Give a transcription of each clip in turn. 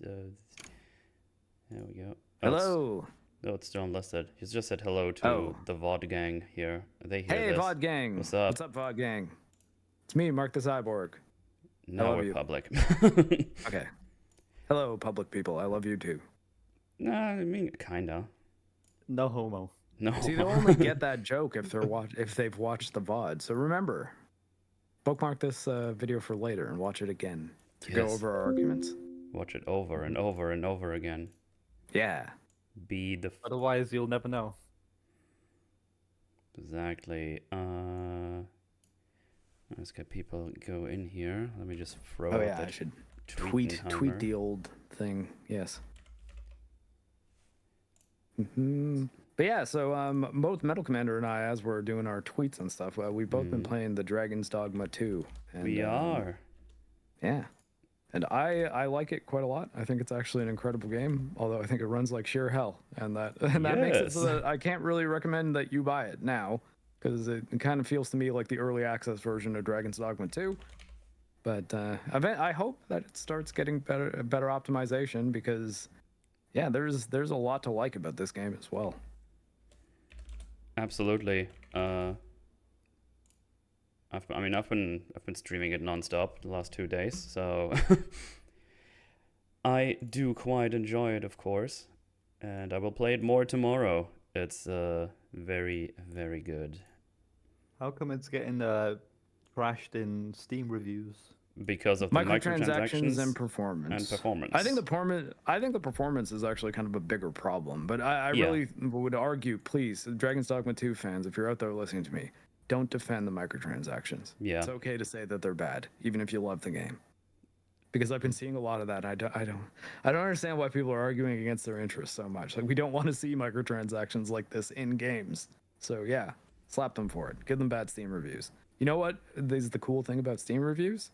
There we go. Hello. No, it's still unlisted. He's just said hello to the VOD gang here. They hear Hey, this. VOD gang. What's up? What's up, VOD gang? It's me, MarcTheCyborg. Now we're you. public. Okay. Hello, public people. I love you too. Nah, I mean, kinda. No homo. No. See, they'll only get that joke if they've watched the VOD. So remember, bookmark this video for later and watch it again to go over our arguments. Watch it over and over and over again. Yeah. Be the. Otherwise, you'll never know. Exactly. Let's get people go in here. Let me just throw. Oh yeah, I should tweet the old thing. Yes. But yeah, so both Metalcommander and I, as we're doing our tweets and stuff, we've both been playing the Dragon's Dogma 2. And, we are. Yeah. And I like it quite a lot. I think it's actually an incredible game, although I think it runs like sheer hell. And that makes it so that I can't really recommend that you buy it now, because it kind of feels to me like the early access version of Dragon's Dogma 2. But I hope that it starts getting better optimization, because yeah, there's a lot to like about this game as well. Absolutely. I've been streaming it nonstop the last 2 days, so I do quite enjoy it, of course, and I will play it more tomorrow. It's very, very good. How come it's getting crashed in Steam reviews? Because of the microtransactions and performance. I think the performance is actually kind of a bigger problem. But I really would argue, please, Dragon's Dogma 2 fans, if you're out there listening to me, don't defend the microtransactions. Yeah. It's okay to say that they're bad, even if you love the game. Because I've been seeing a lot of that. I don't understand why people are arguing against their interests so much. Like, we don't want to see microtransactions like this in games. So yeah, slap them for it. Give them bad Steam reviews. You know what is the cool thing about Steam reviews?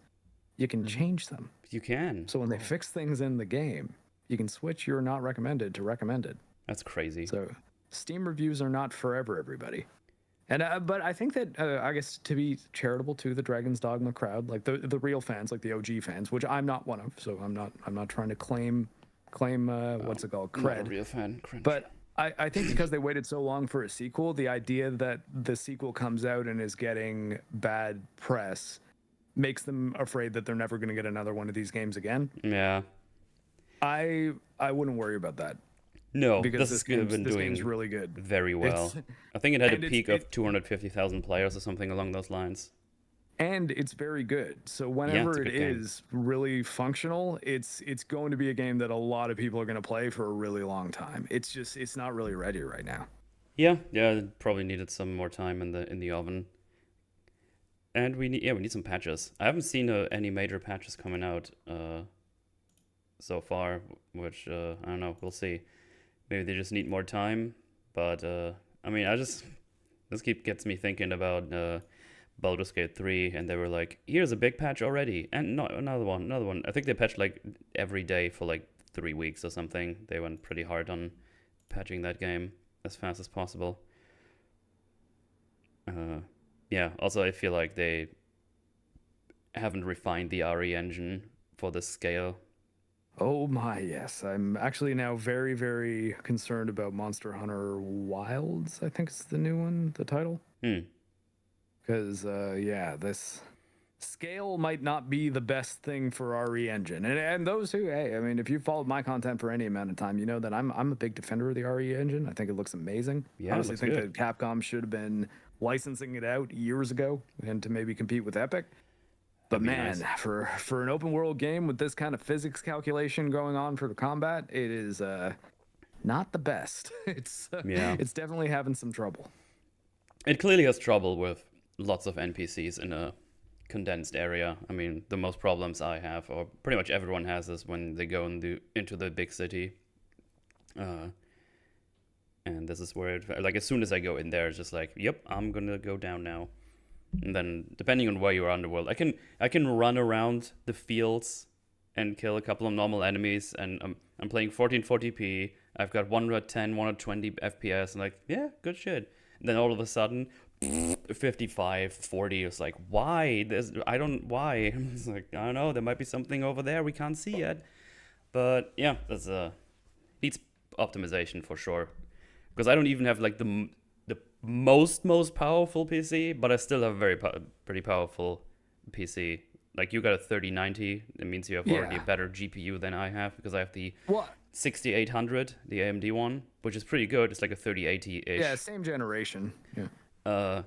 You can change them. You can. So when they fix things in the game, you can switch your not recommended to recommended. That's crazy. So Steam reviews are not forever, everybody. And but I think that I guess to be charitable to the Dragon's Dogma crowd, like the real fans, like the OG fans, which I'm not one of, so I'm not trying to claim what's it called, cred. Not a real fan. Cringe. But I think because they waited so long for a sequel, the idea that the sequel comes out and is getting bad press makes them afraid that they're never going to get another one of these games again. Yeah. I wouldn't worry about that. No, because this game's really good. Very well. I think it had a peak of 250,000 players or something along those lines. And it's very good. So whenever it is really functional, it's going to be a game that a lot of people are going to play for a really long time. It's not really ready right now. Yeah, it probably needed some more time in the oven. And we need some patches. I haven't seen any major patches coming out so far, which I don't know. We'll see. Maybe they just need more time. But I mean, this gets me thinking about Baldur's Gate 3, and they were like, "Here's a big patch already, and another one." I think they patched like every day for like 3 weeks or something. They went pretty hard on patching that game as fast as possible. Yeah, also I feel like they haven't refined the RE engine for this scale. Oh my, yes. I'm actually now very, very concerned about Monster Hunter Wilds, I think it's the new one, the title. Because, this scale might not be the best thing for RE engine. And those who, hey, I mean, if you've followed my content for any amount of time, you know that I'm a big defender of the RE engine. I think it looks amazing. Yeah, I honestly think that Capcom should have been licensing it out years ago and to maybe compete with Epic. But man, nice. for an open world game with this kind of physics calculation going on for the combat, it is not the best. It's definitely having some trouble. It clearly has trouble with lots of NPCs in a condensed area. I mean, the most problems I have, or pretty much everyone has, is when they go into the big city. And this is where, like, as soon as I go in there, it's just like, yep, I'm gonna go down now. And then, depending on where you are in the world, I can run around the fields and kill a couple of normal enemies, and I'm playing 1440p. I've got 110, 120 FPS, and like, yeah, good shit. And then all of a sudden, 55, 40. It's like, why? Why? It's like, I don't know. There might be something over there we can't see yet. But yeah, that's needs optimization for sure. Because I don't even have like the most powerful PC, but I still have a pretty powerful PC. Like you got a 3090, it means you have already a better GPU than I have because I have the What? 6800, the AMD one, which is pretty good. It's like a 3080-ish. Yeah, same generation. Yeah.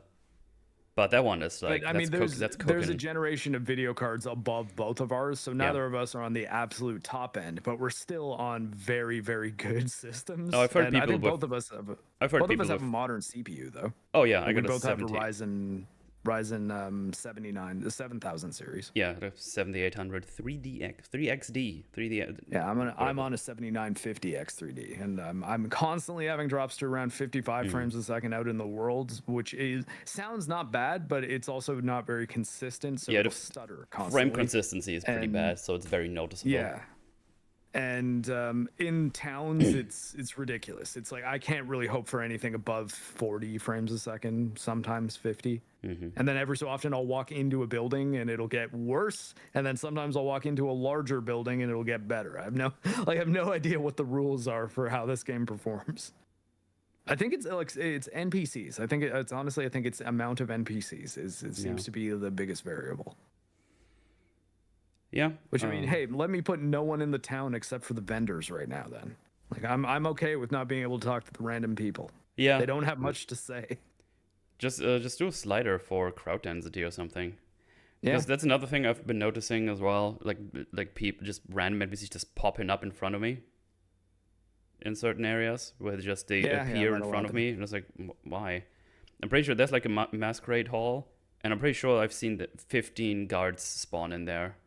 But that one is like But I mean, there's cooking. a generation of video cards above both of ours, so neither of us are on the absolute top end, but we're still on very, very good systems. Oh, I've heard and people. I think both of us have. I've heard both people of us have a modern CPU though. Oh yeah, I we got both a have a 70. Ryzen 79, the 7000 series. Yeah, the 7800 3XD. Yeah, I'm on a 7950X3D, and I'm constantly having drops to around 55 frames a second out in the world, which sounds not bad, but it's also not very consistent. So it'll stutter constantly. Frame consistency is pretty bad, so it's very noticeable. Yeah. And in towns, it's ridiculous. It's like I can't really hope for anything above 40 frames a second, sometimes 50. And then every so often I'll walk into a building and it'll get worse. And then sometimes I'll walk into a larger building and it'll get better. I have no idea what the rules are for how this game performs. I think it's NPCs. I think it's amount of NPCs seems to be the biggest variable. Yeah. Which I mean, hey, let me put no one in the town except for the vendors right now. Then, like, I'm okay with not being able to talk to the random people. Yeah. They don't have much to say. Just do a slider for crowd density or something. Yeah. Because that's another thing I've been noticing as well. Like people, just random NPCs just popping up in front of me. In certain areas where they appear in front of me, and it's like, why? I'm pretty sure there's like a masquerade hall. And I'm pretty sure I've seen that 15 guards spawn in there.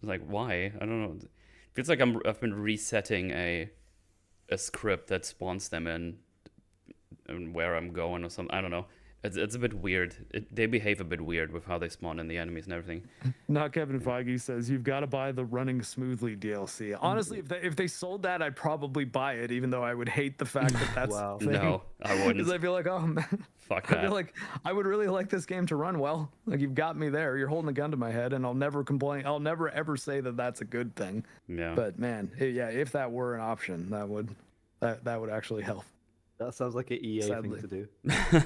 Like, why? I don't know. It feels like I've been resetting a script that spawns them in and where I'm going or something. I don't know. It's a bit weird. They behave a bit weird with how they spawn in the enemies and everything. Not Kevin Feige says you've got to buy the Running Smoothly DLC. Honestly, if they sold that, I'd probably buy it, even though I would hate the fact that that's Wow. the thing. No, I wouldn't. Because I feel like, oh man, fuck that. I feel like I would really like this game to run well. Like you've got me there. You're holding a gun to my head, and I'll never complain. I'll never ever say that that's a good thing. Yeah. But man, if that were an option, that would actually help. That sounds like an EA thing to do.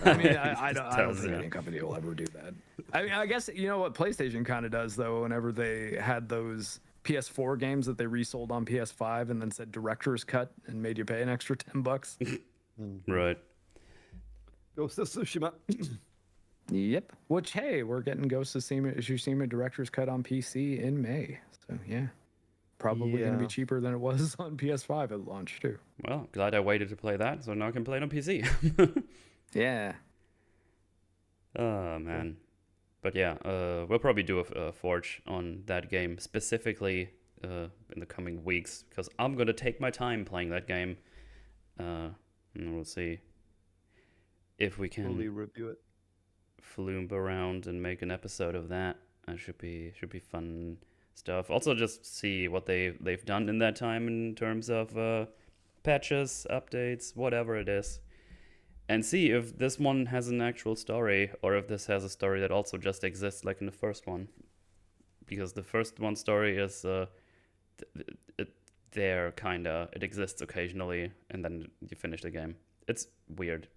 I mean, I don't think any company will ever do that. I mean, I guess you know what PlayStation kind of does though. Whenever they had those PS4 games that they resold on PS5 and then said director's cut and made you pay an extra $10. Right. Ghost of Tsushima. Yep. Which hey, we're getting Ghost of Tsushima director's cut on PC in May. So yeah. Probably going to be cheaper than it was on PS5 at launch too. Well, glad I waited to play that, so now I can play it on PC. Yeah. Oh man. But yeah, we'll probably do a Forge on that game specifically in the coming weeks because I'm gonna take my time playing that game. And we'll see if we can Fully review it. Floomp around and make an episode of that. That should be fun stuff. Also, just see what they've done in that time in terms of patches, updates, whatever it is, and see if this one has an actual story or if this has a story that also just exists like in the first one. Because the first one story is there kinda. It exists occasionally, and then you finish the game. It's weird.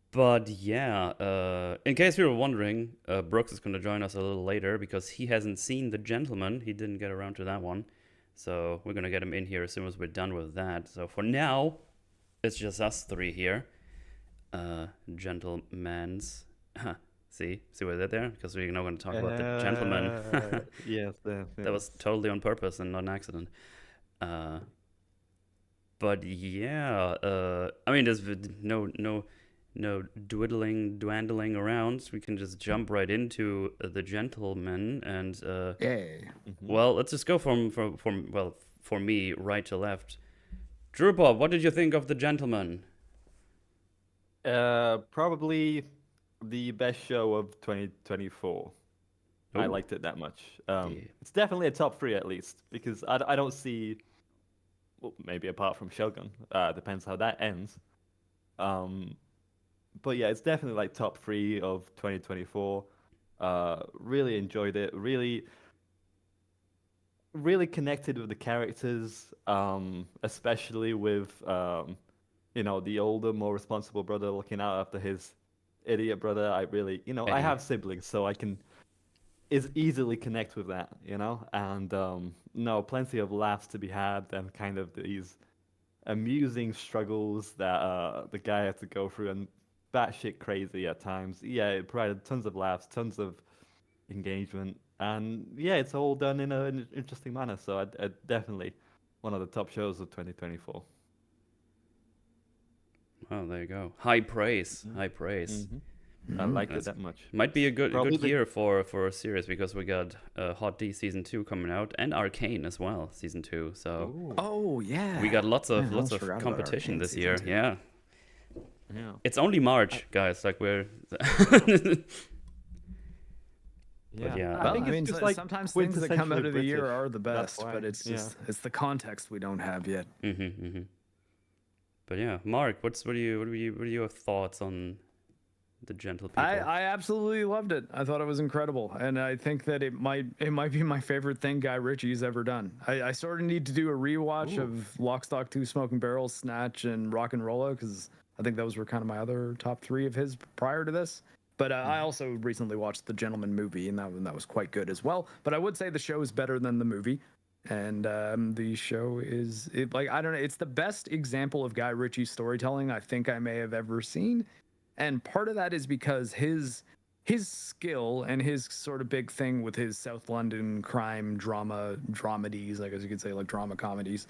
But yeah, in case you were wondering, Brooks is going to join us a little later because he hasn't seen The Gentleman. He didn't get around to that one. So we're going to get him in here as soon as we're done with that. So for now, it's just us three here. Gentlemans. See what I did there? Because we're not going to talk about The Gentleman. Yes, That was totally on purpose and not an accident. But yeah, I mean, there's no dwindling around. We can just jump right into The Gentleman and well, let's just go from for me right to left. TruePop, what did you think of The Gentleman? Probably the best show of 2024. I Ooh. liked it that much. Yeah. It's definitely a top 3 at least because I don't see, well, maybe apart from Shogun, depends how that ends. But yeah, it's definitely like top 3 of 2024. Really enjoyed it. Really, really connected with the characters, especially with the older, more responsible brother looking out after his idiot brother. I really, I have siblings, so I can easily connect with that, and no, plenty of laughs to be had, and kind of these amusing struggles that the guy had to go through, and batshit crazy at times. Yeah, it provided tons of laughs, tons of engagement, and yeah, it's all done in an interesting manner. So I definitely one of the top shows of 2024. Oh, there you go. High praise. High praise. I like it that much. Might be a good Probably year for a series, because we got Hot D season 2 coming out, and Arcane as well season 2. So Oh yeah. we got lots of almost forgot about competition Arcane this season year. 2. Yeah. Yeah. It's only March, guys. Like we're. Yeah. yeah. I think it's just like sometimes things that come out of the year British. are the That's best, why, but it's just it's the context we don't have yet. But yeah, Mark, what are your thoughts on the Gentle People? I absolutely loved it. I thought it was incredible, and I think that it might be my favorite thing Guy Ritchie's ever done. I sort of need to do a rewatch of Lock, Stock, 2 Smoking Barrels, Snatch, and Rock and Rolla, because I think those were kind of my other top 3 of his prior to this. But I also recently watched The Gentleman movie, and that was quite good as well. But I would say the show is better than the movie. And the show is I don't know. It's the best example of Guy Ritchie's storytelling I think I may have ever seen. And part of that is because his skill and his sort of big thing with his South London crime dramedies, I guess you could say, like drama comedies,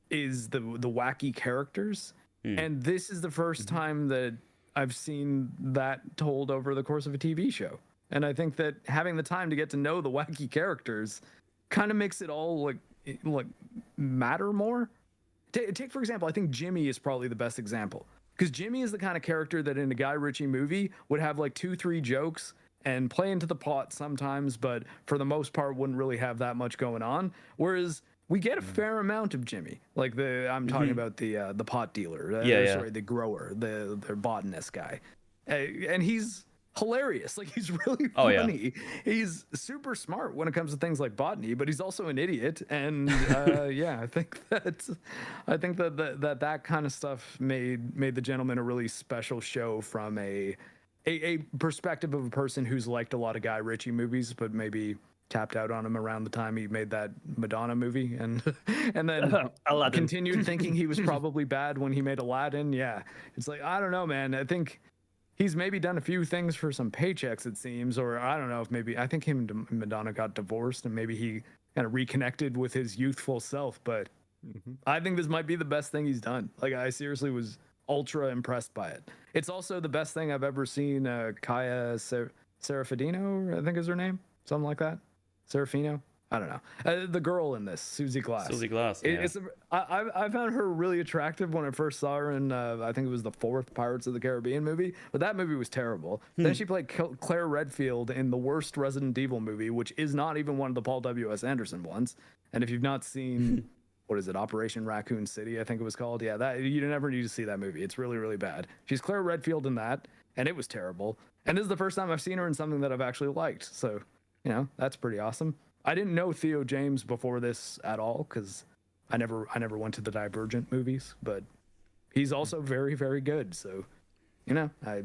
is the wacky characters. And this is the first time that I've seen that told over the course of a TV show. And I think that having the time to get to know the wacky characters kind of makes it all like matter more. Take for example, I think Jimmy is probably the best example, because Jimmy is the kind of character that in a Guy Ritchie movie would have like 2-3 jokes and play into the plot sometimes, but for the most part wouldn't really have that much going on. Whereas we get a fair amount of Jimmy, like I'm talking about the pot dealer, sorry, the grower, the botanist guy, and he's hilarious. Like, he's really funny. He's super smart when it comes to things like botany, but he's also an idiot. And I think that kind of stuff made The Gentleman a really special show from a perspective of a person who's liked a lot of Guy Ritchie movies, but maybe tapped out on him around the time he made that Madonna movie, and then continued thinking he was probably bad when he made Aladdin. Yeah, it's like, I don't know, man. I think he's maybe done a few things for some paychecks, it seems, or I don't know if maybe, I think him and Madonna got divorced and maybe he kind of reconnected with his youthful self, but I think this might be the best thing he's done. Like, I seriously was ultra impressed by it. It's also the best thing I've ever seen. Kaya Serafino, I think is her name, something like that. Serafino, I don't know. The girl in this, Susie Glass. Susie Glass. I found her really attractive when I first saw her in, I think it was the 4th Pirates of the Caribbean movie, but that movie was terrible. Then she played Claire Redfield in the worst Resident Evil movie, which is not even one of the Paul W.S. Anderson ones. And if you've not seen, what is it, Operation Raccoon City, I think it was called. Yeah, that you never need to see that movie. It's really, really bad. She's Claire Redfield in that, and it was terrible. And this is the first time I've seen her in something that I've actually liked. So, that's pretty awesome. I didn't know Theo James before this at all, because I never went to the Divergent movies, but he's also very, very good. So, I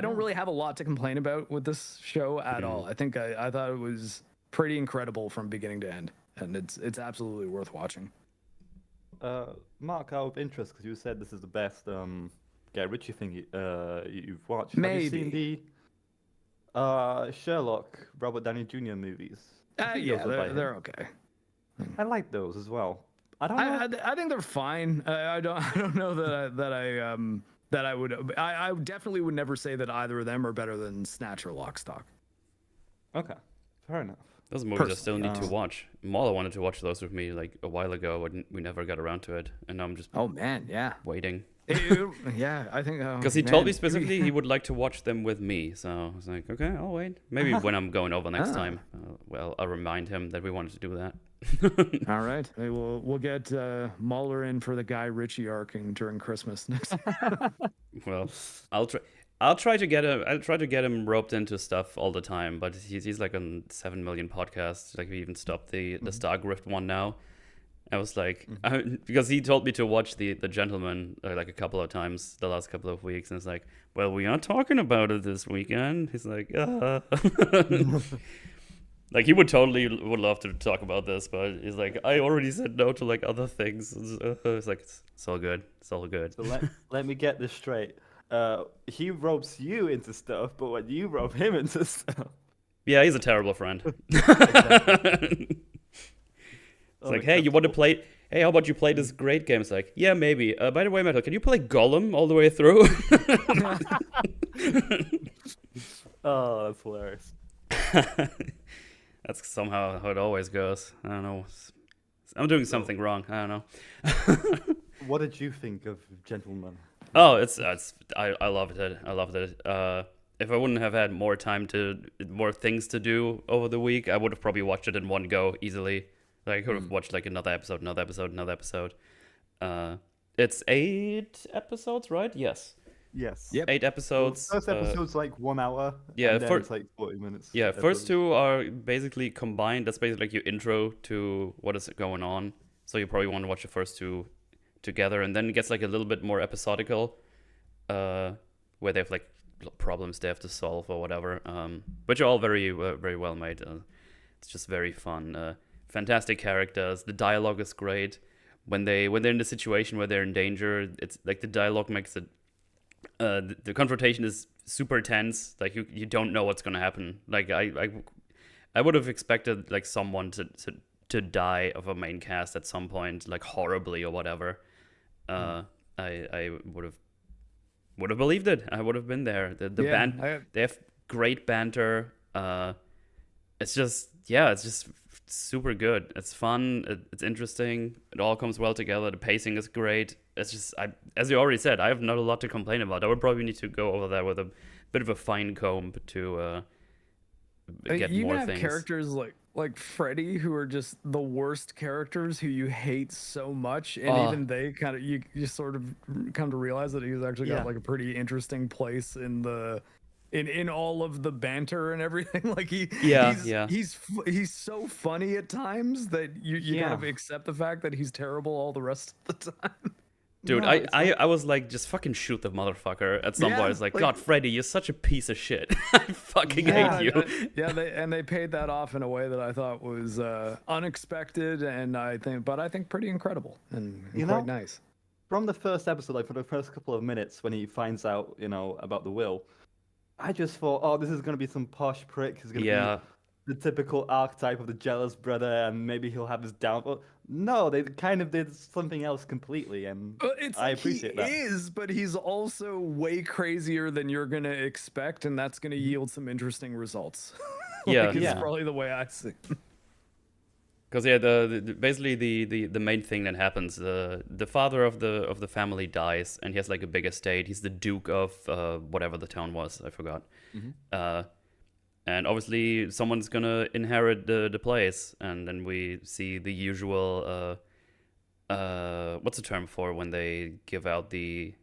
don't really have a lot to complain about with this show at all. I think I thought it was pretty incredible from beginning to end, and it's absolutely worth watching. Mark, out of interest, because you said this is the best Guy Ritchie thing you've watched. Maybe. Have you seen the Sherlock Robert Downey Jr. movies? Yeah, they're okay. I like those as well. I think they're fine. I don't know that I would. I definitely would never say that either of them are better than Snatch or Lock, Stock. Okay, fair enough. Those are movies I still need to watch. Mala wanted to watch those with me like a while ago, and we never got around to it. And I'm just waiting. Yeah, I think because he told me specifically he would like to watch them with me. So I was like, okay, I'll wait. Maybe when I'm going over next time, I'll remind him that we wanted to do that. All right, we'll get Mueller in for the Guy Ritchie arc during Christmas next. Well, I'll try. I'll try to get him roped into stuff all the time, but he's like on 7 million podcasts. Like we even stopped the Stargrift one now. I was like, because he told me to watch the Gentleman like a couple of times the last couple of weeks, and it's like, well, we are talking about it this weekend. He's like, like he would love to talk about this, but he's like, I already said no to like other things. It's like it's all good. It's all good. So let me get this straight. He ropes you into stuff, but when you rope him into stuff, Yeah, he's a terrible friend. It's like, hey, you want to play? Hey, how about you play this great game? It's like, yeah, maybe. By the way, Metal, can you play Gollum all the way through? Oh, that's hilarious. That's somehow how it always goes. I don't know. I'm doing something wrong. I don't know. What did you think of Gentleman? Oh, I loved it. I loved it. If I wouldn't have had more things to do over the week, I would have probably watched it in one go easily. Like I could have watched like another episode. It's 8 episodes, right? Yes. Yes. Yep. 8 episodes. First episode's like 1 hour. Yeah, and then it's like 40 minutes. Yeah, first 2 are basically combined. That's basically like your intro to what is going on. So you probably want to watch the first 2 together, and then it gets like a little bit more episodical, where they have like problems they have to solve or whatever, which are all very very well made. It's just very fun. Fantastic characters. The dialogue is great. When they're in the situation where they're in danger, it's like the dialogue makes it. The confrontation is super tense. Like you don't know what's gonna happen. Like I would have expected like someone to die of a main cast at some point, like horribly or whatever. I would have believed it. I would have been there. The band, they have great banter. It's just super good. It's fun. It's interesting. It all comes well together. The pacing is great. It's just, as you already said, I have not a lot to complain about. I would probably need to go over that with a bit of a fine comb to get you more have things. Characters like Freddy, who are just the worst characters, who you hate so much, and even they kind of you sort of come to realize that he's actually got like a pretty interesting place in the in all of the banter and everything. Like he's so funny at times that you kind of accept the fact that he's terrible all the rest of the time. Dude, no, I was like, just fucking shoot the motherfucker at some point. I was like, God, Freddy, you're such a piece of shit. I fucking hate you. They paid that off in a way that I thought was unexpected, and I think pretty incredible and quite nice. From the first episode, like for the first couple of minutes, when he finds out, about the will, I just thought, oh, this is gonna be some posh prick. He's gonna be the typical archetype of the jealous brother, and maybe he'll have his downfall. No, they kind of did something else completely, and I appreciate that. He is, but he's also way crazier than you're gonna expect, and that's gonna yield some interesting results. It's probably the way I see. Because basically the main thing that happens, the father of the family dies, and he has like a big estate. He's the Duke of whatever the town was, I forgot. And obviously someone's gonna inherit the place, and then we see the usual what's the term for when they give out the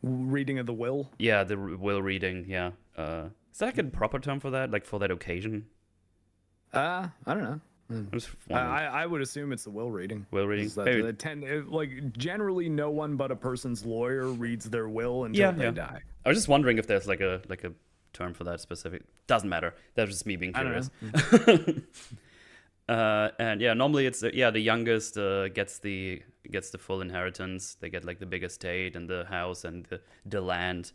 reading of the will? Yeah, the will reading. Yeah, is that like a proper term for that? Like for that occasion? I don't know. I would assume it's the will reading. Will reading. Like generally, no one but a person's lawyer reads their will until they die. I was just wondering if there's like a term for that specific. Doesn't matter. That's just me being curious. And normally it's the youngest gets the full inheritance. They get like the big estate and the house and the land.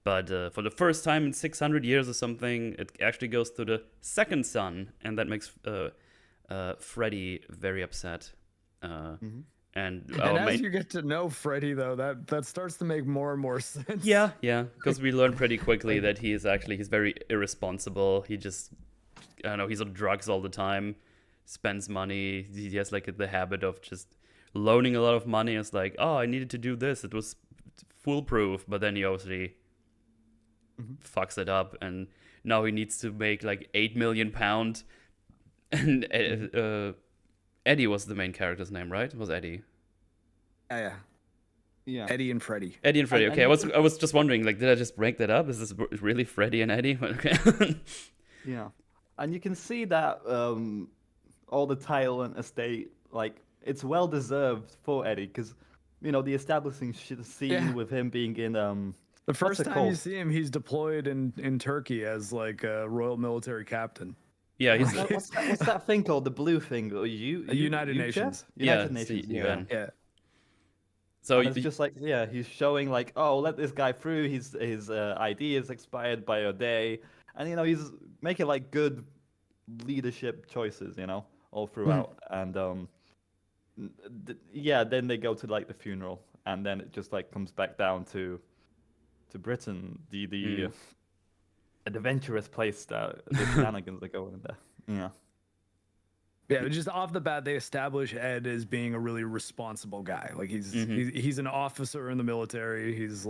But for the first time in 600 years or something, it actually goes to the second son, and that makes Freddy very upset. And as you get to know Freddy, though, that starts to make more and more sense. Yeah, because we learn pretty quickly that he's very irresponsible. He just, I don't know, he's on drugs all the time, spends money. He has like the habit of just loaning a lot of money. It's like, oh, I needed to do this. It was foolproof, but then he obviously fucks it up, and now he needs to make like £8 million. And Eddie was the main character's name, right? It was Eddie. Yeah. Yeah. Eddie and Freddy. Eddie and Freddy. And Okay, I was just wondering, like, did I just break that up? Is this really Freddy and Eddie? Okay. Yeah. And you can see that all the title and estate, like, it's well deserved for Eddie, because, the establishing scene with him being in The first it time called? you see him, he's deployed in Turkey as like a royal military captain. Yeah, he's What's that thing called? The blue thing? United Nations. United it's the Nations. UN. Yeah. So And it's just like, he's showing like, oh, let this guy through. His ID is expired by a day, and he's making like good leadership choices, all throughout. And then they go to like the funeral, and then it just like comes back down to Britain, the adventurous place that the shenanigans are going in there. Yeah. Yeah, just off the bat, they establish Ed as being a really responsible guy. Like he's an officer in the military. He's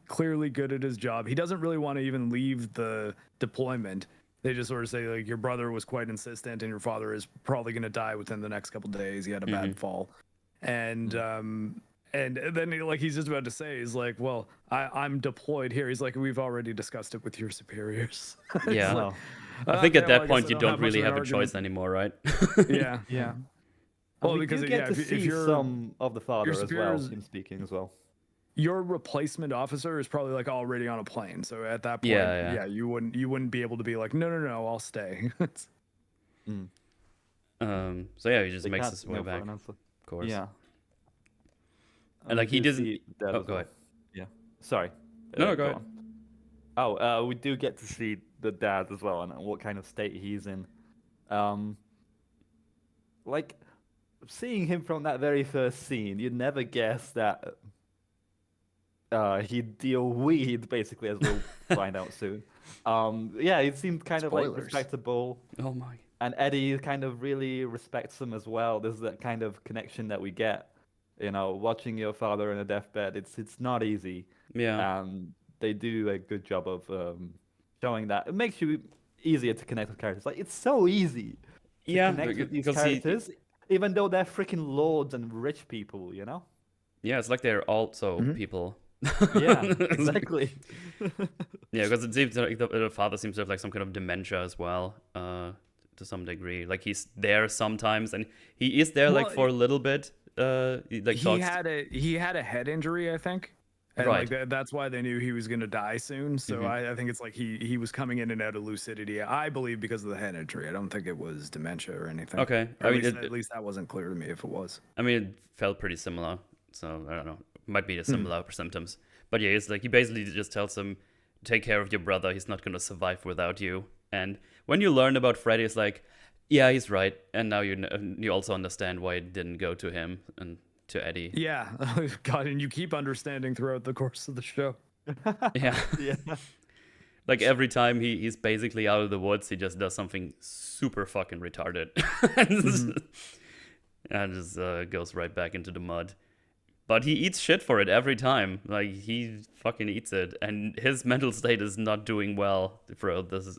clearly good at his job. He doesn't really want to even leave the deployment. They just sort of say like, your brother was quite insistent, and your father is probably going to die within the next couple days. He had a bad fall, and then like he's just about to say, he's like, well, I'm deployed here. He's like, we've already discussed it with your superiors. yeah. like, I think at well, that I point guess you I don't have much really of an have a argument. choice anymore, right? Yeah. Yeah. Well, And we because do yeah, get to if see you're some of the father as well, superiors- him speaking as well. your replacement officer is probably like already on a plane. So at that point, Yeah. you wouldn't be able to be like, no, I'll stay. So yeah, he just They makes can't his way kneel for back, an of answer. course. Yeah. And like he do doesn't. see that Oh, as go well. ahead. Yeah. Sorry. No, go ahead. on. Oh, we do get to see the dad as well, and what kind of state he's in. Like seeing him from that very first scene, you'd never guess that he'd deal weed, basically, as we'll find out soon. Yeah, he seemed kind of like Spoilers. respectable, Oh my. and Eddie kind of really respects him as well. There's that kind of connection that we get. Watching your father in a deathbed, it's not easy. Yeah. They do a good job of showing that. It makes you easier to connect with characters. Like, it's so easy to Yeah, connect with these because he- characters, even though they're freaking lords and rich people, Yeah, it's like they're also people. Yeah, exactly. Yeah, because it seems like the father seems to have like some kind of dementia as well, to some degree. Like he's there sometimes, and he is there like Well, for a little bit. Like he talks. had a head injury, I think. And Right. like that's why they knew he was going to die soon. So I think it's like he was coming in and out of lucidity, I believe, because of the head injury. I don't think it was dementia or anything. Okay, Or I mean, at least that wasn't clear to me if it was. I mean, it felt pretty similar, so I don't know. It might be the similar symptoms, but yeah, it's like he basically just tells him, "Take care of your brother. He's not gonna survive without you." And when you learn about Freddy, it's like, yeah, he's right, and now you also understand why it didn't go to him and to Eddie. Yeah. God, and you keep understanding throughout the course of the show. Yeah. Yeah. Like every time he's basically out of the woods, he just does something super fucking retarded, and just goes right back into the mud. But he eats shit for it every time. Like he fucking eats it, and his mental state is not doing well throughout this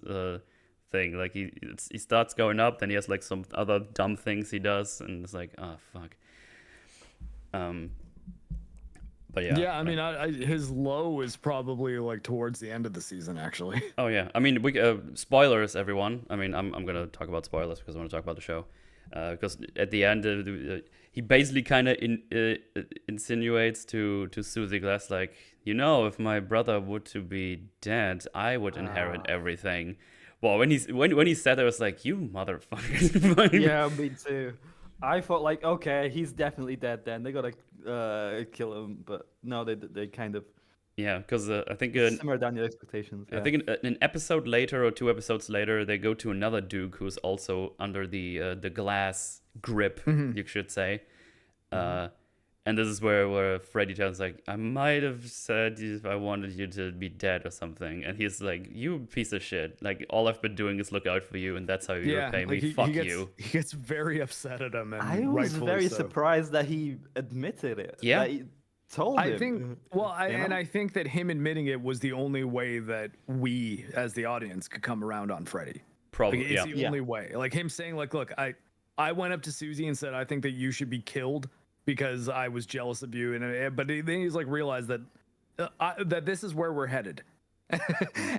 thing. Like he starts going up, then he has like some other dumb things he does, and it's like, oh fuck. But yeah. Yeah, I mean, his low is probably like towards the end of the season, actually. Oh yeah, I mean, we spoilers, everyone. I mean, I'm gonna talk about spoilers because I want to talk about the show. Because at the end, he basically kind of insinuates to Susie Glass, like, if my brother were to be dead, I would inherit everything. Well, when he said it, I was like, you motherfucker. Yeah, me too. I thought like, okay, he's definitely dead. Then they gotta kill him, but no, they kind of Yeah, because I think simmer down your expectations. I think an episode later or 2 episodes later, they go to another Duke who's also under the glass grip, you should say. And this is where Freddy tells like, I might have said if I wanted you to be dead or something. And he's like, you piece of shit. Like, all I've been doing is look out for you, and that's how you repay me. Fuck you. He gets very upset at him, and I was rightfully very so. surprised that he admitted it. Yeah. That he told him. I think, and I think that him admitting it was the only way that we, as the audience, could come around on Freddy. Probably, Like, it's yeah. the only way. Like him saying, like, look, I went up to Susie and said, I think that you should be killed because I was jealous of you. And but then he's like realized that that this is where we're headed.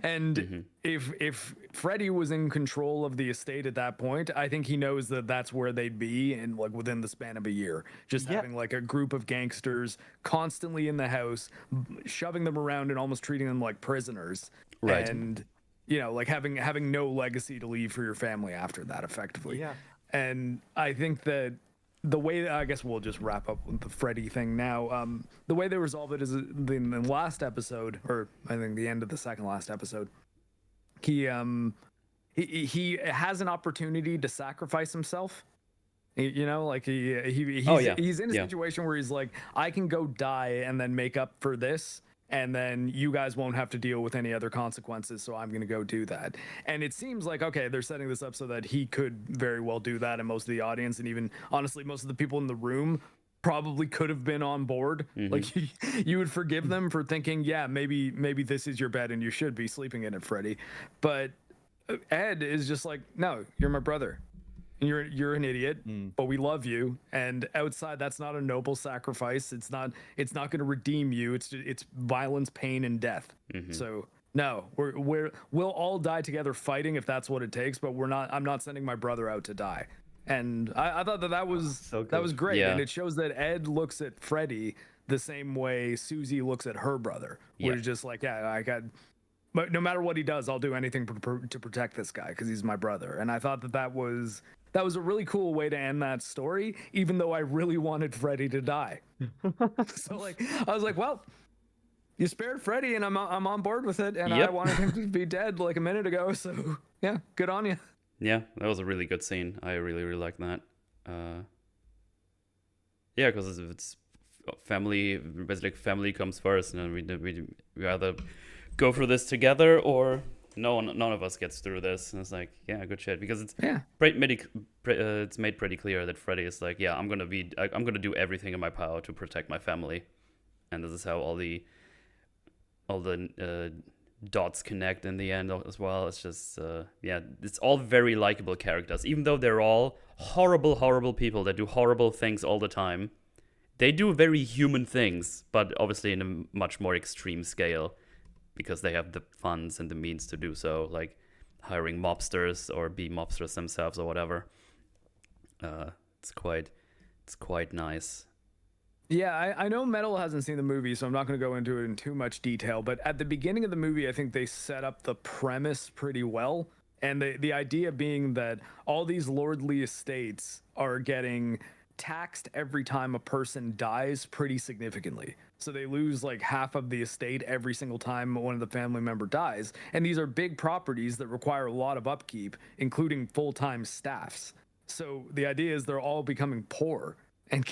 And if Freddie was in control of the estate at that point, I think he knows that that's where they'd be in like within the span of a year. Just having like a group of gangsters constantly in the house, shoving them around and almost treating them like prisoners. Right. And you know, like having no legacy to leave for your family after that, effectively. Yeah. And I think that the way, I guess we'll just wrap up with the Freddy thing now. The way they resolve it is in the last episode, or I think the end of the second last episode, he has an opportunity to sacrifice himself. You know, like he's in a situation where he's like, I can go die and then make up for this, and then you guys won't have to deal with any other consequences, so I'm going to go do that. And it seems like, okay, they're setting this up so that he could very well do that, and most of the audience, and even, honestly, most of the people in the room probably could have been on board. Like, you would forgive them for thinking, yeah, maybe this is your bed and you should be sleeping in it, Freddy. But Ed is just like, no, you're my brother. You're an idiot, but we love you. And outside, that's not a noble sacrifice. It's not going to redeem you. It's violence, pain, and death. So no, we'll all die together fighting if that's what it takes. But I'm not sending my brother out to die. And I thought that was great. Yeah. And it shows that Ed looks at Freddy the same way Susie looks at her brother. Where it's just like, but no matter what he does, I'll do anything to protect this guy because he's my brother. And I thought that was a really cool way to end that story, even though I really wanted Freddy to die. So like, I was like, well, you spared Freddy, and I'm on board with it. And I wanted him to be dead like a minute ago. So yeah, good on you. Yeah, that was a really good scene. I really liked that. Yeah, because it's family. Basically, family comes first, and then we either go through this together or none of us gets through this. And it's like, yeah, good shit, because it's it's made pretty clear that Freddy is like, yeah, I'm gonna do everything in my power to protect my family, and this is how all the dots connect in the end as well. It's just it's all very likable characters, even though they're all horrible people that do horrible things all the time. They do very human things, but obviously in a much more extreme scale, because they have the funds and the means to do so, like hiring mobsters or be mobsters themselves or whatever. It's quite nice. Yeah, I know Metal hasn't seen the movie, so I'm not going to go into it in too much detail, but at the beginning of the movie, I think they set up the premise pretty well. And the idea being that all these lordly estates are getting taxed every time a person dies pretty significantly. So they lose like half of the estate every single time one of the family member dies. And these are big properties that require a lot of upkeep, including full-time staffs. So the idea is they're all becoming poor and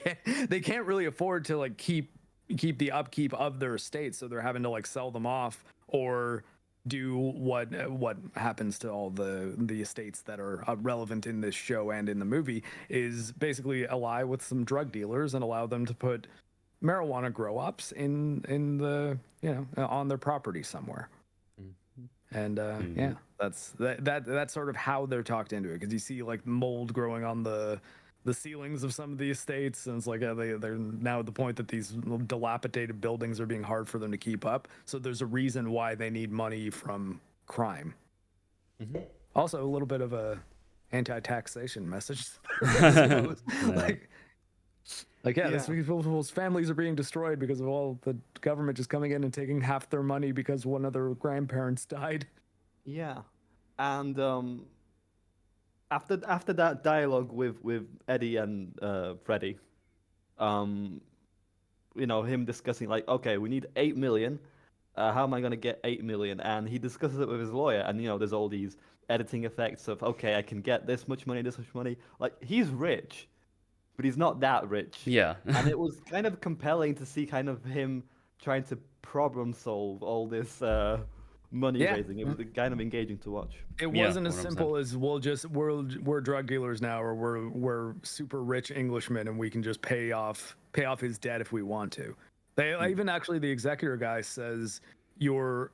they can't really afford to like keep the upkeep of their estate. So they're having to like sell them off or do what happens to all the estates that are relevant in this show and in the movie, is basically ally with some drug dealers and allow them to put marijuana grow-ops in the on their property somewhere. And that's sort of how they're talked into it, because you see like mold growing on the ceilings of some of the estates, and it's like they're now at the point that these dilapidated buildings are being hard for them to keep up. So there's a reason why they need money from crime. Also, a little bit of a anti-taxation message. These people's families are being destroyed because of all the government just coming in and taking half their money because one of their grandparents died. Yeah, and after that dialogue with Eddie and Freddy, him discussing like, okay, we need 8 million. How am I gonna get 8 million? And he discusses it with his lawyer, and there's all these editing effects of, okay, I can get this much money. Like, he's rich, but he's not that rich. Yeah. And it was kind of compelling to see kind of him trying to problem solve all this money raising. It was kind of engaging to watch. It wasn't as simple as we're drug dealers now, or we're super rich Englishmen and we can just pay off his debt if we want to. They even actually, the executor guy says you're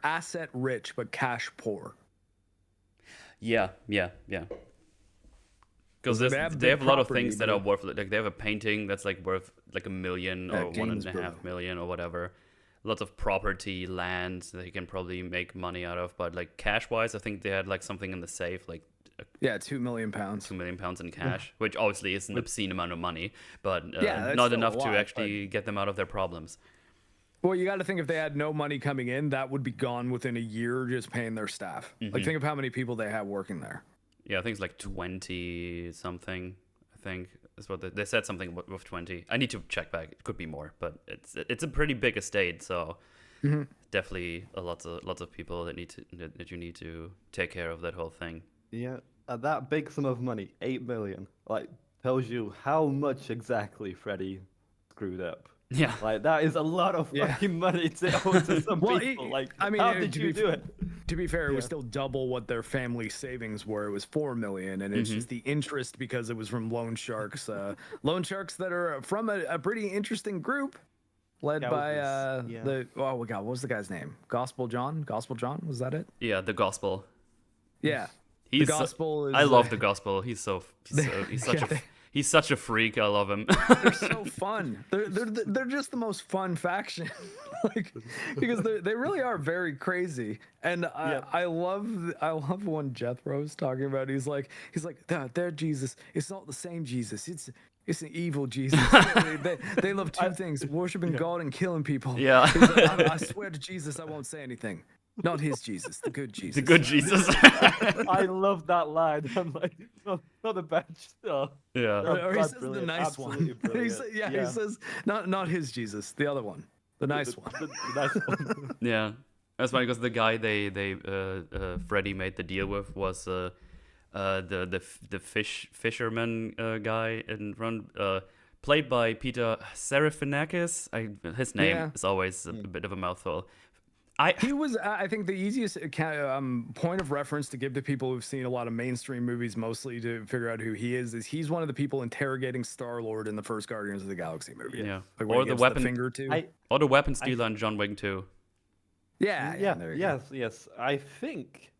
asset rich but cash poor. Yeah. Because They they have have big a lot of property, things that but are worth, like they have a painting that's like worth like $1 million or Games 1.5 Bro. million or whatever. Lots of property, land that you can probably make money out of, but like cash wise, I think they had like something in the safe, like Yeah, £2 million. £2 million in cash, which obviously is an obscene amount of money, but Yeah, that's not still enough a to lot, actually get them out of their problems. Well, you got to think if they had no money coming in, that would be gone within a year just paying their staff. Like, think of how many people they have working there. Yeah, I think it's like 20 something. I think is what they said, something with 20. I need to check back. It could be more, but it's a pretty big estate, so definitely lots of people that you need to take care of that whole thing. Yeah, that big sum of money, 8 million, like tells you how much exactly Freddy screwed up. Yeah, Like that is a lot of fucking money to owe to some Well, people. Like, I mean, how did you do it? To be fair, it was still double what their family savings were. It was 4 million, and it's just the interest because it was from loan sharks. Loan sharks that are from a pretty interesting group, led by what was the guy's name? Gospel John, was that it? yeah, the gospel. Yeah, The gospel is. I love the gospel. He's such a freak. I love him. They're so fun. They're just the most fun faction, like because they really are very crazy. And I love when Jethro's talking about. He's like their Jesus. It's not the same Jesus. It's an evil Jesus. they love two things: worshiping God and killing people. Yeah. He's like, I swear to Jesus, I won't say anything. Not his Jesus, the good Jesus. The good Jesus. I love that line. I'm like, not a bad stuff. Yeah. Or he That's says the brilliant. nice Absolutely one. brilliant. He says not his Jesus, the other one, the nice one. The nice one. Yeah, that's funny because the guy Freddy made the deal with was the fisherman guy in front, played by Peter Serafinakis. His name is always a bit of a mouthful. He was, I think, the easiest point of reference to give to people who've seen a lot of mainstream movies, mostly to figure out who he is he's one of the people interrogating Star-Lord in the first Guardians of the Galaxy movie. Yeah, like or the weapon finger to. Or the weapon stealer in John Wick 2. Yes. I think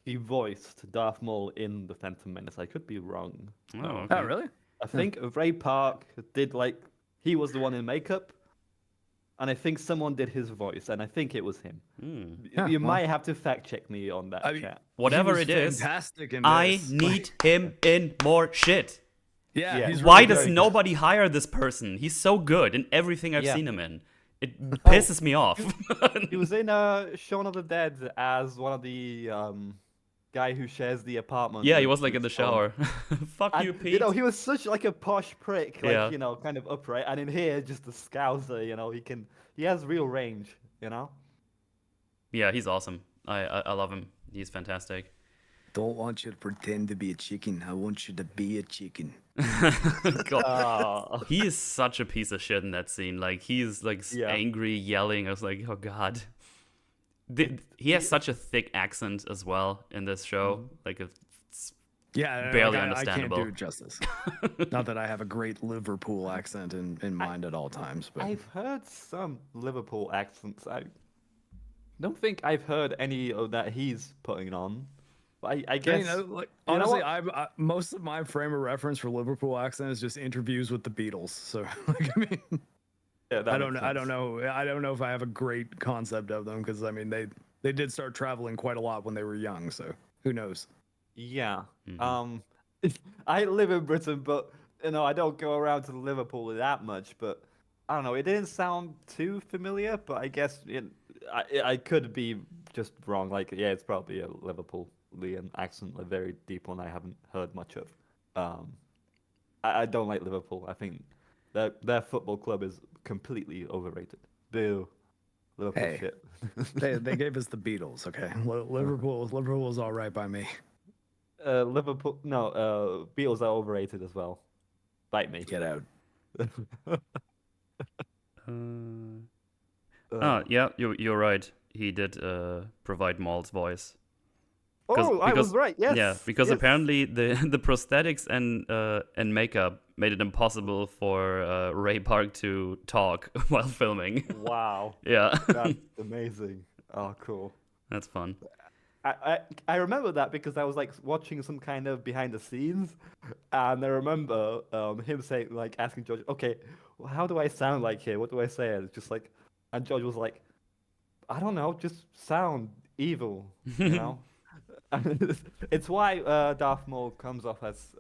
he voiced Darth Maul in The Phantom Menace. I could be wrong. Oh, okay. Oh, really? I think Ray Park did he was the one in makeup. And I think someone did his voice, and I think it was him. You might have to fact check me on that chat. Whatever it is, fantastic in I this. need him in more shit. Yeah. He's Why really does good. nobody hire this person? He's so good in everything I've seen him in. It pisses me off. He was in Shaun of the Dead as one of the guy who shares the apartment. Yeah, he was with like in the Shaun. shower. Fuck you, Pete. He was such like a posh prick, Yeah. kind of upright, and in here just a scouser. He has real range. Yeah, he's awesome. I love him. He's fantastic. Don't want you to pretend to be a chicken. I want you to be a chicken. God. He is such a piece of shit in that scene. Like he's like angry, yelling. I was like, oh god. He has such a thick accent as well in this show. Like it's barely understandable. I can't do it justice. Not that I have a great Liverpool accent in mind at all times, but I've heard some Liverpool accents. I don't think I've heard any of that he's putting on. But I guess honestly, most of my frame of reference for Liverpool accent is just interviews with the Beatles. So I don't know if I have a great concept of them because they did start traveling quite a lot when they were young. So who knows? Yeah. Mm-hmm. I live in Britain, but I don't go around to Liverpool that much. But I don't know. It didn't sound too familiar, but I guess I could be just wrong. It's probably a Liverpoolian accent, a very deep one I haven't heard much of. I don't like Liverpool. I think their football club is completely overrated. Boo. Liverpool shit. they gave us the Beatles, okay? Liverpool's all right by me. Beatles are overrated as well. Bite me. Get out. Yeah, you're right. He did provide Maul's voice. I was right. Yes. Yeah, because yes. apparently the prosthetics and makeup made it impossible for Ray Park to talk while filming. Wow. Yeah. That's amazing. Oh, cool. That's fun. I remember that because I was like watching some kind of behind the scenes, and I remember him saying like asking George, okay, well, how do I sound like here? What do I say? And it's just like, and George was like, I don't know, just sound evil, you know. It's why Darth Maul comes off as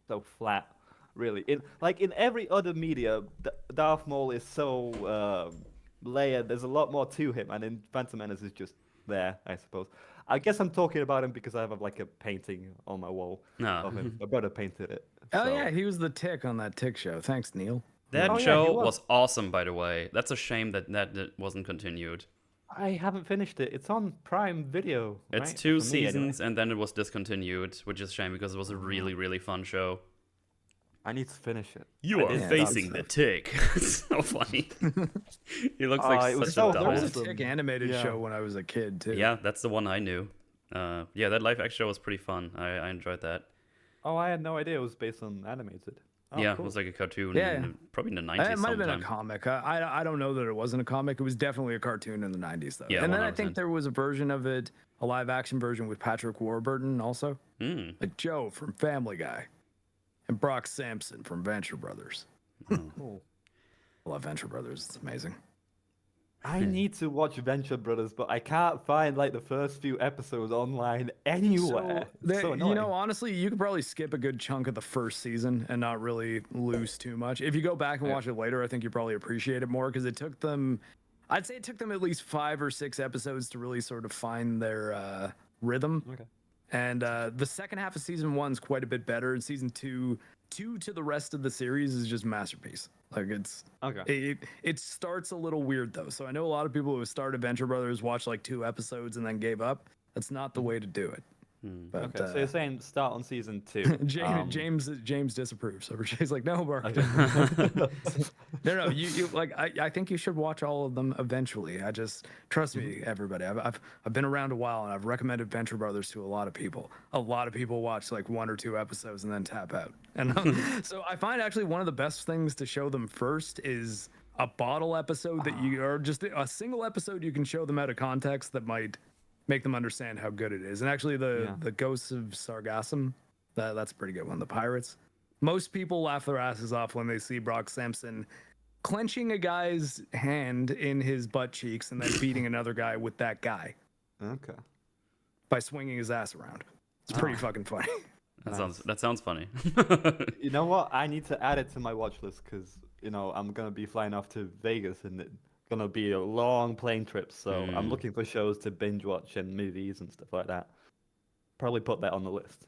so flat, really. In every other media, Darth Maul is so layered. There's a lot more to him, and in Phantom Menace is just there, I suppose. I guess I'm talking about him because I have like a painting on my wall of him. My brother painted it. Oh so- yeah, he was the Tick on that Tick show. Thanks, Neil. That Oh, yeah, show he was. was. Awesome, by the way. That's a shame that wasn't continued. I haven't finished it. It's on Prime Video. It's right? 2 For me, anyway. seasons, and then it was discontinued, which is a shame because it was a really, really fun show. I need to finish it. You I are did facing start. the Tick. It's so funny. He looks it like was such so a There was a dumbass. awesome. Tick animated Yeah. show when I was a kid too. Yeah, that's the one I knew. Yeah, that live action show was pretty fun. I enjoyed that. Oh, I had no idea it was based on animated. Oh, Yeah, cool. it was like a cartoon. Yeah. Probably in the 90s It might have been a sometime. comic. I don't know that it wasn't a comic. It was definitely a cartoon in the 90s though. Yeah, and then I 100%. think there was a version of it, a live action version with Patrick Warburton also, Mm. like Joe from Family Guy, and Brock Sampson from Venture Brothers. Cool. I love Venture Brothers. It's amazing. I need to watch Venture Brothers, but I can't find like the first few episodes online anywhere. It's so you know, annoying. honestly, you could probably skip a good chunk of the first season and not really lose too much. If you go back and watch it later, I think you probably appreciate it more because it took them, I'd say it took them at least 5 or 6 episodes to really sort of find their rhythm. Okay. And the second half of season 1's quite a bit better. And season 2 to the rest of the series is just masterpiece. Like Okay. it starts a little weird though. So I know a lot of people who started Venture Brothers watched like 2 episodes and then gave up. That's not the way to do it. But Okay. So you're saying start on season 2. James disapproves. So Shay's like, no, Mark. No. You like. I think you should watch all of them eventually. I just trust me, everybody. I've been around a while and I've recommended Venture Brothers to a lot of people. A lot of people watch like 1 or 2 episodes and then tap out. And so I find actually one of the best things to show them first is a bottle episode that you or just a single episode you can show them out of context that might make them understand how good it is. And actually the Ghosts of Sargassum, that's a pretty good one. The pirates. Most people laugh their asses off when they see Brock Sampson clenching a guy's hand in his butt cheeks and then beating another guy with that guy Okay. by swinging his ass around. It's pretty fucking funny. That sounds funny. You know what? I need to add it to my watch list because I'm gonna be flying off to Vegas and it's gonna be a long plane trip. So I'm looking for shows to binge watch and movies and stuff like that. Probably put that on the list.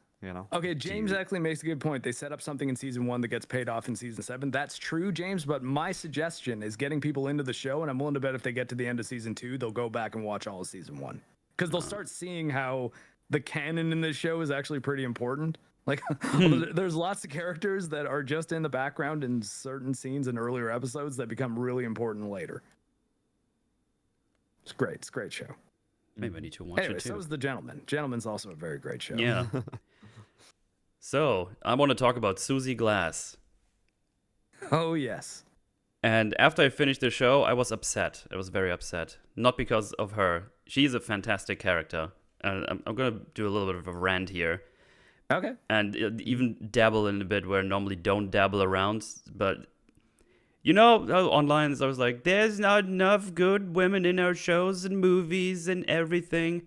Okay, James actually makes a good point. They set up something in season 1 that gets paid off in season 7. That's true, James, but my suggestion is getting people into the show, and I'm willing to bet if they get to the end of season 2, they'll go back and watch all of season 1. Because they'll start seeing how the canon in this show is actually pretty important. Like, there's lots of characters that are just in the background in certain scenes in earlier episodes that become really important later. It's great. It's a great show. Maybe I need to watch Anyway, it too. so is The Gentleman. Gentleman's also a very great show. Yeah. So, I want to talk about Susie Glass. Oh, yes. And after I finished the show, I was upset. I was very upset. Not because of her. She's a fantastic character. And I'm going to do a little bit of a rant here. Okay. And even dabble in a bit where I normally don't dabble around. But, online I was like, there's not enough good women in our shows and movies and everything.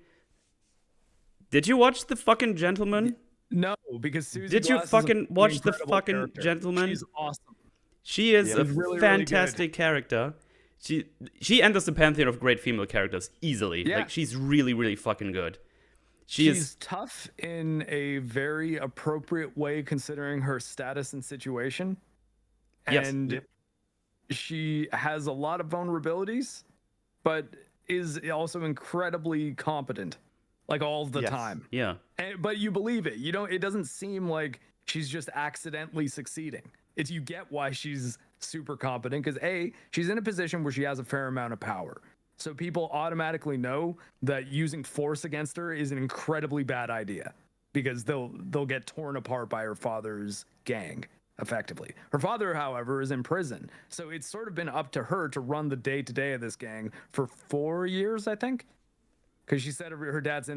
Did you watch The fucking Gentleman? No, because Susie Did you Glass is fucking an watch The incredible fucking character. Gentleman? She's awesome. She is a She's really, really fantastic character. She enters the pantheon of great female characters easily. Yeah. Like, she's really, really fucking good. She's tough in a very appropriate way considering her status and situation. Yes. And she has a lot of vulnerabilities, but is also incredibly competent, like all the Yes. time. yeah. But you believe it. It doesn't seem like she's just accidentally succeeding. You get why she's super competent because she's in a position where she has a fair amount of power. So people automatically know that using force against her is an incredibly bad idea because they'll get torn apart by her father's gang, effectively. Her father, however, is in prison. So it's sort of been up to her to run the day-to-day of this gang for 4 years, I think. because she said her dad's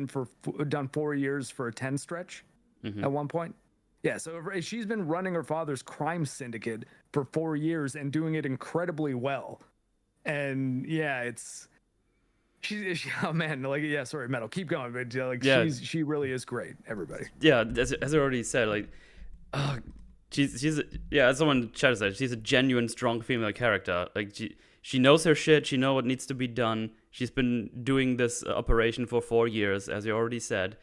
done 4 years for a 10 stretch at one point. Yeah, so she's been running her father's crime syndicate for 4 years and doing it incredibly well. And yeah, she oh man, like, yeah, sorry, Metal, keep going, but like, she really is great, everybody. Yeah, as I already said, like, she's as someone in chat said, she's a genuine strong female character. Like, she knows her shit, she knows what needs to be done. She's been doing this operation for 4 years, as you already said.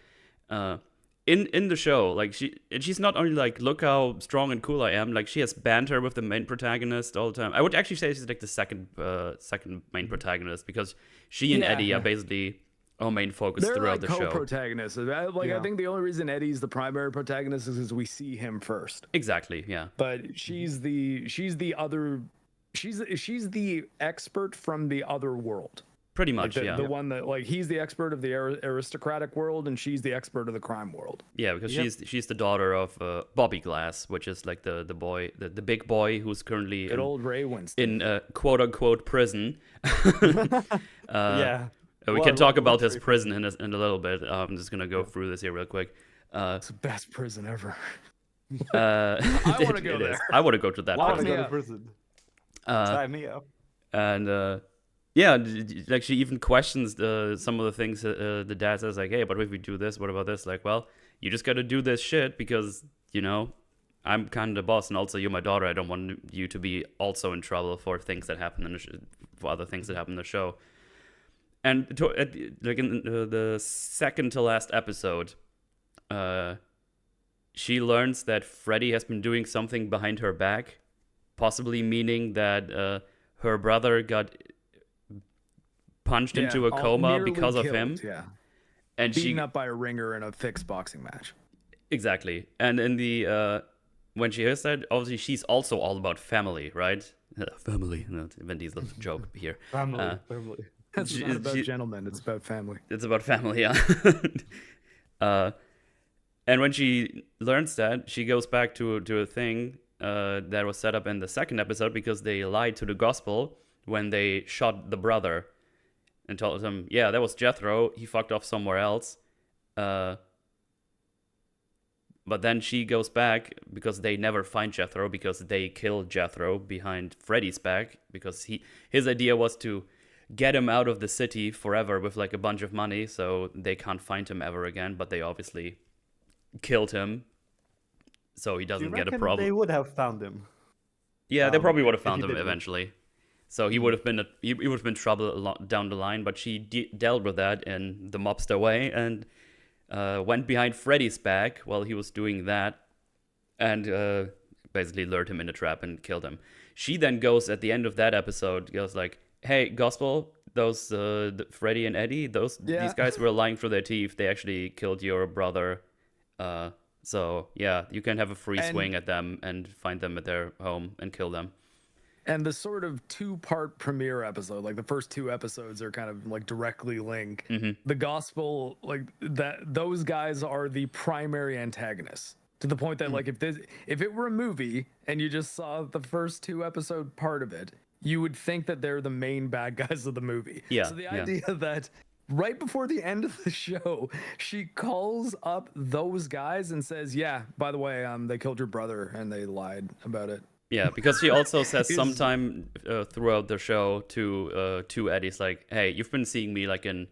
In the show, like, she's not only like, look how strong and cool I am, like, she has banter with the main protagonist all the time. I would actually say she's like the second main protagonist, because she and Eddie are basically our main focus throughout the show. They're co-protagonists. I think the only reason Eddie's the primary protagonist is because we see him first. Exactly, yeah. But she's the expert from the other world. Pretty much, like the one that, like, he's the expert of the aristocratic world, and she's the expert of the crime world. Yeah, because she's the daughter of Bobby Glass, which is like the boy, the big boy who's currently old Ray Winston in quote unquote prison. We can talk about his prison in a little bit. I'm just gonna go through this here real quick. It's the best prison ever. I want to go there. I want to go to that. I want to go to prison. Sign me up. And yeah, like, she even questions some of the things the dad says, like, hey, but if we do this, what about this? Like, well, you just got to do this shit because, you know, I'm kind of the boss, and also you're my daughter. I don't want you to be also in trouble for things that happen for other things that happen in the show. And like in the second to last episode, she learns that Freddy has been doing something behind her back, possibly meaning that her brother got punched into a coma because of him. Yeah. And beaten up by a ringer in a fixed boxing match. Exactly. And in the when she hears that, obviously she's also all about family, right? Family. No, Vin Diesel joke here. Family. It's not about gentlemen, it's about family. It's about family, yeah. And when she learns that, she goes back to a thing that was set up in the second episode, because they lied to the gospel when they shot the brother and told him, yeah, that was Jethro, he fucked off somewhere else. But then she goes back, because they never find Jethro, because they killed Jethro behind Freddy's back, because his idea was to get him out of the city forever with like a bunch of money, so they can't find him ever again, but they obviously killed him, so he doesn't get a problem. They would have found him. Yeah, they probably would have found him eventually. So he would have been he would have been trouble down the line, but she dealt with that in the mobster way, and went behind Freddy's back while he was doing that, and basically lured him in a trap and killed him. She then goes at the end of that episode, goes like, hey, Gospel, those Freddy and Eddie, these guys were lying through their teeth. They actually killed your brother. So yeah, you can have a free swing at them and find them at their home and kill them. And the sort of 2-part premiere episode, like the first 2 episodes are kind of like directly linked. Mm-hmm. The Gospel, like those guys are the primary antagonists, to the point that like if it were a movie and you just saw the first 2-episode part of it, you would think that they're the main bad guys of the movie. Yeah. So the idea that right before the end of the show, she calls up those guys and says, yeah, by the way, they killed your brother and they lied about it. Yeah, because she also says sometime throughout the show to Eddie's like, hey, you've been seeing me like in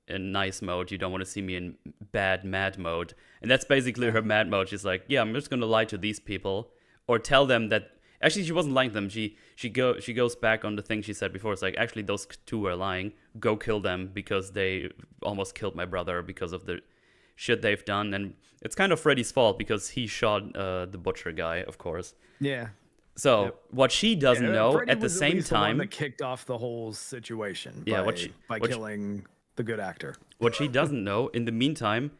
nice mode. You don't want to see me in mad mode. And that's basically her mad mode. She's like, yeah, I'm just going to lie to these people or tell them that. Actually, she wasn't lying to them. She goes back on the thing she said before. It's like, actually, those 2 were lying. Go kill them because they almost killed my brother because of the shit they've done. And it's kind of Freddy's fault because he shot the butcher guy, of course. Yeah. So what she doesn't know Freddy at the was same the time, one that kicked off the whole situation. Yeah, by killing the good actor. What she doesn't know, in the meantime,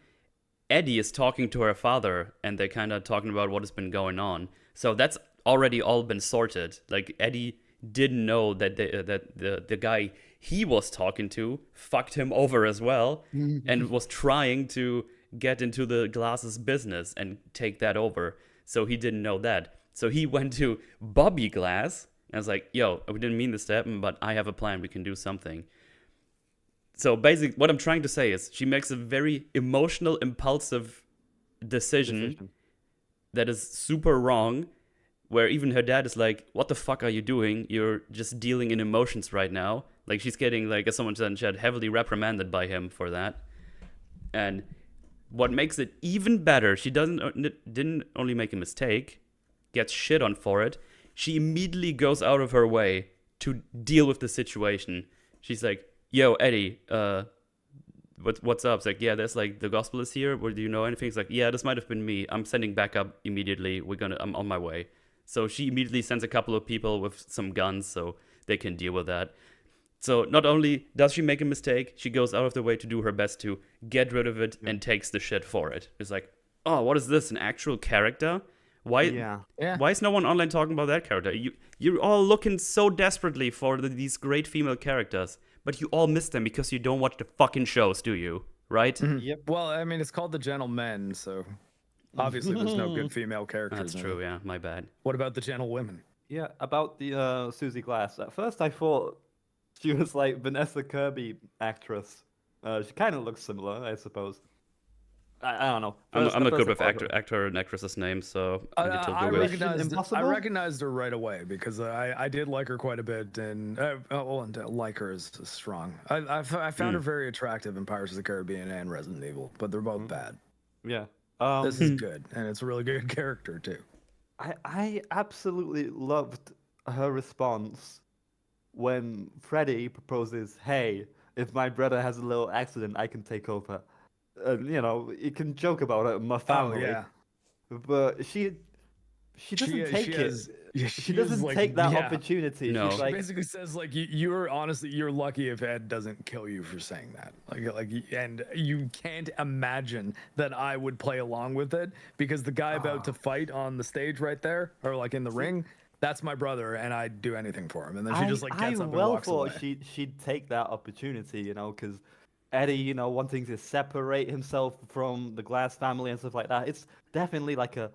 Eddie is talking to her father, and they're kind of talking about what has been going on. So that's already all been sorted. Like, Eddie didn't know that the guy he was talking to fucked him over as well, and was trying to get into the glasses business and take that over. So he didn't know that. So he went to Bobby Glass and was like, yo, we didn't mean this to happen, but I have a plan. We can do something. So basically, what I'm trying to say is she makes a very emotional, impulsive decision that is super wrong, where even her dad is like, what the fuck are you doing? You're just dealing in emotions right now. Like, she's getting, like, as someone said in chat, heavily reprimanded by him for that. And what makes it even better, she didn't only make a mistake, gets shit on for it, she immediately goes out of her way to deal with the situation. She's like, yo, Eddie, what's up? It's like, yeah, there's like, the gospel is here. Do you know anything? It's like, yeah, this might have been me. I'm sending backup immediately. I'm on my way. So she immediately sends a couple of people with some guns so they can deal with that. So not only does she make a mistake, she goes out of the way to do her best to get rid of it and takes the shit for it. It's like, oh, what is this? An actual character? Why is no one online talking about that character? You're all looking so desperately for these great female characters, but you all miss them because you don't watch the fucking shows, do you? Right? Mm-hmm. Yep. Well, I mean, it's called The Gentlemen, so obviously there's no good female characters. That's true, yeah, my bad. What about the Gentlewomen? Yeah, about the Susie Glass. At first I thought she was like Vanessa Kirby actress. She kind of looks similar, I suppose. I don't know. I'm not good with actor and actress's names, so I need to Google I recognized her right away because I did like her quite a bit, and like her is strong. I found her very attractive in Pirates of the Caribbean and Resident Evil, but they're both bad. Yeah. This is good, and it's a really good character too. I absolutely loved her response when Freddy proposes, "Hey, if my brother has a little accident, I can take over." You know, you can joke about it, my family. Oh, yeah. But she doesn't take it. She doesn't take that opportunity. No. She basically says, like, you're lucky if Ed doesn't kill you for saying that. And you can't imagine that I would play along with it because the guy about to fight on the stage right there, or like in the ring, that's my brother, and I'd do anything for him. And then she just like gets up and walks away. She'd take that opportunity, you know, because Eddie, you know, wanting to separate himself from the Glass family and stuff like that. It's definitely like a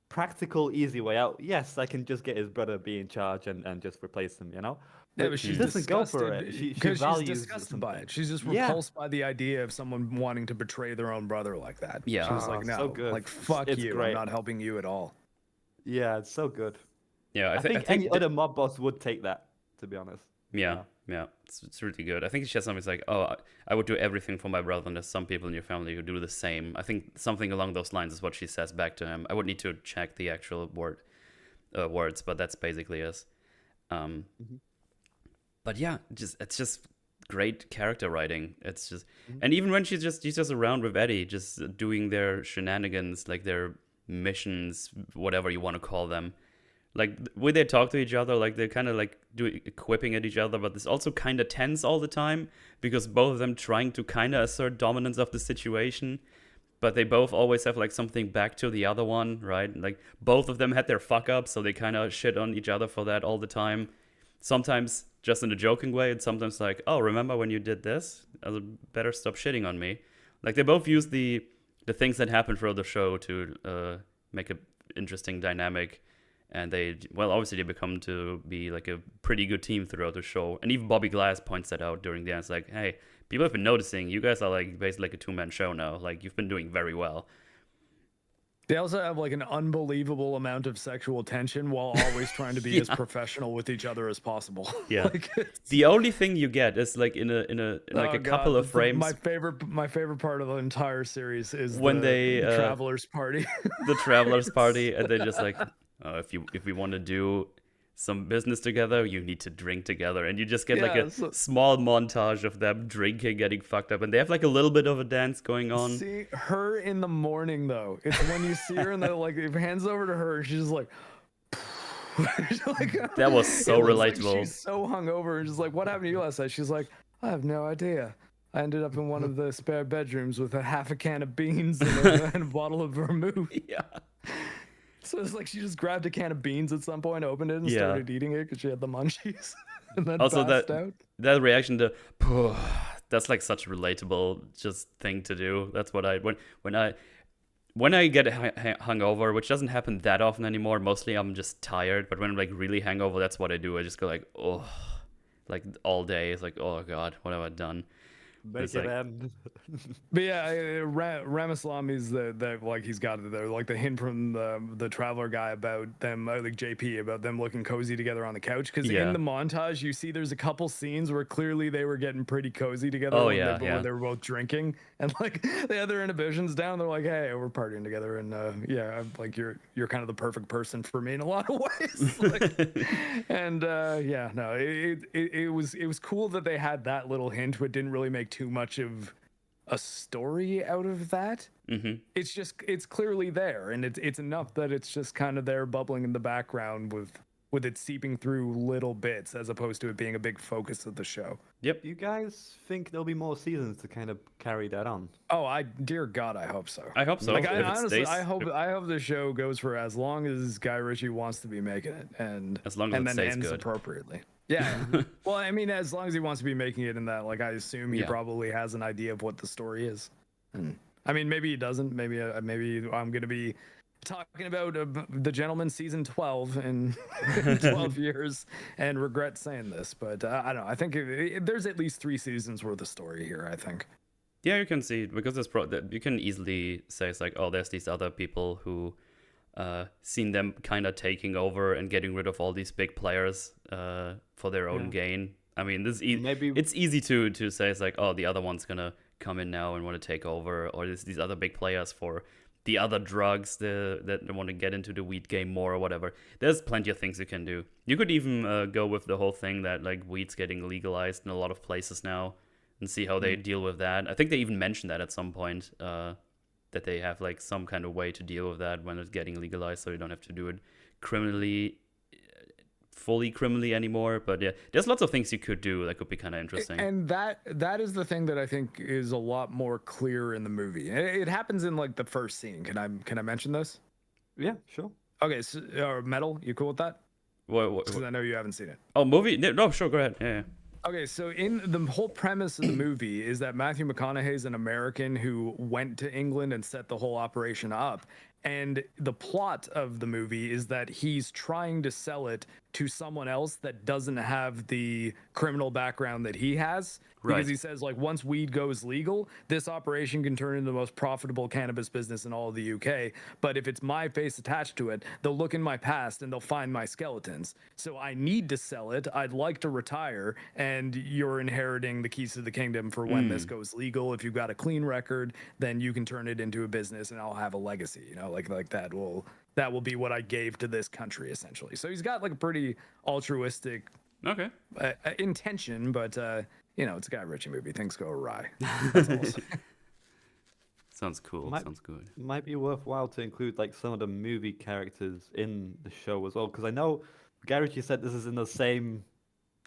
practical, easy way out. Yes, I can just get his brother be in charge and just replace him, you know? But she doesn't go for it. She values she's disgusted by it. She's just repulsed by the idea of someone wanting to betray their own brother like that. Yeah. She's like, no, so good. like, fuck it's you. Great. I'm not helping you at all. Yeah, it's so good. Yeah, I think any other mob boss would take that, to be honest. Yeah. It's really good. I think she has something like, oh, I would do everything for my brother, and there's some people in your family who do the same. I think something along those lines is what she says back to him. I would need to check the actual words, but that's basically it. But yeah, it's just great character writing. It's just, and even when she's just around with Eddie, just doing their shenanigans, like their missions, whatever you want to call them. Like, the way they talk to each other, like, they're kind of, like, equipping at each other, but it's also kind of tense all the time, because both of them trying to kind of assert dominance of the situation, but they both always have, like, something back to the other one, right? Like, both of them had their fuck-ups, so they kind of shit on each other for that all the time. Sometimes just in a joking way, and sometimes like, oh, remember when you did this? Better stop shitting on me. Like, they both use the things that happen throughout the show to make an interesting dynamic. And obviously they become to be like a pretty good team throughout the show. And even Bobby Glass points that out during the end. It's like, hey, people have been noticing you guys are like basically like a two-man show now. Like, you've been doing very well. They also have like an unbelievable amount of sexual tension while always trying to be as professional with each other as possible. Yeah. Like, the only thing you get is like in a couple of frames. My favorite part of the entire series is when the travelers party. The travelers party, and they're just like, if we want to do some business together, you need to drink together, and you just get like a small montage of them drinking, getting fucked up, and they have like a little bit of a dance going on. See her in the morning though. It's when you see her and they're like, if your hands over to her, she's just like. That was so relatable. Like she's so hungover and just like, what happened to you last night? She's like, I have no idea. I ended up in one of the spare bedrooms with half a can of beans and a bottle of vermouth. Yeah. So it's like she just grabbed a can of beans at some point, opened it, and started eating it because she had the munchies. And then also passed out. That reaction to, that's like such a relatable just thing to do. That's what when I get hungover, which doesn't happen that often anymore. Mostly I'm just tired. But when I'm like really hangover, that's what I do. I just go like, oh, like all day. It's like, oh god, what have I done? Make It's it like- end. But yeah, Ramaslami's the like he's got it there, like the hint from the traveler guy about them, like JP, about them looking cozy together on the couch. Because Yeah. in the montage, you see there's a couple scenes where clearly they were getting pretty cozy together. Oh, when yeah, they, yeah. when they were both drinking and like they had their inhibitions down. They're like, hey, we're partying together, and yeah, I'm like you're kind of the perfect person for me in a lot of ways. Like, and yeah, no, it was cool that they had that little hint, but didn't really make too much of a story out of that. Mm-hmm. It's clearly there, and it's enough that it's just kind of there bubbling in the background with it seeping through little bits, as opposed to it being a big focus of the show. Yep. You guys think there'll be more seasons to kind of carry that on? Oh, dear God, I hope so. I hope so. Like, If I, it honestly, stays- I hope the show goes for as long as Guy Ritchie wants to be making it, and As long as and it then stays ends good. appropriately. Yeah. Well, I mean, as long as he wants to be making it in that, like, I assume he Yeah. probably has an idea of what the story is. And I mean, maybe he doesn't. Maybe I'm gonna be talking about The Gentleman season 12 in 12 years and regret saying this, but I don't know. I think there's at least 3 seasons worth of story here, I think. Yeah, you can see because you can easily say it's like, oh, there's these other people who seen them kind of taking over and getting rid of all these big players for their own gain. I mean, Maybe- it's easy to say it's like, oh, the other one's gonna come in now and want to take over, or there's these other big players for the other drugs that want to get into the weed game more or whatever. There's plenty of things you can do. You could even go with the whole thing that like weed's getting legalized in a lot of places now and see how they deal with that. I think they even mentioned that at some point, that they have like some kind of way to deal with that when it's getting legalized, so you don't have to do it fully criminally anymore. But yeah, there's lots of things you could do that could be kind of interesting. And that is the thing that I think is a lot more clear in the movie. It happens in like the first scene. Can I mention this? Yeah, sure. Okay, so, Metal, you cool with that? Because I know you haven't seen it. Oh, movie? No, sure, go ahead. Yeah. Okay, so in the whole premise of the movie is that Matthew McConaughey is an American who went to England and set the whole operation up. And the plot of the movie is that he's trying to sell it to someone else that doesn't have the criminal background that he has. Right. Because he says, like, once weed goes legal, this operation can turn into the most profitable cannabis business in all of the UK. But if it's my face attached to it, they'll look in my past and they'll find my skeletons. So I need to sell it. I'd like to retire. And you're inheriting the keys to the kingdom for when this goes legal. If you've got a clean record, then you can turn it into a business and I'll have a legacy. You know, like that will be what I gave to this country, essentially. So he's got like a pretty altruistic Okay. intention, but you know, it's a Guy Ritchie movie. Things go awry. That's all I'll say. Sounds cool. Sounds good. Might be worthwhile to include like some of the movie characters in the show as well, because I know Guy Ritchie said this is in the same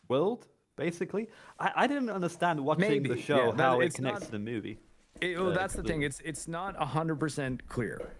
world, basically. I didn't understand watching the Maybe, show yeah, how it it's connects not- to the movie. Well, that's the thing. It's not 100% clear.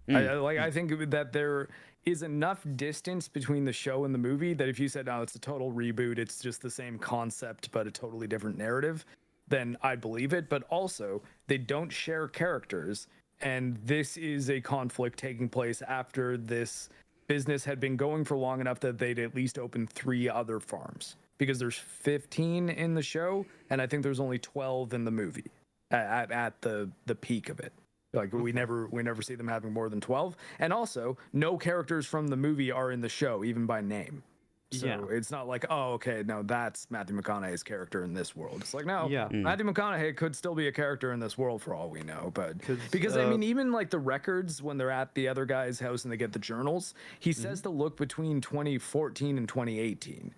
I think that there is enough distance between the show and the movie that if you said, no, it's a total reboot, it's just the same concept but a totally different narrative, then I'd believe it. But also, they don't share characters, and this is a conflict taking place after this business had been going for long enough that they'd at least opened 3 other farms, because there's 15 in the show, and I think there's only 12 in the movie at the peak of it. Like we never see them having more than 12, and also no characters from the movie are in the show, even by name. So Yeah. it's not like, oh, okay, no, that's Matthew McConaughey's character in this world. It's like, no, Yeah. Matthew McConaughey could still be a character in this world for all we know. But because I uh, mean, even like the records when they're at the other guy's house and they get the journals, he says to look between 2014 and 2018,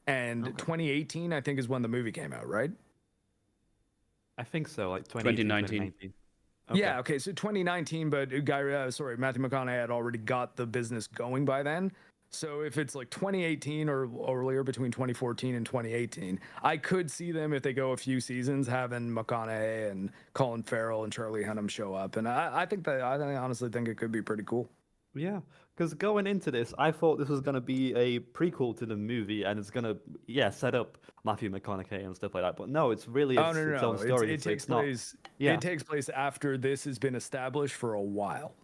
and 2018 I think is when the movie came out, right? I think so, like 2019. 2019. Yeah, okay, so 2019, but Matthew McConaughey had already got the business going by then. So if it's like 2018 or earlier, between 2014 and 2018, I could see them, if they go a few seasons, having McConaughey and Colin Farrell and Charlie Hunnam show up. And I honestly think it could be pretty cool. Yeah, because going into this, I thought this was going to be a prequel to the movie, and it's going to, set up Matthew McConaughey and stuff like that. But no, it's really its own story. It so takes it's not. place. Yeah. It takes place after this has been established for a while.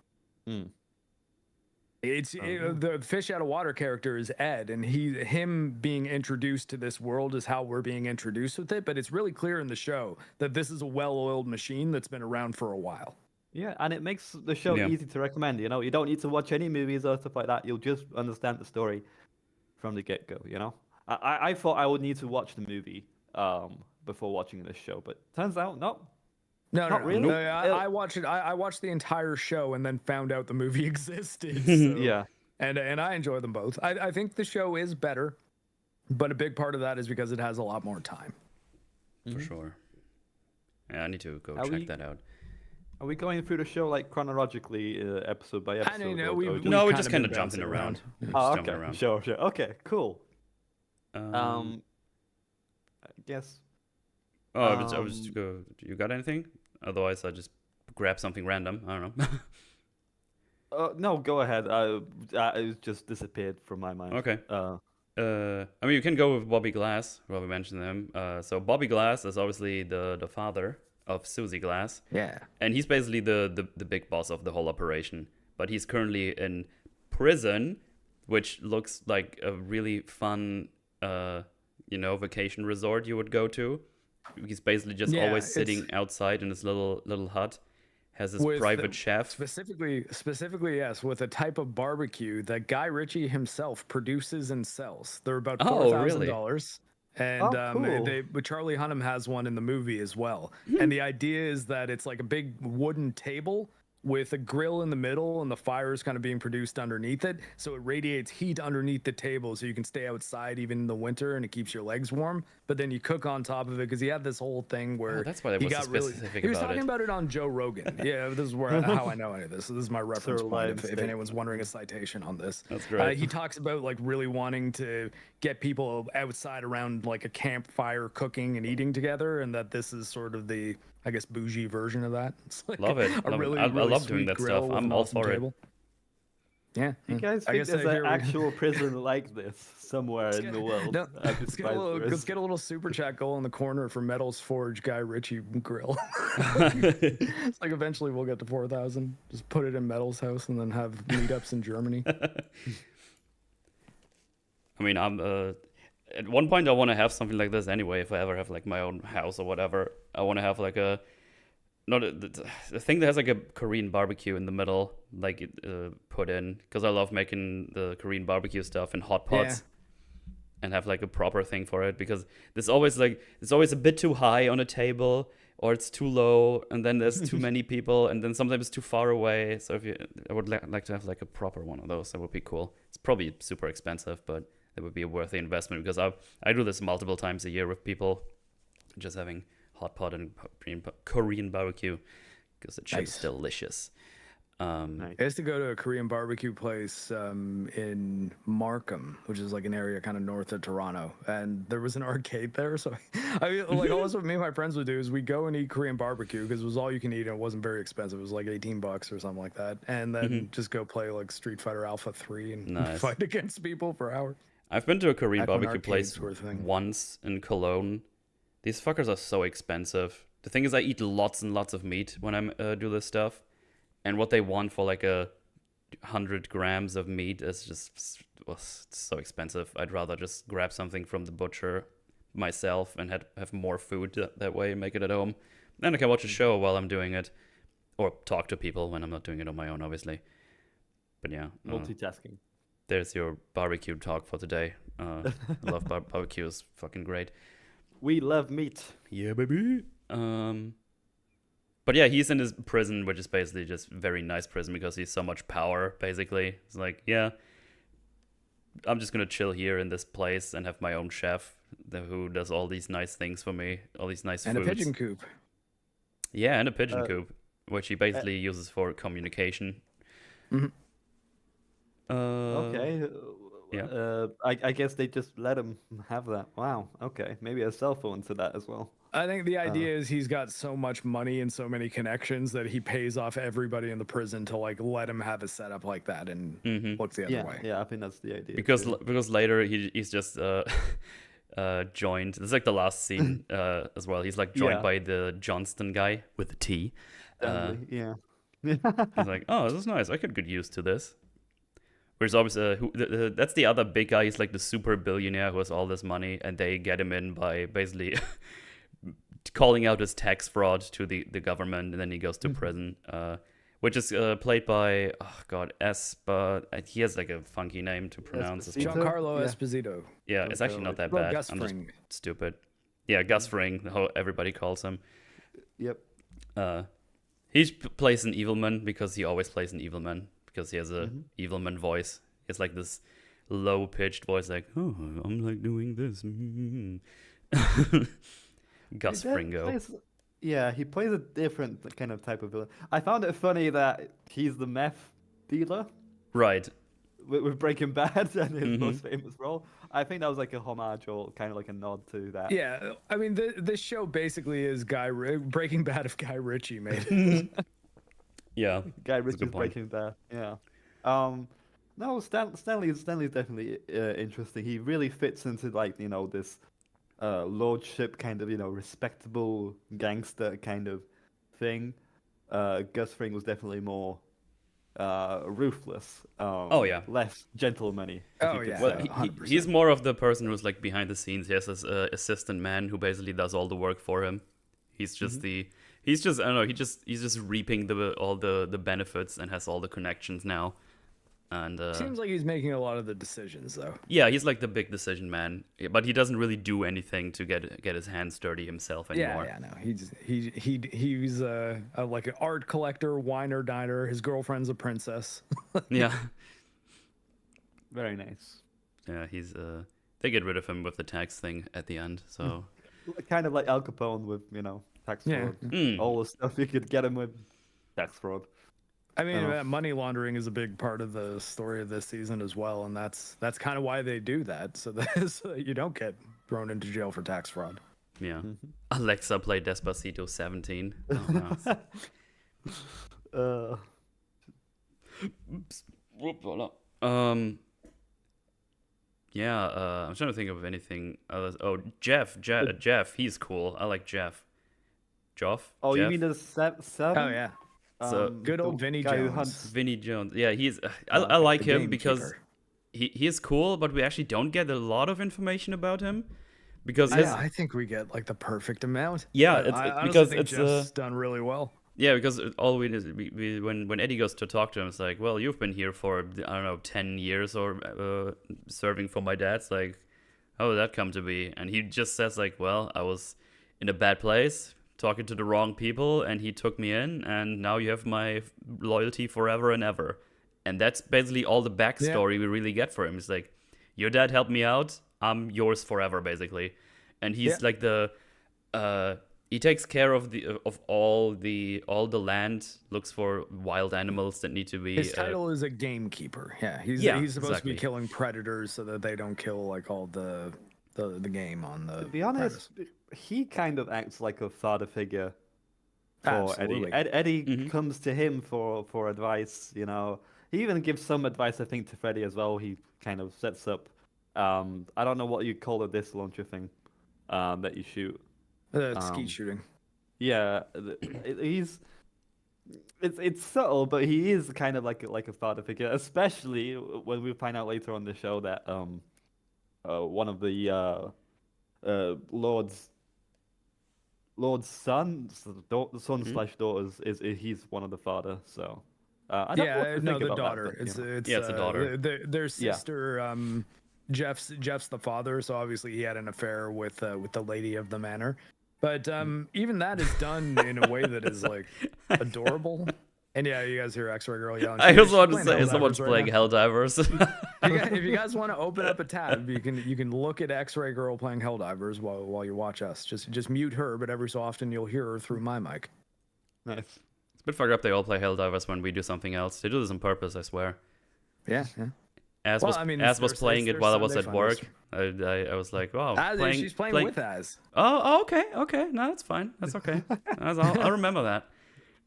It's the fish out of water character is Ed, and him being introduced to this world is how we're being introduced with it. But it's really clear in the show that this is a well-oiled machine that's been around for a while. Yeah, and it makes the show easy to recommend. You know, you don't need to watch any movies or stuff like that. You'll just understand the story from the get-go. You know, I thought I would need to watch the movie before watching this show, but turns out no. No, Not really. No, I watched it. I watched the entire show and then found out the movie existed. So, Yeah. And I enjoy them both. I think the show is better, but a big part of that is because it has a lot more time. For sure. Yeah, I need to go Are check we- that out. Are we going through the show like chronologically, episode by episode? I don't know. or We're No, just kinda been jumping bouncing around. Yeah. Just Oh, jumping okay. around. Sure. Okay. Cool. Um, I guess. I was you got anything? Otherwise, I just grab something random. I don't know. No, go ahead. It just disappeared from my mind. Okay. I mean, you can go with Bobby Glass. Robbie mentioned him. So Bobby Glass is obviously the father of Susie Glass. Yeah. And he's basically the big boss of the whole operation. But he's currently in prison, which looks like a really fun, vacation resort you would go to. He's basically just always sitting outside in his little hut. Has his private chef. Specifically, yes, with a type of barbecue that Guy Ritchie himself produces and sells. They're about $4,000. And but Charlie Hunnam has one in the movie as well. And the idea is that it's like a big wooden table with a grill in the middle and the fire is kind of being produced underneath it. So it radiates heat underneath the table so you can stay outside even in the winter and it keeps your legs warm. But then you cook on top of it because he had this whole thing where that's why they were so specific he was about talking it. about it on Joe Rogan. Yeah, this is how I know any of this. So this is my reference point if anyone's wondering a citation on this. That's great. He talks about like really wanting to get people outside around like a campfire cooking and eating together, and that this is sort of the, I guess, bougie version of that. It's like Love it. I love doing that stuff. I'm all for it. Yeah. You guys think there's an actual prison like this somewhere in the world? No, let's get a little super chat goal in the corner for Metals Forge Guy Ritchie Grill. It's like eventually we'll get to 4,000. Just put it in Metal's house and then have meetups in Germany. I mean, at one point I want to have something like this anyway. If I ever have like my own house or whatever, I want to have like the thing that has like a Korean barbecue in the middle, like put in, because I love making the Korean barbecue stuff in hot pots. And have like a proper thing for it, because it's always a bit too high on a table, or it's too low, and then there's too many people, and then sometimes it's too far away. So I would like to have like a proper one of those. That would be cool. It's probably super expensive, but it would be a worthy investment, because I do this multiple times a year with people, just having hot pot and Korean barbecue, because the chip's delicious. I used to go to a Korean barbecue place in Markham, which is like an area kind of north of Toronto, and there was an arcade there. So always what me and my friends would do is we go and eat Korean barbecue because it was all you can eat and it wasn't very expensive. It was like $18 or something like that, and then just go play like Street Fighter Alpha 3 and fight against people for hours. I've been to a Korean barbecue place once in Cologne. These fuckers are so expensive. The thing is, I eat lots and lots of meat when I do this stuff. And what they want for like 100 grams of meat is just so expensive. I'd rather just grab something from the butcher myself and have more food that way and make it at home. Then I can watch a show while I'm doing it, or talk to people when I'm not doing it on my own, obviously. But yeah. Multitasking. There's your barbecue talk for today. I love barbecue. Is fucking great. We love meat. Yeah, baby. But yeah, he's in his prison, which is basically just very nice prison because he's so much power, basically. It's like, yeah, I'm just going to chill here in this place and have my own chef who does all these nice things for me, all these nice foods. And a pigeon coop. Yeah, and a pigeon coop, which he basically uses for communication. Mm-hmm. Okay. Yeah. I guess they just let him have that. Wow. Okay. Maybe a cell phone to that as well. I think the idea is he's got so much money and so many connections that he pays off everybody in the prison to like let him have a setup like that and look the other way. Yeah, I think that's the idea. Because later he's just joined. It's like the last scene as well. He's like joined by the Johnston guy with the T. Yeah. He's like, oh, this is nice. I could get used to this. There's always that's the other big guy. He's like the super billionaire who has all this money, and they get him in by basically calling out his tax fraud to the government, and then he goes to prison. Which is played by he has like a funky name to pronounce. Giancarlo Esposito. Yeah, it's actually not that bad. Gus I'm Fring. just stupid. Yeah, Gus Fring, how everybody calls him. Yep. He plays an evilman because he always plays an evilman because he has a evilman voice. It's like this low-pitched voice, like, oh, I'm like doing this. Gus Fringo. Yeah, he plays a different kind of type of villain. I found it funny that he's the meth dealer. Right. With Breaking Bad and his most famous role. I think that was like a homage or kind of like a nod to that. Yeah, I mean, this show basically is Breaking Bad if Guy Ritchie made it. Yeah. Guy Ritchie's Breaking Bad. Yeah. No, Stanley's definitely interesting. He really fits into like, you know, this lordship kind of, you know, respectable gangster kind of thing. Gus Fring was definitely more ruthless. Less gentleman-y. Oh yeah. Well, he's more of the person who's like behind the scenes. He has this assistant man who basically does all the work for him. He's just he's just I don't know. He's just reaping all the benefits and has all the connections now. And seems like he's making a lot of the decisions though. Yeah, he's like the big decision man, but he doesn't really do anything to get his hands dirty himself anymore. Yeah, no. He's like an art collector, winer, diner. His girlfriend's a princess. Yeah. Very nice. Yeah, he's they get rid of him with the tax thing at the end, so kind of like Al Capone with, you know, tax fraud. All the stuff you could get him with tax fraud. I mean, money laundering is a big part of the story of this season as well, and that's kind of why they do that, so that you don't get thrown into jail for tax fraud. Yeah. Alexa played Despacito 17. Oh, no. I'm trying to think of anything else. Oh, Jeff, he's cool. I like Jeff. Joff? Oh, Jeff? you mean the seven? Oh yeah. So good old Vinny Jones. Vinny Jones. Yeah, he's. I like him because he is cool, but we actually don't get a lot of information about him because I think we get like the perfect amount. Yeah, because it's just done really well. Yeah, because all we when Eddie goes to talk to him, it's like, well, you've been here for I don't know 10 years or serving for my dad. It's like, how did that come to be? And he just says like, well, I was in a bad place, talking to the wrong people, and he took me in, and now you have my loyalty forever and ever. And that's basically all the backstory we really get for him. It's like, your dad helped me out, I'm yours forever, basically. And he's like the he takes care of all the land, looks for wild animals that need to be. His title is a gamekeeper. Yeah, he's supposed to be killing predators so that they don't kill like all the game on the. To be honest, he kind of acts like a father figure for Absolutely. Eddie. Eddie comes to him for advice. You know, he even gives some advice, I think, to Freddy as well. He kind of sets up. I don't know what you call the disc launcher thing that you shoot. Skeet shooting. Yeah, it's subtle, but he is kind of like a father figure, especially when we find out later on the show that one of the Lord's sons, slash daughters he's one of the father. So I don't know what to think the about daughter. That, but, it's a daughter. Their sister. Jeff's the father, so obviously he had an affair with the lady of the manor. But even that is done in a way that is like adorable. And yeah, you guys hear X-Ray Girl yelling. I also want to say someone's playing Helldivers. If you guys want to open up a tab, you can look at X-Ray Girl playing Helldivers while you watch us. Just mute her, but every so often you'll hear her through my mic. Nice. It's a bit fucked up. They all play Helldivers when we do something else. They do this on purpose, I swear. Yeah. Az was playing it while I was at work. I was like, wow. She's playing with Az. Oh, okay. No, that's fine. That's okay. I'll remember that.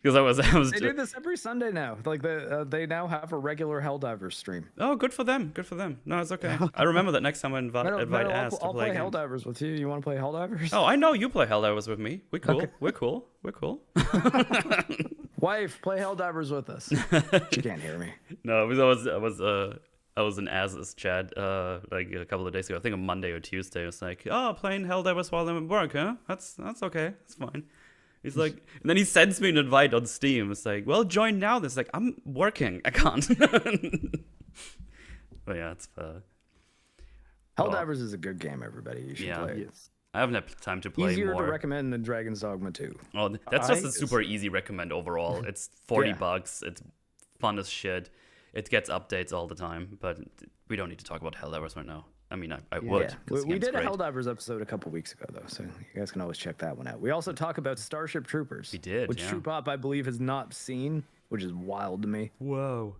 Because I was. They do this every Sunday now. Like they now have a regular Helldivers stream. Oh, good for them. No, it's okay. I remember that next time I invite Az to I'll play games. Helldivers with you. You want to play Helldivers? Oh, I know you play Helldivers with me. We're cool. Okay. We're cool. Wife, play Helldivers with us. She can't hear me. No, I was I was in Az's chat like a couple of days ago. I think on Monday or Tuesday. It was like, oh, playing Helldivers while I'm at work, huh? That's okay. That's fine. He's like, and then he sends me an invite on Steam. It's like, well, join now. It's like, I'm working. I can't. But yeah, it's Helldivers is a good game, everybody. You should play it. Yes. I haven't had time to play Easier more. to recommend than Dragon's Dogma 2. Oh, that's just a super easy recommend overall. It's $40. It's fun as shit. It gets updates all the time, but we don't need to talk about Helldivers right now. I mean, I would. Yeah. We did a Helldivers episode a couple weeks ago, though, so you guys can always check that one out. We also talk about Starship Troopers. We did, which TruePop, I believe, has not seen, which is wild to me. Whoa.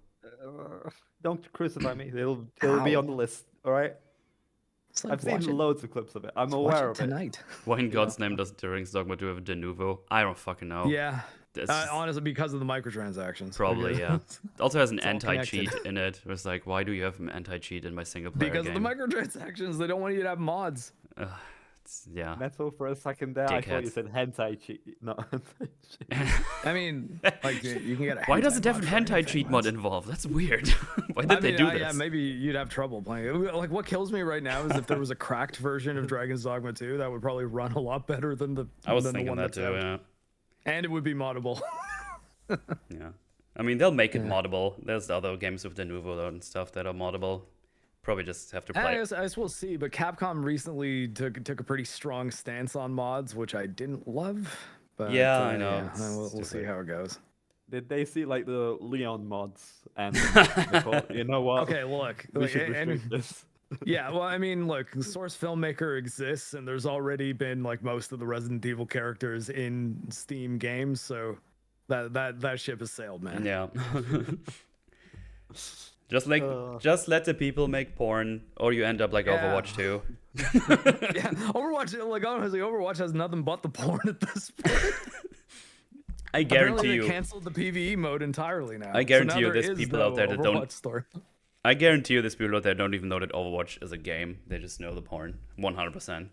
Don't crucify me. It'll be on the list. All right. Like I've seen loads of clips of it. I'm aware of it. Tonight. Why in God's name does Dragon's Dogma 2 have a de novo? I don't fucking know. Yeah. Honestly, because of the microtransactions. Probably, yeah. It also has an all anti-cheat in it. It was like, why do you have an anti-cheat in my single-player Because game? of the microtransactions, they don't want you to have mods. Yeah. Metal for a second there. I thought you Dickheads. said hentai cheat. No, hentai cheat. I mean, like you can get a Why does it have hentai a mod for hentai anything, cheat right? mod involved? That's weird. Why did they do this? Yeah, maybe you'd have trouble playing it. Like, what kills me right now is if there was a cracked version of Dragon's Dogma 2, that would probably run a lot better than the. I was than thinking the one that that's too, out. yeah. And it would be moddable. Yeah. I mean, they'll make it moddable. There's other games with de novo and stuff that are moddable. Probably just have to play. I guess we'll see, but Capcom recently took a pretty strong stance on mods, which I didn't love. But, Yeah, I know. Yeah, we'll see how it goes. Did they see like the Leon mods and they thought, you know what? Okay, look. We like, should restrict this. Yeah, well, I mean, look, the Source Filmmaker exists, and there's already been like most of the Resident Evil characters in Steam games, so that ship has sailed, man. Yeah. Just let the people make porn, or you end up like Overwatch 2. Yeah, Overwatch, like honestly, Overwatch has nothing but the porn at this point. I guarantee Apparently you. they canceled the PvE mode entirely now. I guarantee so now you there there's is people no out there that don't- Overwatch story. I guarantee you, there's people out there that don't even know that Overwatch is a game. They just know the porn, 100%.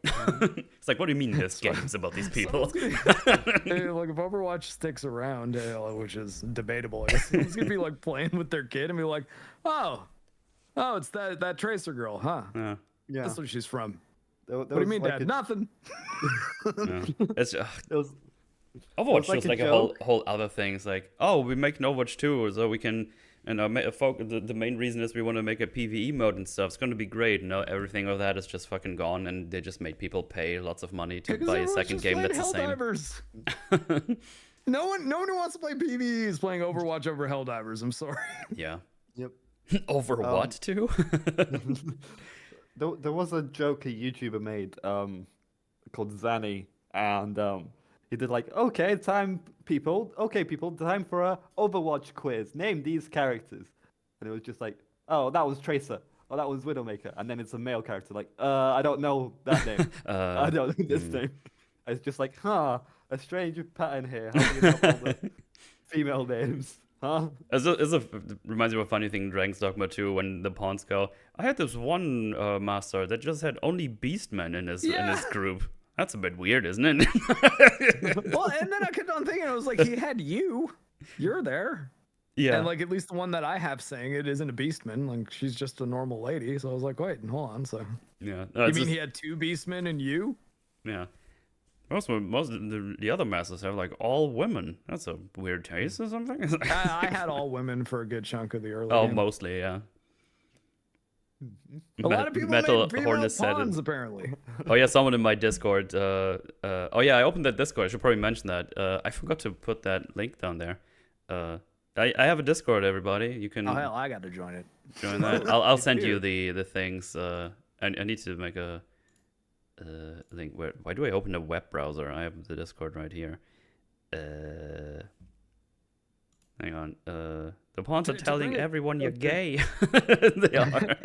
It's like, what do you mean there's games about these people? Hey, like if Overwatch sticks around, which is debatable, I guess, it's gonna be like playing with their kid and be like, oh, it's that Tracer girl, huh? Yeah. Yeah. That's where she's from. What What do you mean, Dad? Nothing. Yeah. It's Overwatch It's like is a like a joke. whole other thing. It's like, oh, we make an Overwatch 2, so we can, and the main reason is we want to make a PvE mode and stuff. It's going to be great. No, everything of that is just fucking gone, and they just made people pay lots of money to buy a second game that's the same. Helldivers. No one who wants to play PvE is playing Overwatch over Helldivers. I'm sorry. Yeah. Yep. Over what, too? There was a joke a YouTuber made called Zanny, and he did like, okay, people, time for a Overwatch quiz. Name these characters. And it was just like, oh, that was Tracer. Oh, that was Widowmaker. And then it's a male character. Like, I don't know that name. I don't know this name. It's just like, a strange pattern here. How do you know all the female names? Huh? Reminds me of a funny thing in Dragon's Dogma 2 when the pawns go, I had this one master that just had only beastmen in his group. That's a bit weird, isn't it? Well, and then I kept on thinking, I was like, he had you. You're there. Yeah. And like at least the one that I have saying it isn't a beastman. Like she's just a normal lady. So I was like, wait, hold on. So Yeah. you mean he had two beastmen and you? Yeah. Most of the other masters have like all women. That's a weird taste or something. I had all women for a good chunk of the early Oh, game. mostly, yeah. A lot of people Metal made female Hornet said it. pawns, apparently. Oh yeah, someone in my Discord. Oh yeah, I opened that Discord. I should probably mention that. I forgot to put that link down there. I have a Discord, everybody. You can Oh hell, I got to join it. join that. I'll send you the things. I need to make a link. Why do I open a web browser? I have the Discord right here. Hang on. The pawns are To telling bring it- everyone you're gay. They are.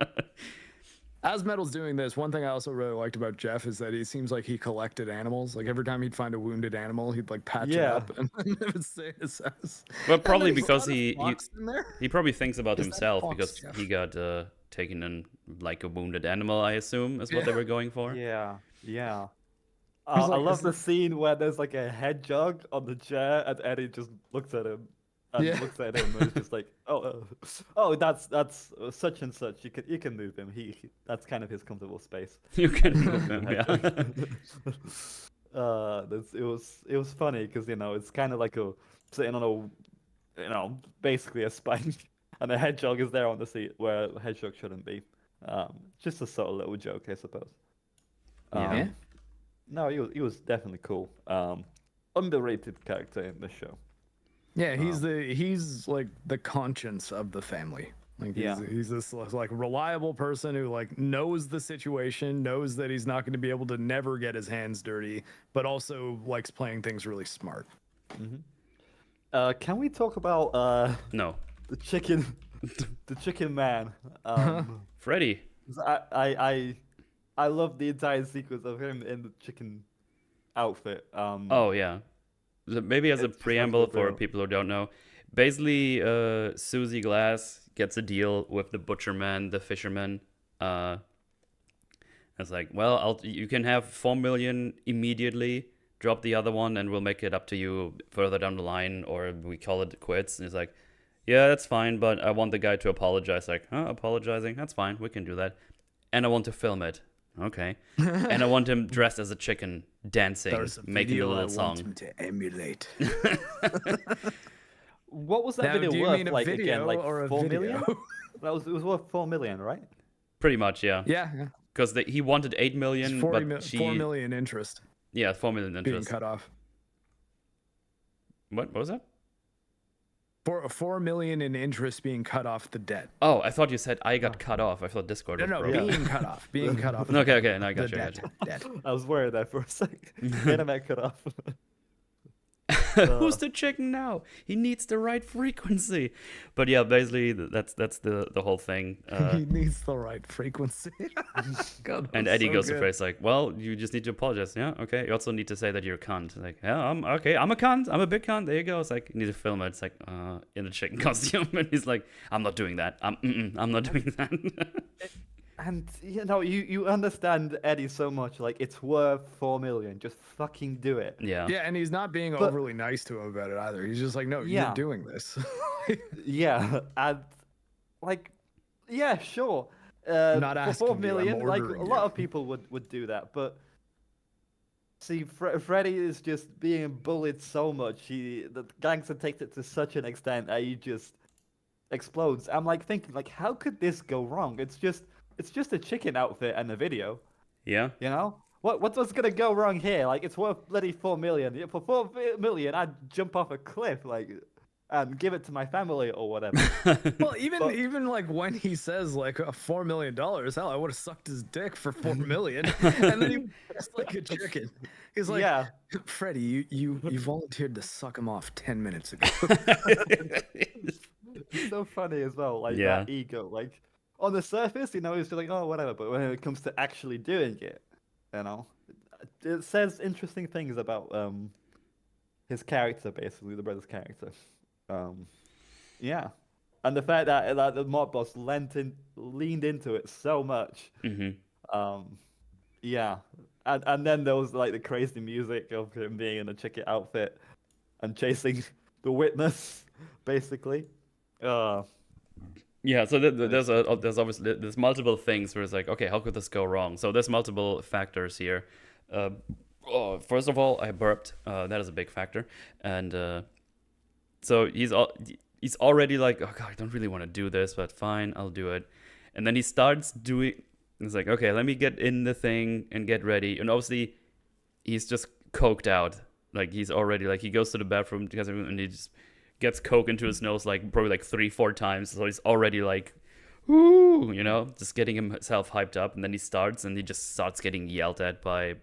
As Metal's doing this, one thing I also really liked about Jeff is that he seems like he collected animals. Like every time he'd find a wounded animal, he'd like patch it Yeah. up and then it would say his house. Well, And probably there's a because lot of he fox in there. he probably thinks about Is that himself fox, because Jeff? he got taken in like a wounded animal. I assume is what they Yeah. were going for. Yeah. He's I like, love is the scene where there's like a hedgehog on the chair and Eddie just looks at him and Yeah. looks at him and is just like, oh, that's such and such. You can move him. That's kind of his comfortable space. You can move him, yeah. It was funny because it's kind of like sitting on basically a sponge, and a hedgehog is there on the seat where a hedgehog shouldn't be. Just a sort of little joke, I suppose. Yeah. No, he was definitely cool. Underrated character in the show. Yeah, he's like the conscience of the family. Like he's this like reliable person who like knows the situation, knows that he's not going to be able to never get his hands dirty, but also likes playing things really smart. Mm-hmm. Can we talk about No. the chicken, the chicken man? Freddy. I love the entire sequence of him in the chicken outfit. Oh yeah. Maybe as a It's preamble so for real. people who don't know, basically Susie Glass gets a deal with the butcher man, the fisherman. It's like, well, you can have 4 million immediately, drop the other one, and we'll make it up to you further down the line, or we call it quits. And he's like, yeah, that's fine, but I want the guy to apologize. Like, apologizing? That's fine, we can do that. And I want to film it. Okay. And I want him dressed as a chicken, dancing, making a little song. I want him to emulate. What was that Now, video do you worth? mean a Like video again, like or a 4 video? million? It was worth 4 million, right? Pretty much, yeah. Yeah, Because he wanted 8 million, it's but 4 million interest Yeah, 4 million being interest. cut off. What was that? For 4 million in interest being cut off the debt. Oh, I thought you said I got cut off. I thought Discord was No, broken. being cut off. Being cut off. Okay, no, I The got you. debt. I was worried there for a sec. Internet cut off. Who's the chicken now? He needs the right frequency. But yeah, basically that's the whole thing. He needs the right frequency. God, And that's Eddie so goes to good. face like, well, you just need to apologize. Yeah, okay. You also need to say that you're a cunt. Like, yeah, I'm a cunt. I'm a big cunt. There you go. It's like, you need to film it. It's like, in a chicken costume. And he's like, I'm not doing that. I'm not doing that. And you understand Eddie so much. Like, it's worth 4 million. Just fucking do it. Yeah. Yeah, and he's not being But- overly nice to him about it either. He's just like, no, Yeah. you're doing this. Yeah, and like, yeah, sure. Not for asking 4 you, I'm million, like a ordering lot you. of people would do that, but see, Freddy is just being bullied so much. The gangster takes it to such an extent that he just explodes. I'm like thinking, like, how could this go wrong? It's just a chicken outfit and a video, Yeah. you know? What's gonna go wrong here? Like, it's worth bloody 4 million. For 4 million, I'd jump off a cliff, like, and give it to my family or whatever. Well, even like when he says like $4 million, hell, I would have sucked his dick for 4 million, and then he was like a chicken. He's like, Yeah. Freddie, you volunteered to suck him off 10 minutes ago. It's so funny as well, like Yeah. that ego. Like on the surface, he's just like, oh, whatever. But when it comes to actually doing it, it says interesting things about his character, basically the brother's character. Yeah, and the fact that the mob boss leaned into it so much. Mm-hmm. Yeah, and then there was like the crazy music of him being in a chicken outfit and chasing the witness, basically. Yeah, so there's obviously there's multiple things where it's like, okay, how could this go wrong? So there's multiple factors here. First of all, I burped. That is a big factor, and so he's already like, oh god, I don't really want to do this, but fine, I'll do it. And then he starts doing. It's like, okay, let me get in the thing and get ready. And obviously, he's just coked out. Like he's already like he goes to the bathroom and he just gets coke into his nose like probably like 3-4 times. So he's already like, whoo, just getting himself hyped up. And then he just starts getting yelled at by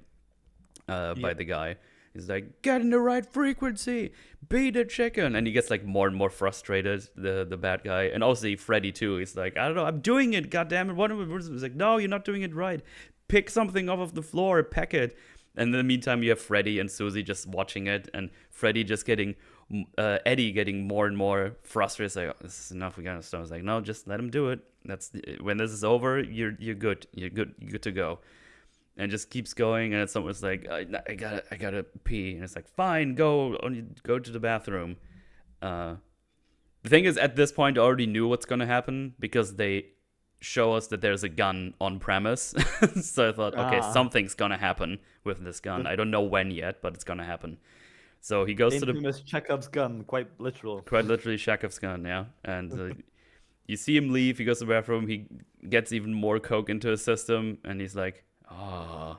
the guy. He's like, get in the right frequency, be the chicken. And he gets like more and more frustrated, the bad guy. And obviously Freddy too. He's like, I don't know, I'm doing it, goddammit. He's like, no, you're not doing it right. Pick something off of the floor, peck it. And in the meantime, you have Freddy and Susie just watching it. And Freddy just Eddie getting more and more frustrated. It's like, oh, this is enough, we gotta stop. I was like, no, just let him do it. When this is over, you're good. You're good to go. And it just keeps going, and it's almost like I gotta pee, and it's like fine, go to the bathroom, and The thing is, at this point, I already knew what's gonna happen because they show us that there's a gun on premise. So I thought, okay, something's gonna happen with this gun. I don't know when yet, but it's gonna happen. So he goes to the infamous Chekhov's gun, quite literal. quite literally Chekhov's gun, yeah. And you see him leave. He goes to the bathroom. He gets even more coke into his system, and he's like, "Oh,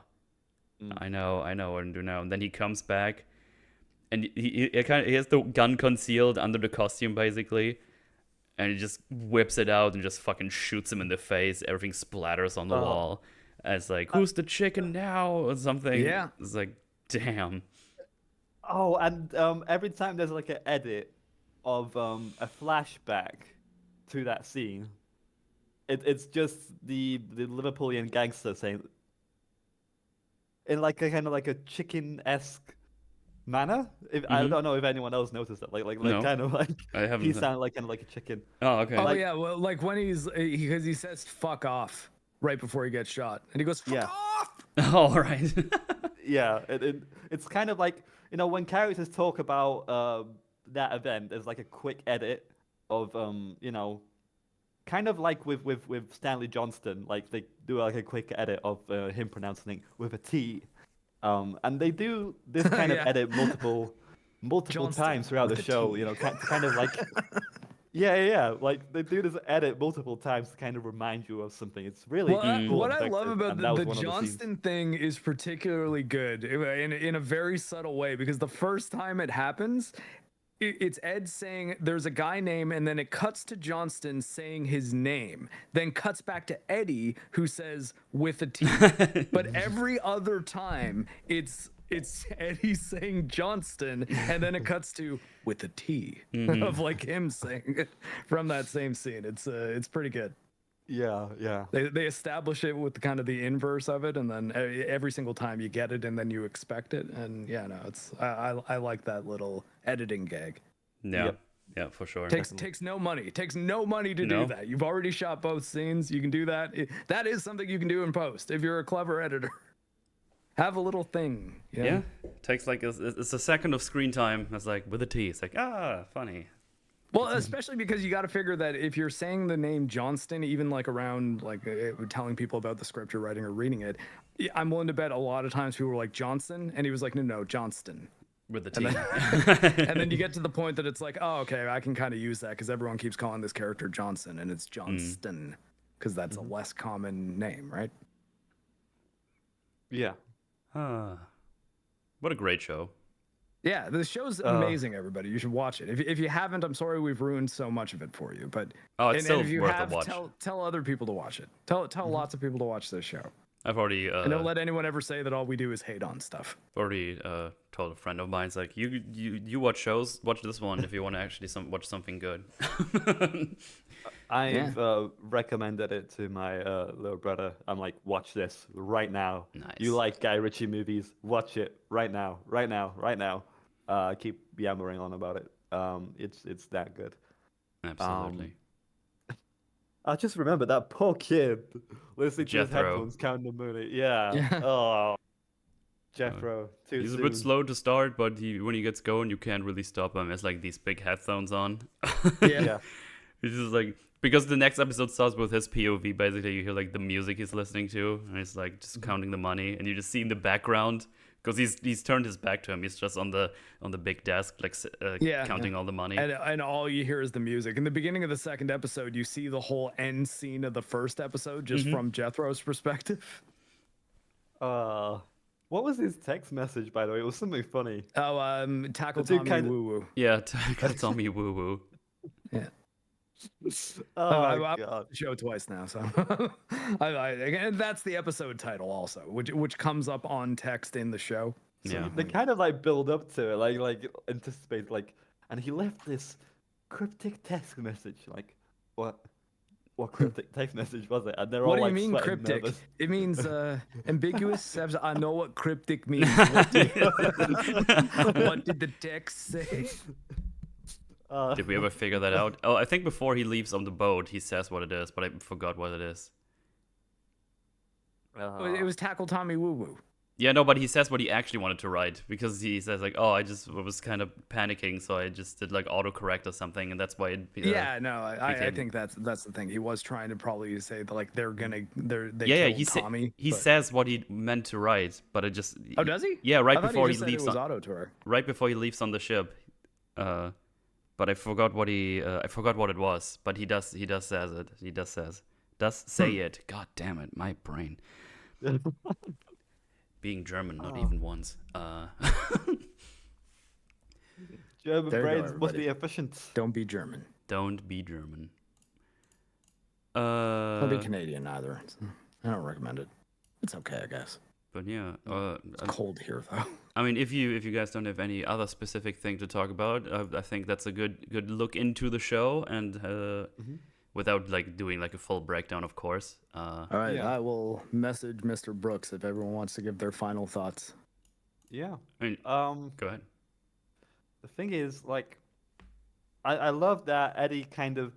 I know what to do now." And then he comes back, and he has the gun concealed under the costume, basically. And he just whips it out and just fucking shoots him in the face. Everything splatters on the wall. And it's like, who's the chicken now? Or something. Yeah. It's like, damn. Oh, and every time there's like an edit of a flashback to that scene, it's just the Liverpoolian gangster saying, in like a kind of like a chicken-esque manner. I don't know if anyone else noticed that. Like No. kind of like I haven't. he sounded like kind of like a chicken. Oh, okay. Oh yeah, well, like when because he says "fuck off" right before he gets shot, and he goes "fuck off." All right. Yeah, it's kind of like, you know, when characters talk about that event, there's like a quick edit of you know, kind of like with Stanley Johnston, like they do like a quick edit of him pronouncing it with a T. And they do this kind of edit multiple Johnston times throughout the with a show, T. you know, kind of like, yeah, like they do this edit multiple times to kind of remind you of something. It's really cool. What and I love effective, about and that was the one of the scenes. Johnston thing is particularly good in a very subtle way, because the first time it happens, it's Ed saying there's a guy name, and then it cuts to Johnston saying his name, then cuts back to Eddie who says with a T. But every other time it's Eddie saying Johnston, and then it cuts to with a T of like him saying it from that same scene. It's pretty good. Yeah. They establish it with kind of the inverse of it, and then every single time you get it, and then you expect it, and yeah, no, it's I like that little editing gag. Yeah. Yep. Yeah, for sure. Takes no money. It takes no money to do that. You've already shot both scenes. You can do that. That is something you can do in post if you're a clever editor. Have a little thing. You know? Yeah. It takes like it's a second of screen time. It's like with a T. It's like, funny. Well, especially because you got to figure that if you're saying the name Johnston, even like around like telling people about the script you're writing or reading it, I'm willing to bet a lot of times people were like Johnson, and he was like, no, Johnston. With the T. And then you get to the point that it's like, oh, okay, I can kind of use that because everyone keeps calling this character Johnson, and it's Johnston because that's a less common name, right? Yeah. What a great show. Yeah, the show's amazing, everybody. You should watch it. If you haven't, I'm sorry we've ruined so much of it for you. But it's still if you worth have, a watch. tell other people to watch it. Tell lots of people to watch this show. I've already And don't let anyone ever say that all we do is hate on stuff. told a friend of mine, it's like, you watch shows, watch this one if you want to actually watch something good. I've recommended it to my little brother. I'm like, watch this right now. Nice. You like Guy Ritchie movies? Watch it right now. Keep yammering on about it. It's that good. Absolutely. I just remember that poor kid listening to his Jethro. headphones, counting the movie. Yeah. Oh, Jethro. Too He's soon. a bit slow to start, but when he gets going, you can't really stop him. It's like these big headphones on. Yeah. He's just like, because the next episode starts with his POV. Basically, you hear like the music he's listening to, and he's like just counting the money, and you just see in the background, because he's turned his back to him. He's just on the big desk, like counting all the money. And all you hear is the music. In the beginning of the second episode, you see the whole end scene of the first episode just from Jethro's perspective. What was his text message, by the way? It was something funny. Oh, tackle The dude Tommy kinda- woo woo. Yeah, tell me woo woo. Yeah. Oh, my God. the show twice now, so and that's the episode title also, which comes up on text in the show. So Yeah. They kind of like build up to it, like anticipate, like, and he left this cryptic text message, like, what cryptic text message was it? And they're What all do you like mean sweating cryptic? nervous. It means ambiguous. I know what cryptic means. What did the text say? Did we ever figure that out? Oh, I think before he leaves on the boat, he says what it is, but I forgot what it is. It was tackle Tommy woo woo. Yeah, no, but he says what he actually wanted to write, because he says like, "Oh, I just was kind of panicking, so I just did like autocorrect or something, and that's why it." Yeah, no, I became- think that's the thing. He was trying to probably say that like they Yeah, killed Tommy. he but- says what he meant to write, but it just. Oh, does he? Yeah, right I thought before he he just said leaves. it was auto tour. Right before he leaves on the ship, but I forgot what it was. But he does says it. He does say it. God damn it, my brain. Being German, not even once. German There you go, brains must everybody. be efficient. Don't be German. Don't be German. Don't be Canadian either. I don't recommend it. It's okay, I guess. But yeah, It's cold here though. I mean, if you guys don't have any other specific thing to talk about, I think that's a good look into the show, and without like doing like a full breakdown, of course. All right, Yeah. I will message Mr. Brooks if everyone wants to give their final thoughts. Yeah. I mean, go ahead. The thing is, like, I love that Eddie kind of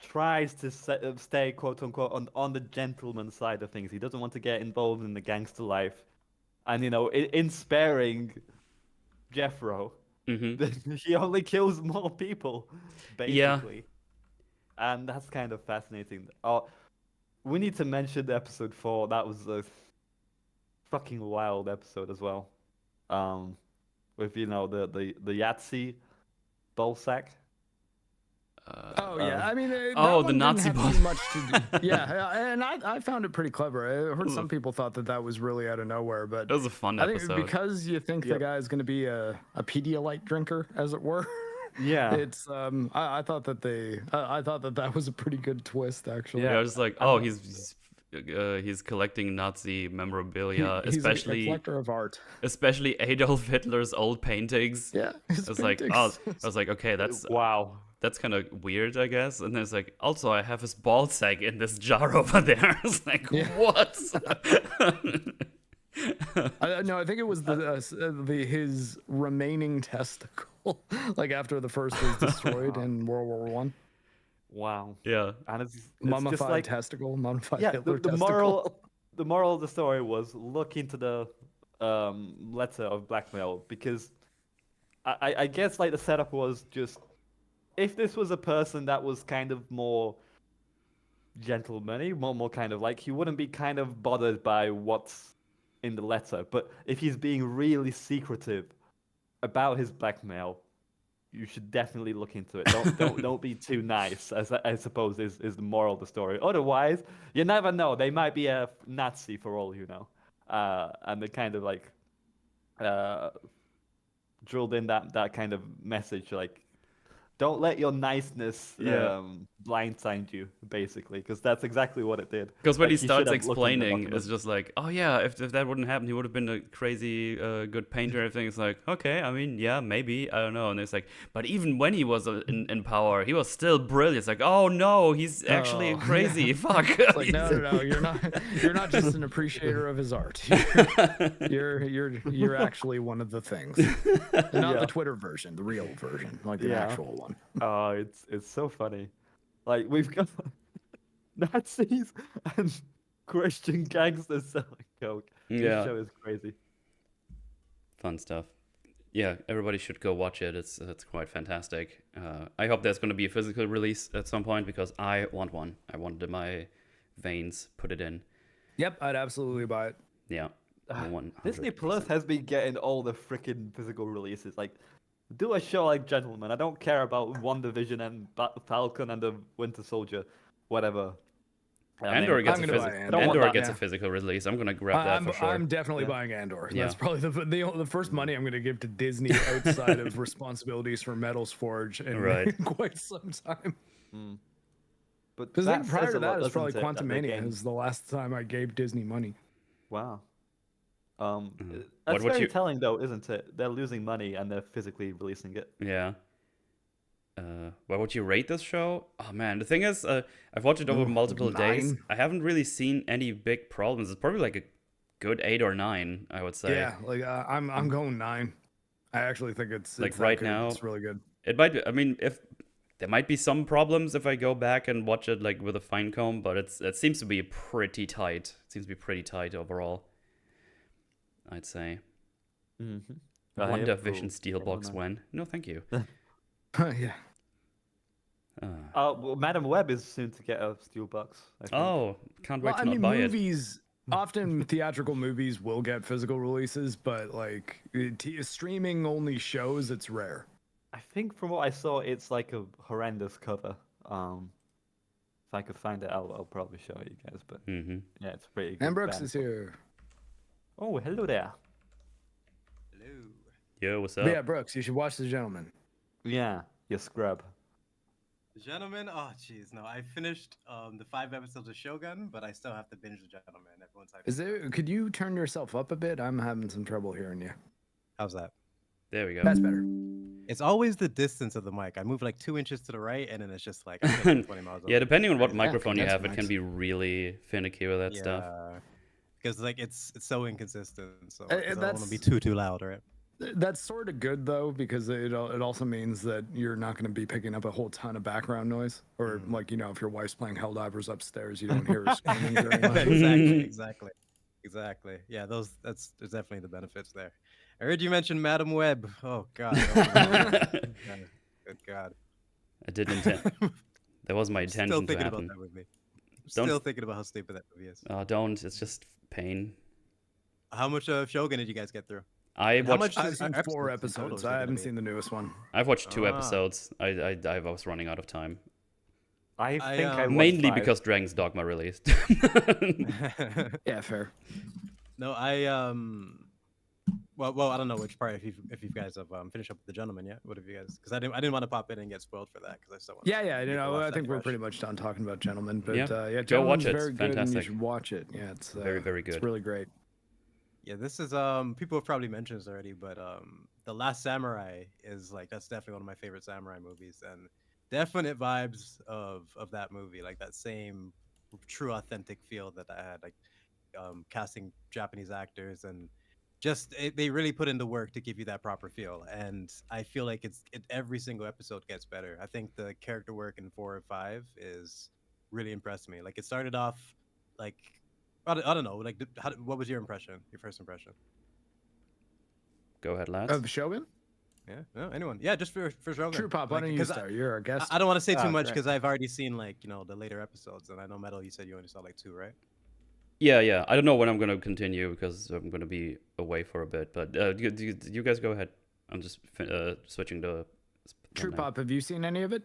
tries to stay, quote unquote, on the gentleman side of things. He doesn't want to get involved in the gangster life. And, you know, in sparing Jeffro, he only kills more people, basically. And that's kind of fascinating. Oh, we need to mention episode 4. That was a fucking wild episode as well. With, you know, the Yahtzee ball sack. Oh yeah, I mean, that oh, one the didn't Nazi have ball. too much to do. Yeah, and I found it pretty clever. I heard some people thought that was really out of nowhere, but It was a fun I think episode. because you think the Yep. guy is going to be a Pedialyte drinker, as it were. Yeah. It's I thought that I thought that was a pretty good twist actually. Yeah, I was like, oh, he's collecting Nazi memorabilia, He's a especially collector of art. especially Adolf Hitler's old paintings. Yeah, I was like, oh, I was like, okay, that's Wow. that's kind of weird, I guess. And then it's like, also, I have his ball sack in this jar over there. It's like, what? No, I think it was his remaining testicle, like after the first was destroyed in World War One. Wow. Yeah. And it's Mummified just like, testicle, mummified yeah, Hitler the testicle. moral of the story was look into the letter of blackmail, because I guess like the setup was just, if this was a person that was kind of more gentlemanly, more kind of like, he wouldn't be kind of bothered by what's in the letter. But if he's being really secretive about his blackmail, you should definitely look into it. Don't be too nice, as I suppose is the moral of the story. Otherwise, you never know. They might be a Nazi for all you know. And they kind of like drilled in that kind of message, like, don't let your niceness blindside you, basically, because that's exactly what it did. Because when Like, he should starts have looked in the explaining, document. it's just like, oh yeah, if that wouldn't happen, he would have been a crazy good painter. Everything. It's like, okay, I mean, yeah, maybe, I don't know. And it's like, but even when he was in power, he was still brilliant. It's like, oh no, he's actually crazy. Fuck. It's like, no, you're not just an appreciator of his art. You're actually one of the things, not the Twitter version, the real version, like the actual one. Oh, it's so funny. Like, we've got Nazis and Christian gangsters selling coke. Yeah. This show is crazy. Fun stuff. Yeah, everybody should go watch it. It's quite fantastic. I hope there's going to be a physical release at some point, because I want one. I want it in my veins. Put it in. Yep, I'd absolutely buy it. Yeah. 100%. Disney Plus has been getting all the freaking physical releases. Like, do a show like Gentleman. I don't care about WandaVision and Falcon and the Winter Soldier, whatever. Andor gets I'm a gonna buy physical. Andor. Andor Yeah. gets a physical release. I'm gonna grab that for sure. I'm definitely Yeah. buying Andor. Yeah. That's probably the first money I'm going to give to Disney outside of responsibilities for Metals Forge in Right. quite some time. But Because that prior says to a lot, that, it's probably doesn't it, that they Quantumania gained- is the last time I gave Disney money. Wow. What That's would very you- telling, though, isn't it? They're losing money and they're physically releasing it. Yeah. What would you rate this show? Oh man, the thing is, I've watched it over multiple days. 9. I haven't really seen any big problems. It's probably like a good 8 or 9, I would say. Yeah, like I'm going 9. I actually think it's Like that right good. now- It's really good. It might be, I mean, if there might be some problems if I go back and watch it like with a fine comb, but it seems to be pretty tight. It seems to be pretty tight overall. I'd say. Mm-hmm. Wonder Vision Steelbox when? No, thank you. Yeah. Well, Madam Web is soon to get a Steelbox. I think. Oh, can't wait Well, to I not mean, buy it. movies often theatrical movies will get physical releases, but like streaming only shows, it's rare. I think from what I saw, it's like a horrendous cover. If I could find it, I'll probably show you guys. But yeah, it's pretty good. And Brooks is here. Oh, hello there. Hello. Yo, what's up? But yeah, Brooks, you should watch The Gentleman. Yeah, you scrub. Gentlemen, oh jeez, no, I finished the 5 episodes of Shogun, but I still have to binge The Gentleman. Everyone's hyped. Is there? Could you turn yourself up a bit? I'm having some trouble hearing you. How's that? There we go. That's better. It's always the distance of the mic. I move like 2 inches to the right, and then it's just like I'm 20 miles. Yeah, depending on what Crazy. microphone you that's have, it nice. can be really finicky with that stuff. Because like it's so inconsistent. So And 'cause I don't want that's- to be too loud, right? That's sort of good though, because it also means that you're not going to be picking up a whole ton of background noise, or like if your wife's playing Helldivers upstairs, you don't hear her screaming very much. exactly. Yeah, there's definitely the benefits there. I heard you mention Madam Web. Oh God. Good God. I didn't intend. That was my Still intention to thinking about happen. that movie. Don't- Still thinking about how stupid that movie is. Don't. It's just pain. How much of Shogun did you guys get through? I How watched. much I've is seen 4 episodes in total, episodes. is it I gonna haven't be? seen the newest one. I've watched 2 Ah. episodes. I was running out of time. I think I watched Mainly 5. because Dragon's Dogma released. Yeah, fair. No, well, I don't know which part. If you guys have finished up with The Gentleman yet, what have you guys? Because I didn't want to pop in and get spoiled for that because I still want. Yeah. watch I that think we're fresh. pretty much done talking about Gentleman, but Yeah. yeah, Go watch Gentleman's it. very It's good, and you fantastic. should watch it. Yeah, it's Very, very good. It's really great. Yeah, this is people have probably mentioned this already, but The Last Samurai is like that's definitely one of my favorite samurai movies, and definite vibes of that movie, like that same true authentic feel that I had, like casting Japanese actors and just they really put in the work to give you that proper feel, and I feel like every single episode gets better. I think the character work in 4 and 5 is really impressed me. Like it started off like I don't know, like what was your first impression? Go ahead, lads. Of Shogun? Yeah, no, anyone? Yeah, just for Shogun. True Pop, why Like, don't you 'cause start? You're our guest. I don't want to say too Ah, much great. because I've already seen like the later episodes, and I know Metal. You said you only saw like 2, right? Yeah. I don't know when I'm gonna continue because I'm gonna be away for a bit. But you guys go ahead. I'm just switching to. True Pop, have you seen any of it?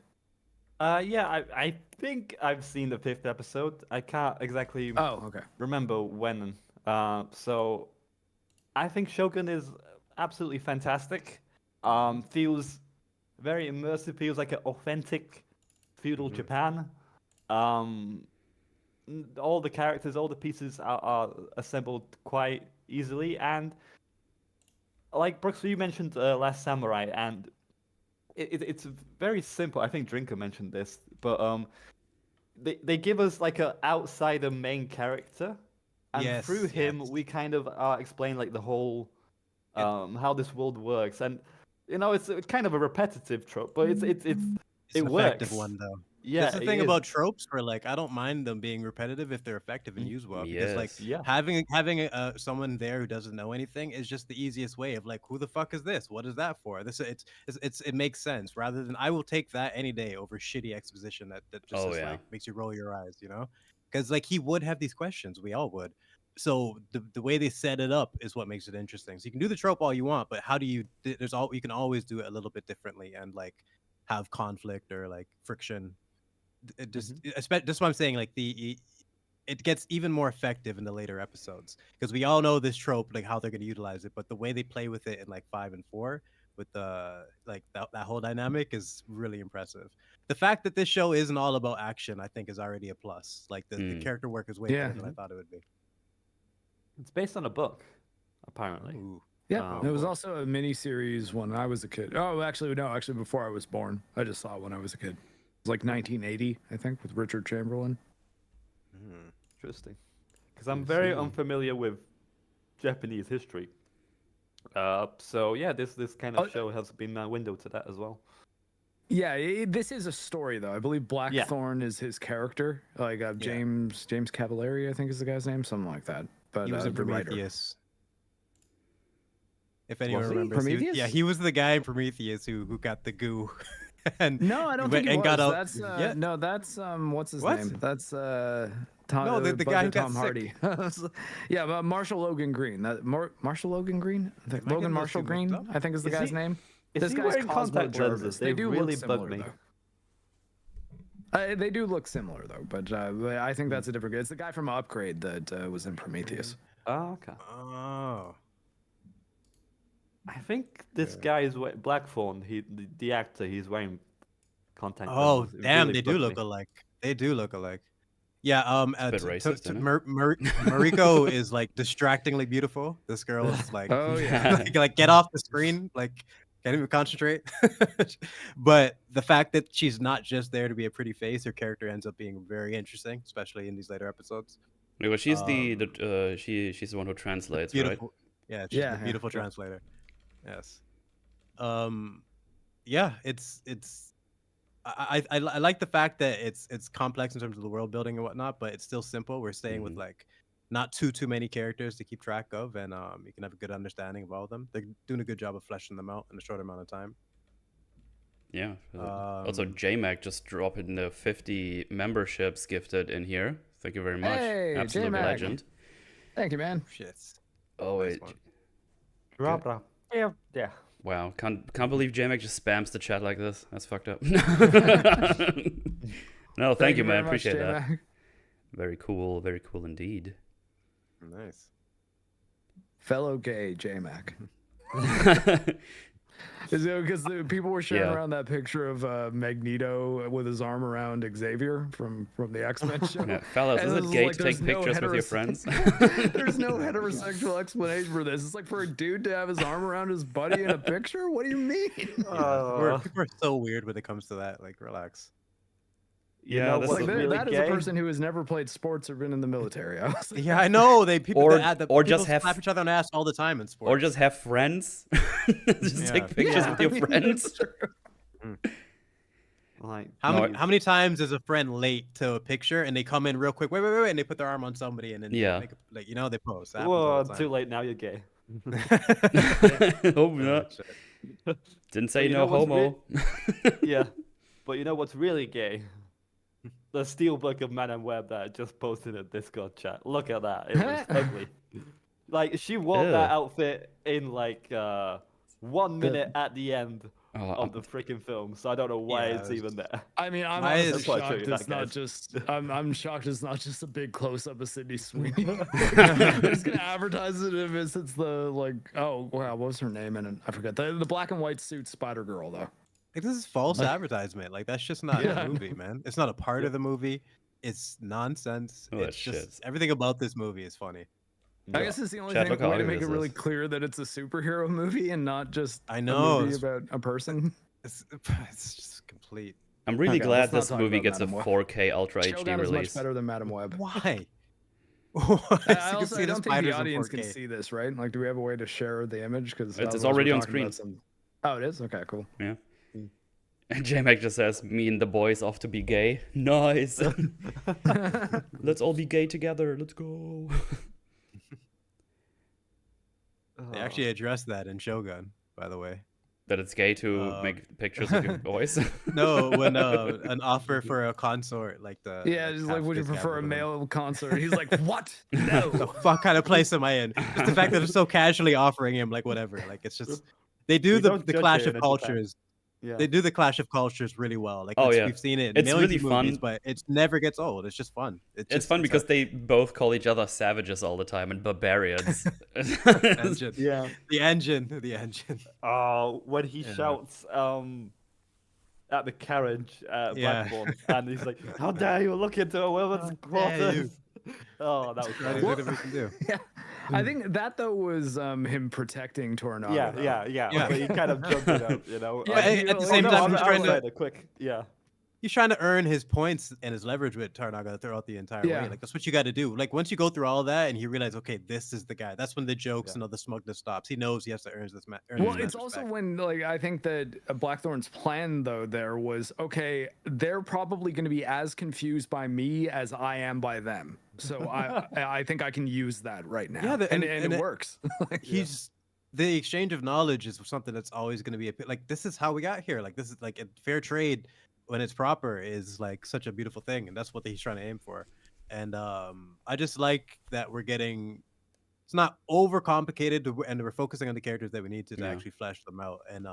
Yeah, I think I've seen the 5th episode. I can't exactly Oh, okay. remember when. So I think Shogun is absolutely fantastic. Feels very immersive. Feels like an authentic feudal Japan. All the characters, all the pieces are assembled quite easily, and like Brooks, you mentioned Last Samurai, and it's very simple. I think Drinker mentioned this, but they give us like an outsider main character, and Yes, through him yes. we kind of explain like the whole how this world works, and it's kind of a repetitive trope, but it's It's it an works. effective one though. Yeah, That's the it thing is. about tropes, where like I don't mind them being repetitive if they're effective and used well. Because like Yes. Yeah. having someone there who doesn't know anything is just the easiest way of like, who the fuck is this? What is that for? It makes sense rather than I will take that any day over shitty exposition that just Oh, is, yeah. like makes you roll your eyes, Because like he would have these questions, we all would. So the way they set it up is what makes it interesting. So you can do the trope all you want, but how do you? You can always do it a little bit differently and like have conflict or like friction. It just that's what I'm saying. Like it gets even more effective in the later episodes because we all know this trope, like how they're going to utilize it, but the way they play with it in like 5 and 4 with the like that whole dynamic is really impressive. The fact that this show isn't all about action, I think, is already a plus. Like the character work is way Yeah. better than I thought it would be. It's based on a book, apparently. Ooh. Yeah, Oh, it was boy. also a mini series when I was a kid. Oh, actually, no, before I was born. I just saw it when I was a kid. It was like 1980, I think, with Richard Chamberlain. Interesting. Because I'm very unfamiliar with Japanese history. So yeah, this kind of show has been a window to that as well. Yeah, this is a story though. I believe Blackthorn is his character. Like James Cavallari, I think is the guy's name, something like that. But He was in the writer. Prometheus. If anyone Was he? remembers, Prometheus? yeah, he was the guy in Prometheus who got the goo. and No, I don't think he and was. got out. That's yeah. no, that's what's his What? name? That's Tom, No, the guy who got Tom sick. Hardy. Yeah, but Marshall Logan Green. Marshall Logan Green. I think Am I Logan getting those Marshall two Green. mixed up? I think is the Is guy's he- name. Is This he guy's wearing Cosmo contact Jarvis. lenses? They They do really look bug similar, me. though. They do look similar though, but I think that's a different guy. It's the guy from Upgrade that was in Prometheus. Oh, okay. Oh. I think this guy is Blackthorn. The actor, he's wearing contact Oh, lenses. It damn, really they do bugged look me. alike. They do look alike. Yeah, a bit racist, isn't it? Mariko is like distractingly beautiful. This girl is like, Oh yeah. like get off the screen, like can't even concentrate. But the fact that she's not just there to be a pretty face, her character ends up being very interesting, especially in these later episodes. Well, she's she's the one who translates, right? Beautiful, yeah, she's Yeah, a yeah. beautiful translator. Yes. Yeah, it's I like the fact that it's complex in terms of the world building and whatnot, but it's still simple. We're staying with like not too many characters to keep track of, and you can have a good understanding of all of them. They're doing a good job of fleshing them out in a short amount of time. Yeah. Also, JMac just dropped in the 50 memberships gifted in here. Thank you very much. Hey, Absolute JMac. legend. Thank you, man. Shit. Oh, Nice wait. one. Yeah. Wow. Can't believe JMac just spams the chat like this. That's fucked up. No, thank you, man. very much, Appreciate that. J-Mac. Very cool indeed. Nice. Fellow gay J-Mac. Because people were sharing Yeah. around that picture of Magneto with his arm around Xavier from the X-Men show. Yeah, fellas, And is this it is gay like, to take there's no pictures with your friends? There's no heterosexual explanation for this. It's like for a dude to have his arm around his buddy in a picture. What do you mean? People are so weird when it comes to that. Like, relax. You Yeah, know that's what's Like really that is gay? a person who has never played sports or been in the military. I was like, Yeah, I know. People Or- that or people just have- slap each other on the ass all the time in sports. Or just have friends. Just Yeah. take pictures Yeah, with your I mean, friends. that's true. Like, How No, many how many times is a friend late to a picture and they come in real quick, wait, and they put their arm on somebody and then Yeah. make like they pose. That happens whoa, all the too time. late now. You're gay. Oh, no. Shit. Didn't say you no know what's homo. Yeah, but you know what's really gay? The steelbook of Man and Web that I just posted in Discord chat. Look at that. It was ugly. Like she wore Ew. that outfit in like 1 minute at the end Oh, of the freaking film, so I don't know why Yeah, it's it was- even there. I mean, I'm Why is- honestly That's why I showed shocked you it's that, not guys. just. I'm shocked it's not just a big close up of Sydney Sweeney. They're just gonna advertise it if it's the like. Oh wow, what was her name? And I forget the black and white suit Spider Girl though. Like, this is false advertisement. Like that's just not Yeah. a movie, man. It's not a part of the movie. It's nonsense. Oh, It's shit. just everything about this movie is funny. I guess it's the only Chad, look how way to ugly make it this really is. clear that it's a superhero movie and not just I a know, movie it's- about a person. It's just complete. I'm really Okay, glad let's not this talk movie about gets a Madam Web. 4K Ultra HD Shogun is much release. better than Madam Web. Why? I You can also see I the don't think the spiders in audience can 4K. see this, right? Like, do we have a way to share the image? Because It's already on screen. Oh, it is. Okay, cool. Yeah. And JMac just says, me and the boys off to be gay. Nice. Let's all be gay together. Let's go. They actually addressed that in Shogun, by the way. That it's gay to make pictures of your boys. No, when an offer for a consort, like the Yeah, just like, would you Kafka's prefer a Capital. male concert? He's like, what? No. The fuck kind of place am I in? Just the fact that they're so casually offering him, like whatever. Like it's just they do We the don't the judge clash it of in Japan. cultures. Yeah. They do the clash of cultures really well. Like Oh, yeah. we've seen it in It's millions really of movies, fun. but it never gets old. It's just fun. It's just, fun a because they both call each other savages all the time and barbarians. engine. Yeah. The engine. Oh, when he Yeah. shouts at the carriage at Yeah. Blackbourne, and he's like, "How dare you look into a woman's How dare you." quarters?" Oh, that was Trying to great. do whatever we can do. Yeah. I think that though was him protecting Tornado. Yeah, though. yeah. But he kind of jumped it up, you know. Yeah, Like, he- at the like, same no, time, I'm he's not trying to a quick, yeah. He's trying to earn his points and his leverage with Tornaga throughout the entire Yeah. way. Like that's what you got to do. Like once you go through all that and you realize, okay, this is the guy. That's when the jokes and all the smugness stops. He knows he has to earn this. Earn Well, this it's man's also respect. when like I think that Blackthorn's plan though there was okay. They're probably going to be as confused by me as I am by them. So I think I can use that right now. Yeah, and it works. he's the exchange of knowledge is something that's always going to be like, this is how we got here. Like, this is like a fair trade when it's proper is like such a beautiful thing, and that's what he's trying to aim for. And I just like that we're getting, it's not over complicated, and we're focusing on the characters that we need to actually flesh them out, and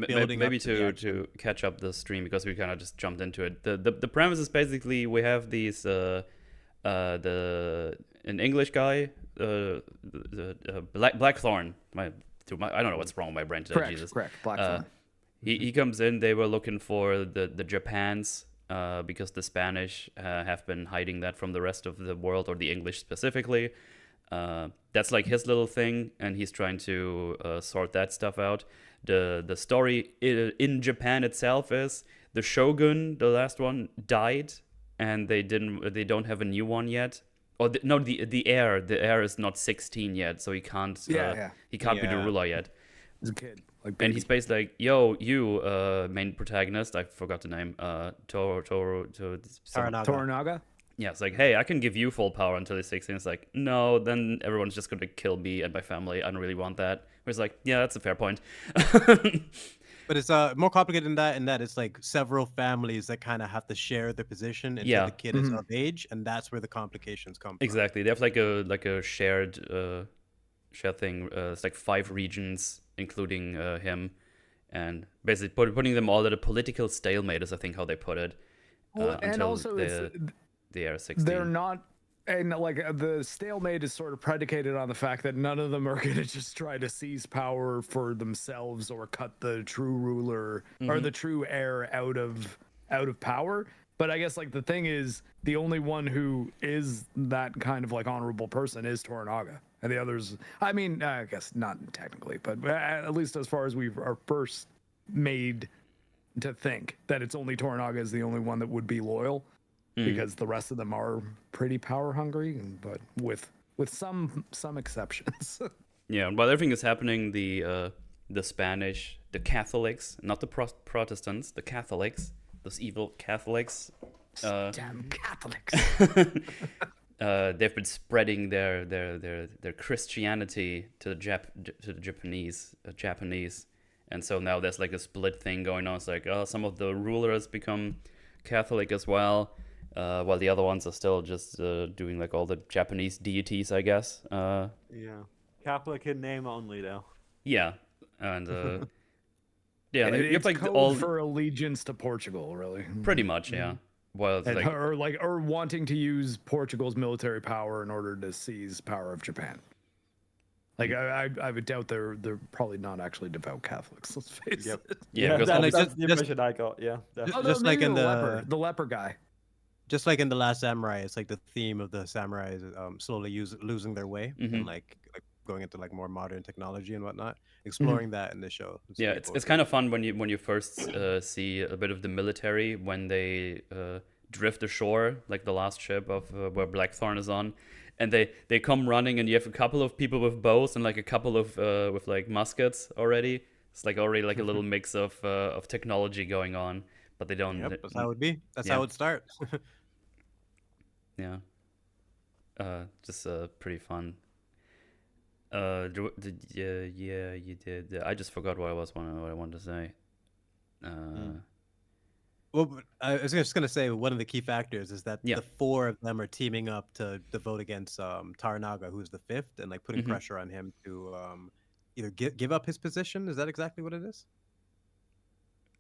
building maybe up to to catch up the stream, because we kind of just jumped into it. The premise is basically we have these an English guy, Blackthorn. I don't know what's wrong with my brain today. Jesus. Correct. Blackthorn. He comes in. They were looking for the Japans because the Spanish have been hiding that from the rest of the world, or the English specifically. That's like his little thing, and he's trying to sort that stuff out. The story in Japan itself is the Shogun, the last one, died, and they don't have a new one yet. Or the heir is not 16 yet, so he can't he can't be the ruler yet. He's a kid, like and he's basically like, yo, you main protagonist, I forgot the name, Toranaga. Yeah, it's like, hey, I can give you full power until he's 16. It's like, no, then everyone's just going to kill me and my family. I don't really want that. It's like, yeah, that's a fair point. But it's more complicated than that, in that it's like several families that kind of have to share their position until the kid is of age, and that's where the complications come from. Exactly. They have like a shared thing. It's like 5 regions, including him, and basically putting them all at a political stalemate is, I think, how they put it. And also, the heir 16. They're not. And like the stalemate is sort of predicated on the fact that none of them are going to just try to seize power for themselves or cut the true ruler or the true heir out of power. But I guess like the thing is, the only one who is that kind of like honorable person is Toranaga, and the others, I mean, I guess not technically, but at least as far as we are first made to think that it's only Toranaga is the only one that would be loyal. Because the rest of them are pretty power hungry, but with some exceptions. Yeah, while everything is happening, the Spanish, the Catholics, not the Protestants, the Catholics, those evil Catholics. Damn Catholics. They've been spreading their Christianity to the Japanese, and so now there's like a split thing going on. It's like, some of the rulers become Catholic as well. While the other ones are still just doing like all the Japanese deities, I guess. Yeah, Catholic in name only, though. Yeah, and yeah, and you have it's like code all for allegiance to Portugal, really. pretty much, yeah. Well, it's And like, or wanting to use Portugal's military power in order to seize power of Japan. Like I would doubt they're probably not actually devout Catholics. Let's face it. yeah, because that's the impression I got. Yeah, Just like in the leper guy. Just like in The Last Samurai, it's like the theme of the samurais slowly losing their way and like going into like more modern technology and whatnot. Exploring that in the show. It's kind of fun when you first see a bit of the military when they drift ashore, like the last ship of where Blackthorn is on, and they come running, and you have a couple of people with bows and like a couple of with like muskets already. It's like already like a little mix of technology going on, but they don't. Yep, that's how it would be. That's how it starts. Yeah. Just pretty fun. Yeah, you did. I just forgot what I wanted to say. Well, I was just gonna say one of the key factors is that the 4 of them are teaming up to vote against Toranaga, who's the 5th, and like putting pressure on him to either give up his position. Is that exactly what it is?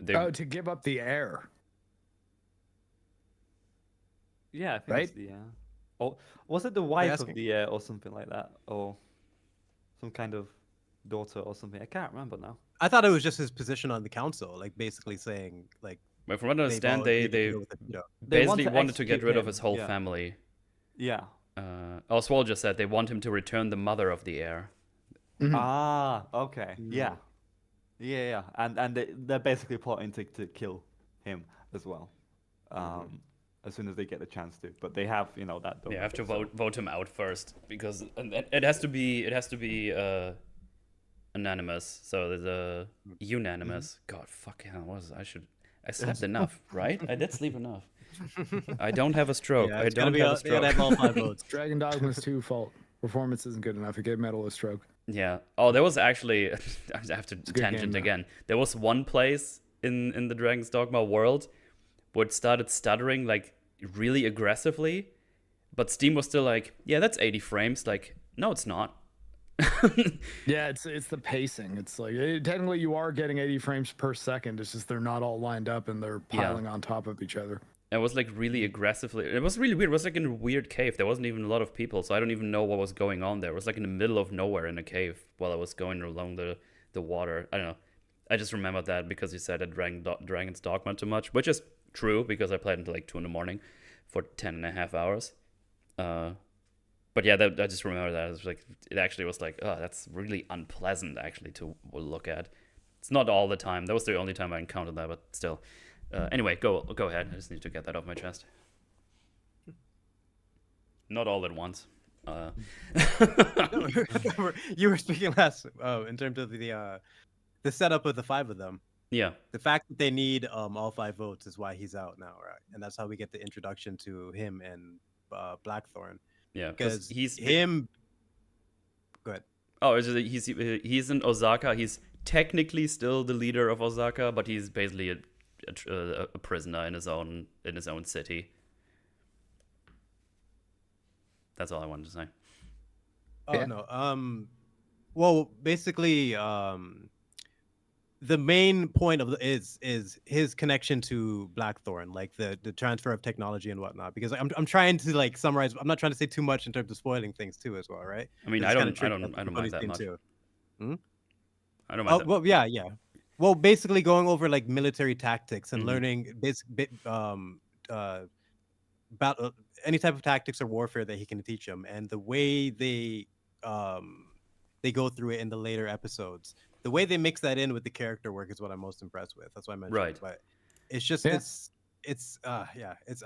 To give up the heir. Yeah, I think right? it's the or was it the wife of the heir or something like that, or some kind of daughter or something? I can't remember now. I thought it was just his position on the council, like basically saying like. But from what I understand, they basically wanted to get rid of his whole family. Yeah. Oswald just said they want him to return the mother of the heir. Ah, okay. Yeah. And they're basically plotting to kill him as well. As soon as they get the chance to, but they have, that. They have to vote him out first, because it has to be unanimous. So there's a unanimous. God, fuck hell, I slept enough, right? I did sleep enough. I don't have a stroke. Yeah, I don't have a stroke. have all 5 votes. Dragon Dogma's 2 fault. performance isn't good enough. It gave Metal a stroke. Yeah. Oh, there was actually I have to a good tangent game, again. There was one place in the Dragon's Dogma world where it started stuttering like really aggressively, but Steam was still like, yeah, that's 80 frames. Like, no, it's not. Yeah, it's the pacing. It's like technically you are getting 80 frames per second. It's just they're not all lined up and they're piling on top of each other. It was like really aggressively. It was really weird. It was like in a weird cave. There wasn't even a lot of people, so I don't even know what was going on there. It was like in the middle of nowhere in a cave while I was going along the water. I don't know. I just remember that because you said Dragon's Dogma too much, which is true because I played until like 2 in the morning for 10.5 hours. But yeah, I just remember that. It was like, it actually was like, oh, that's really unpleasant actually to look at. It's not all the time. That was the only time I encountered that, but still. Anyway, go ahead. I just need to get that off my chest. Not all at once. You were speaking last in terms of the setup of the 5 of them. Yeah. The fact that they need all 5 votes is why he's out now, right? And that's how we get the introduction to him and Blackthorn. Yeah, because he's him. Go ahead. Oh, he's in Osaka. He's technically still the leader of Osaka, but he's basically a prisoner in his own city. That's all I wanted to say. Oh Yeah. no. Well, basically, the main point of is his connection to Blackthorn, like the transfer of technology and whatnot. Because I'm trying to like summarize. I'm not trying to say too much in terms of spoiling things too, as well, right? I mean, I don't mind that much. I don't mind that. Well, yeah. Well, basically going over like military tactics and Mhm. learning about any type of tactics or warfare that he can teach him, and the way they go through it in the later episodes. The way they mix that in with the character work is what I'm most impressed with. That's why I mentioned Right. it. But it's just it's I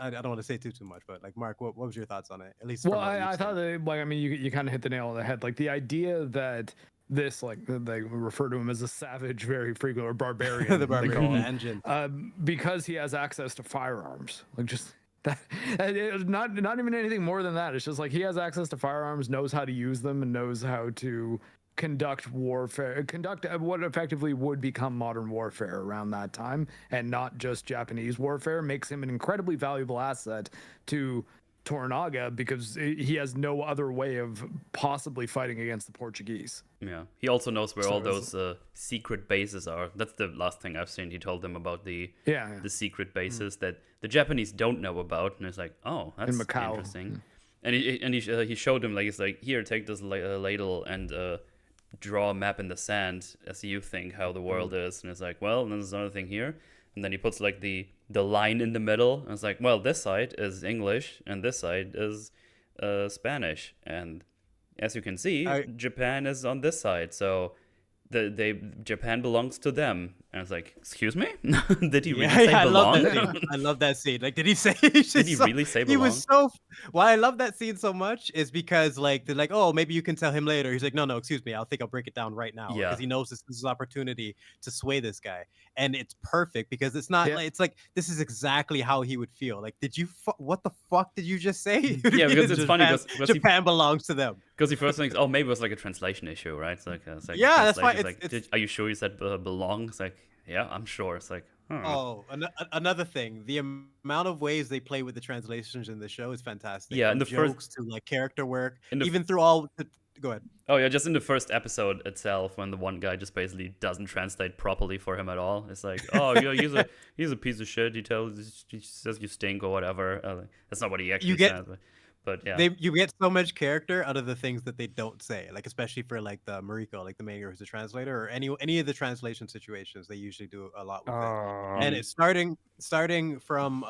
don't want to say too much, but like Mark, what was your thoughts on it? At least Well, I thought that, like, I mean, you kind of hit the nail on the head. Like the idea that this, like, they refer to him as a savage very frequently, or barbarian, the they call barbarian him, engine. because he has access to firearms. Like just that, and it's not even anything more than that. It's just like he has access to firearms, knows how to use them, and knows how to conduct warfare, conduct what effectively would become modern warfare around that time, and not just Japanese warfare, makes him an incredibly valuable asset to Toranaga because he has no other way of possibly fighting against the Portuguese. Yeah, he also knows where So all it's- those secret bases are. That's the last thing I've seen. He told them about the secret bases that the Japanese don't know about, and it's like, oh, that's In Macau. interesting. And he showed him, like, it's like, here, take this ladle and draw a map in the sand as you think how the world is. And it's like, well, and there's another thing here. And then he puts like the line in the middle, and it's like, well, this side is English and this side is Spanish. And as you can see, Japan is on this side, so Japan belongs to them. And it's like, excuse me? Did he really say belong? I love that scene. Like, did he say? Did he really say belong? He was so. Why I love that scene so much is because like they're like, oh, maybe you can tell him later. He's like, no, excuse me. I'll break it down right now. Yeah. Because he knows this is opportunity to sway this guy, and it's perfect because it's not. Like, it's like this is exactly how he would feel. Like, did you? What the fuck did you just say? Yeah, because it's funny because Japan belongs to them. Because he first thinks, oh, maybe it was like a translation issue, right? It's like yeah, that's why. Are you sure you said belong? It's like, yeah, I'm sure. It's like, oh, another thing, the amount of ways they play with the translations in the show is fantastic. Yeah, From and the jokes to like character work, even through go ahead. Oh yeah, just in the first episode itself, when the one guy just basically doesn't translate properly for him at all. It's like, oh, yeah, he's a piece of shit. He says you stink or whatever. That's not what he actually says. But yeah, you get so much character out of the things that they don't say, like especially for like the Mariko, like the main girl who's a translator, or any of the translation situations. They usually do a lot with it, and it's starting from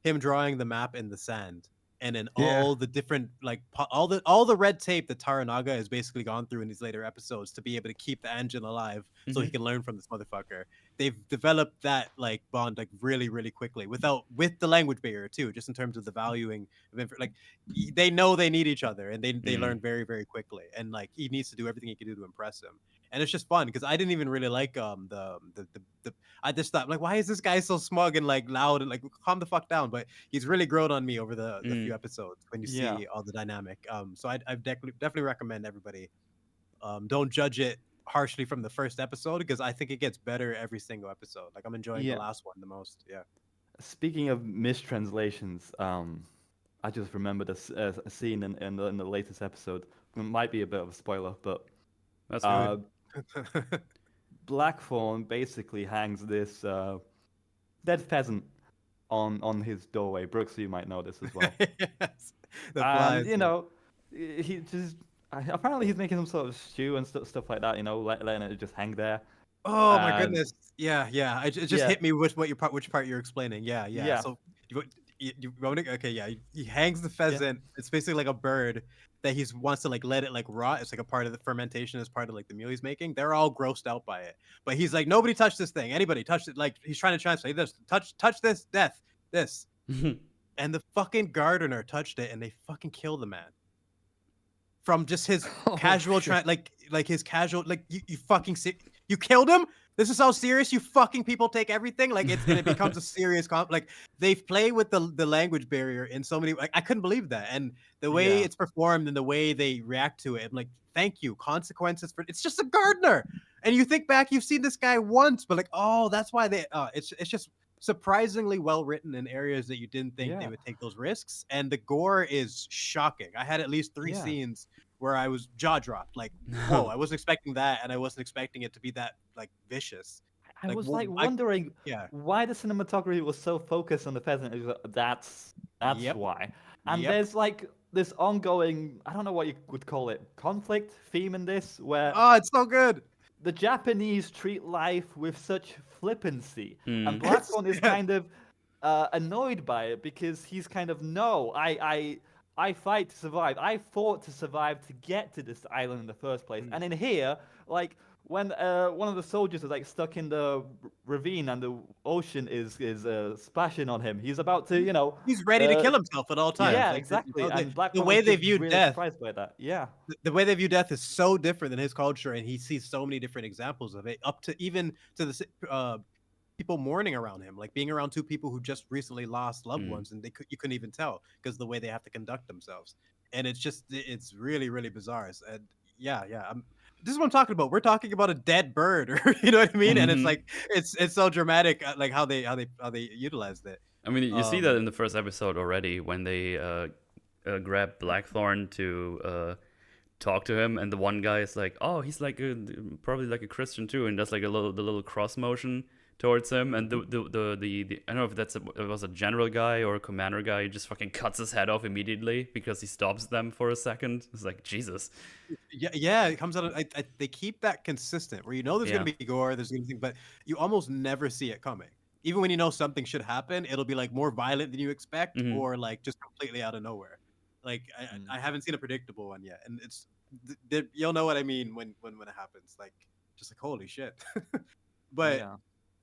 him drawing the map in the sand, and then all the different like all the red tape that Toranaga has basically gone through in these later episodes to be able to keep the engine alive, so he can learn from this motherfucker. They've developed that like bond like really quickly with the language barrier too, just in terms of the valuing of like they know they need each other, and they learn very quickly, and like he needs to do everything he can do to impress him. and it's just fun because I didn't even really like the I just thought like, why is this guy so smug and like loud and like, calm the fuck down? But he's really grown on me over the few episodes when you Yeah. see all the dynamic. So I definitely recommend everybody don't judge it harshly from the first episode because I think it gets better every single episode. Like I'm enjoying the Yeah. last one the most. Yeah. Speaking of mistranslations, I just remembered a scene in the latest episode. It might be a bit of a spoiler, but That's good. Blackthorn basically hangs this dead pheasant on his doorway. Brooks, you might know this as well. Yes. The And flies. you know, he just apparently he's making some sort of stew and stuff like that. You know, letting it just hang there. Oh my And- goodness. Yeah, yeah. It just Yeah. hit me which part you're explaining. Yeah, yeah. Yeah. So you want to, okay, yeah. He hangs the pheasant. It's basically like a bird that he wants to like let it like rot. It's like a part of the fermentation as part of like the meal he's making. They're all grossed out by it. But he's like, nobody touch this thing. Anybody touch it. Like he's trying to translate this. Touch this, death. This. And the fucking gardener touched it and they fucking killed the man. From just his casual like his casual like you fucking you killed him. This is how serious you fucking people take everything. Like it becomes a serious like they play with the language barrier in so many. Like I couldn't believe that, and the way it's performed and the way they react to it. I'm like, thank you. Consequences for it's just a gardener, and you think back, you've seen this guy once, but like, oh, that's why they. It's just surprisingly well written in areas that you didn't think they would take those risks, and the gore is shocking. I had at least 3 scenes where I was jaw dropped, like, whoa, I wasn't expecting that, and I wasn't expecting it to be that like vicious. I was like wondering why the cinematography was so focused on the pheasant. That's why. And there's like this ongoing, I don't know what you would call it, conflict theme in this, where it's so good. The Japanese treat life with such flippancy, and Blackthorn is kind of annoyed by it because he's kind of I fight to survive. I fought to survive to get to this island in the first place. And in here, like when one of the soldiers is like stuck in the ravine and the ocean is splashing on him, he's about to, you know, he's ready to kill himself at all times. Yeah, like, exactly. You know, and the way they view really death, surprised by that. Yeah, the way they view death is so different than his culture, and he sees so many different examples of it. Up to even to the people mourning around him, like being around 2 people who just recently lost loved ones, and you couldn't even tell because the way they have to conduct themselves, and it's really really bizarre. And this is what I'm talking about. We're talking about a dead bird, or you know what I mean? And it's like it's so dramatic, like how they utilized it. I mean, you see that in the first episode already when they grab Blackthorn to talk to him, and the one guy is like, "Oh, he's like probably like a Christian too," and does like the little cross motion towards him, and the I don't know if it was a general guy or a commander guy. He just fucking cuts his head off immediately because he stops them for a second. It's like, Jesus. Yeah, it comes out of they keep that consistent where you know there's gonna be gore, there's gonna be, but you almost never see it coming. Even when you know something should happen, it'll be like more violent than you expect, or like just completely out of nowhere. Like I haven't seen a predictable one yet, and it's you'll know what I mean when it happens. Like just like holy shit. But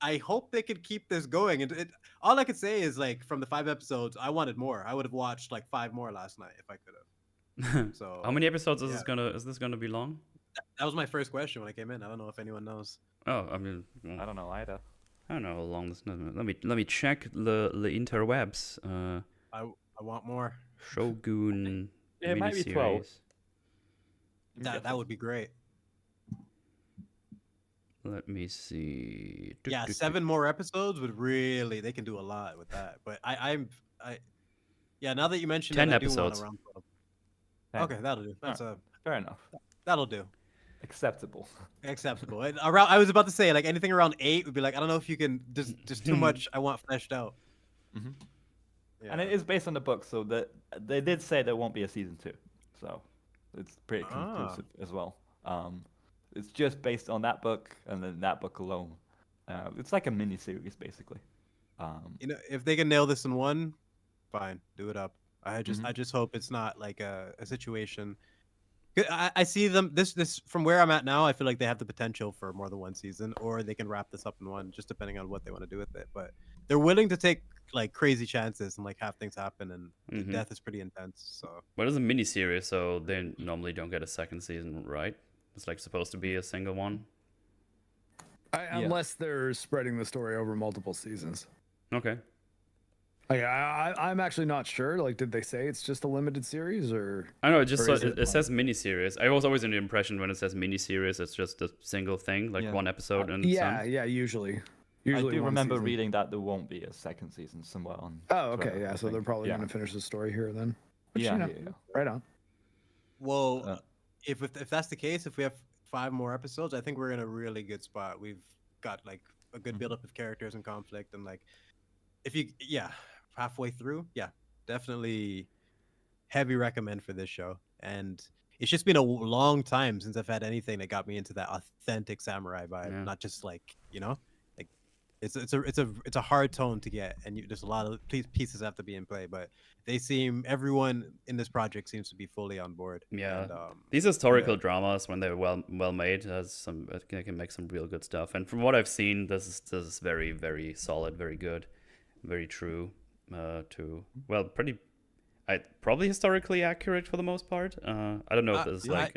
I hope they could keep this going. And all I could say is like from the 5 episodes, I wanted more. I would have watched like 5 more last night if I could have. So how many episodes is this gonna be long? That was my first question when I came in. I don't know if anyone knows. Oh, I mean, I don't know either. I don't know how long this. Let me check the interwebs. I want more. Shogun. It might be 12. That would be great. Let me see. 7 more episodes would really. They can do a lot with that. But now that you mentioned 10 it, I episodes. do want around 12. Okay, that'll do. That's fair enough. That'll do. Acceptable. And around, I was about to say like anything around 8 would be like I don't know if you can just too much. I want fleshed out. Yeah. And it is based on the book, so that they did say there won't be a season 2, so it's pretty conclusive as well. It's just based on that book and then that book alone. It's like a mini series basically. You know, if they can nail this in one, fine, do it up. I just hope it's not like a situation. I see them this from where I'm at now. I feel like they have the potential for more than 1 season, or they can wrap this up in one, just depending on what they want to do with it. But they're willing to take like crazy chances and like have things happen, and the death is pretty intense. So, but it's a mini series, so they normally don't get a second season, right? It's like supposed to be a single one. Unless they're spreading the story over multiple seasons. Okay. I'm actually not sure. Like, did they say it's just a limited series, or? I know, it just or is it says miniseries. I was always under the impression when it says miniseries, it's just a single thing, like one episode and yeah, some. yeah, usually. I do one remember season. reading that there won't be a second season somewhere on. Oh, okay, Twitter, yeah. I So they're think. probably gonna finish the story here then. Which, Yeah, you know, yeah. right on. Well, if that's the case, if we have 5 more episodes, I think we're in a really good spot. We've got like a good build-up of characters and conflict, and like, if you halfway through, definitely heavy recommend for this show. And it's just been a long time since I've had anything that got me into that authentic samurai vibe, not just like, you know, like it's a hard tone to get, and there's a lot of pieces have to be in play, but everyone in this project seems to be fully on board. Yeah, and, these historical dramas, when they're well made, they can make some real good stuff. And from what I've seen, this is very, very solid, very good, very true to probably historically accurate for the most part. I don't know if this is like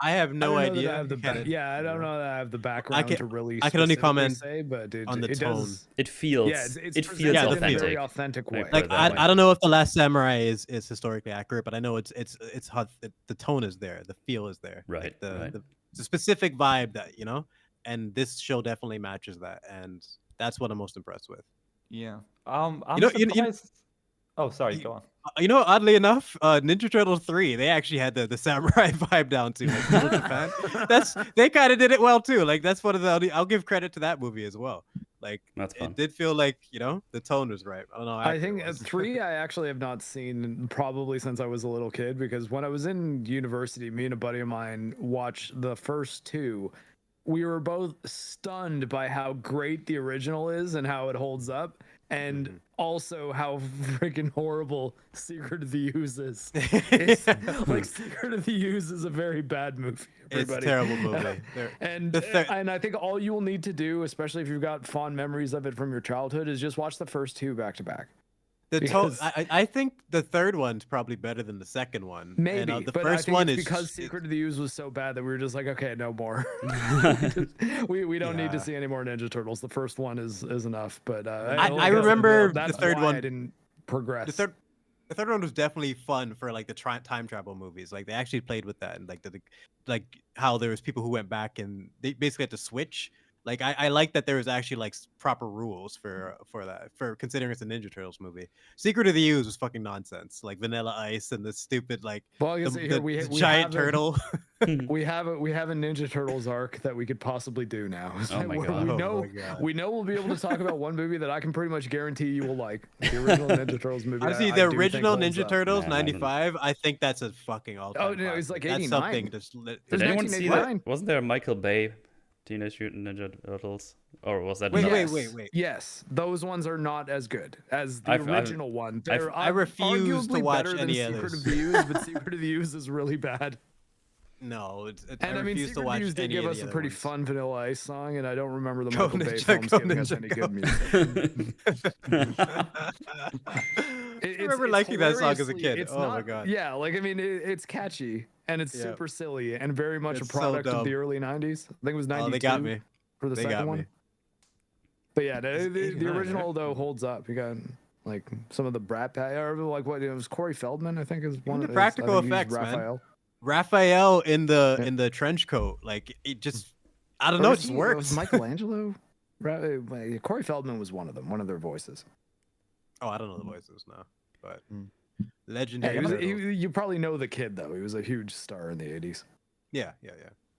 I have no idea. I don't know that I have the background to really. I can only comment but on the tone. It feels. it feels in a authentic. very authentic way. Like I don't know if The Last Samurai is historically accurate, but I know it's how the tone is there, the feel is there, right? Like the specific vibe that, you know, and this show definitely matches that, and that's what I'm most impressed with. Yeah. I'm surprised. Oh, sorry. Go on. You know, oddly enough, Ninja Turtles 3, they actually had the samurai vibe down too. Like Little Japan, they kind of did it well too. Like that's one of the. I'll give credit to that movie as well. Like that's fun. It did feel like, you know, the tone was right. I don't know. I think 3 I actually have not seen probably since I was a little kid, because when I was in university, me and a buddy of mine watched the first 2. We were both stunned by how great the original is and how it holds up, and also how freaking horrible Secret of the Ooze is. It's, like, Secret of the Ooze is a very bad movie. Everybody. It's a terrible movie. and I think all you will need to do, especially if you've got fond memories of it from your childhood, is just watch the first 2 back to back. I think the third one's probably better than the second one. Maybe, and, the but first I think one it's is because Secret of the Ooze was so bad that we were just like, okay, no more. we don't need to see any more Ninja Turtles. The first one is enough. But I remember that's the third why one. I didn't progress. The third one was definitely fun for like the time travel movies. Like they actually played with that, and like how there was people who went back and they basically had to switch. Like I like that there was actually like proper rules for that, for considering it's a Ninja Turtles movie. Secret of the Ooze was fucking nonsense, like Vanilla Ice and the stupid like the giant turtle. we have a Ninja Turtles arc that we could possibly do now. Oh my god! We know we'll be able to talk about one movie that I can pretty much guarantee you will like. The original Ninja Turtles movie. Honestly, the original Ninja Turtles '95. I think that's a fucking all-time. Oh no, it's like '89. That's something. Did anyone see that? Wasn't there a Michael Bay Teenage Mutant Ninja Turtles, or was that? Wait. Yes, those ones are not as good as the original one. I refuse to watch any others. others. Secret of the Ooze, but Secret of the Ooze is really bad. No, I refuse to watch. Secret of the Ooze did give us a pretty fun Vanilla Ice song, and I don't remember the Michael Bay films giving us any good music. I remember liking that song as a kid. Oh my god! Yeah, like I mean, it's catchy. And it's super silly and very much a product of the early 90s. I think it was 92 they got me. For the second one. But yeah, the original, though, holds up. You got like some of the Brat Pack, or like what it was, Corey Feldman, I think, is one of the practical effects, Raphael. Man. Raphael in the trench coat, like it just, I don't know, it just works. Was Michelangelo? Corey Feldman was one of them, one of their voices. Oh, I don't know the voices now, but. Legendary. You probably know the kid though. He was a huge star in the 80s. Yeah.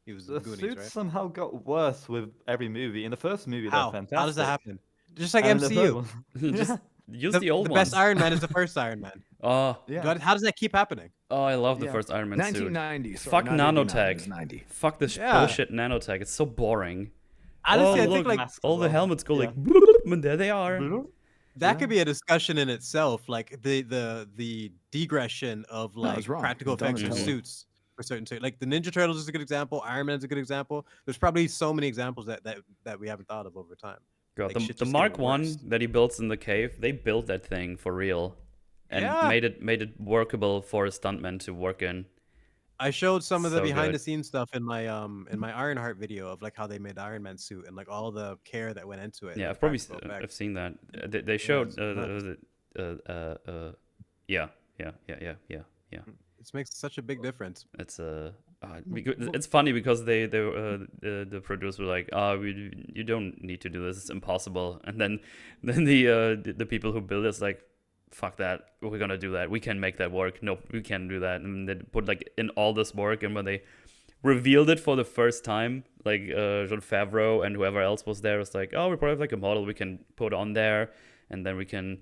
He was the Goonies, suits right? somehow got worse with every movie. In the first movie, they're fantastic. How does that happen? Just like MCU. Just use the old one. ones. The best Iron Man is the first Iron Man. Oh, yeah. How does that keep happening? Oh, I love the first Iron Man 1990. suit. Fuck nanotech. Fuck this bullshit nanotech. It's so boring. Honestly, I think like all the helmets go like, and there they are. That could be a discussion in itself, like the degression of like practical effects and suits for certain. Like the Ninja Turtles is a good example. Iron Man's a good example. There's probably so many examples that we haven't thought of over time. Girl, like, the Mark 1 that he builds in the cave, they built that thing for real, and made it workable for a stuntman to work in. I showed some of the So behind the good. scenes stuff in my Ironheart video of like how they made the Iron Man suit and like all the care that went into it Yeah, and I've the probably practical I've effects. seen that. They Yeah, showed it's nuts. yeah, yeah. It makes such a big difference. It's because it's funny because the producer were like, oh, you don't need to do this, it's impossible. And then the people who build it's like, fuck that, we're gonna do that, we can make that work. No, we can't do that. And they put like in all this work, and when they revealed it for the first time, like Jon Favreau and whoever else was there was like, oh, we probably have like a model we can put on there, and then we can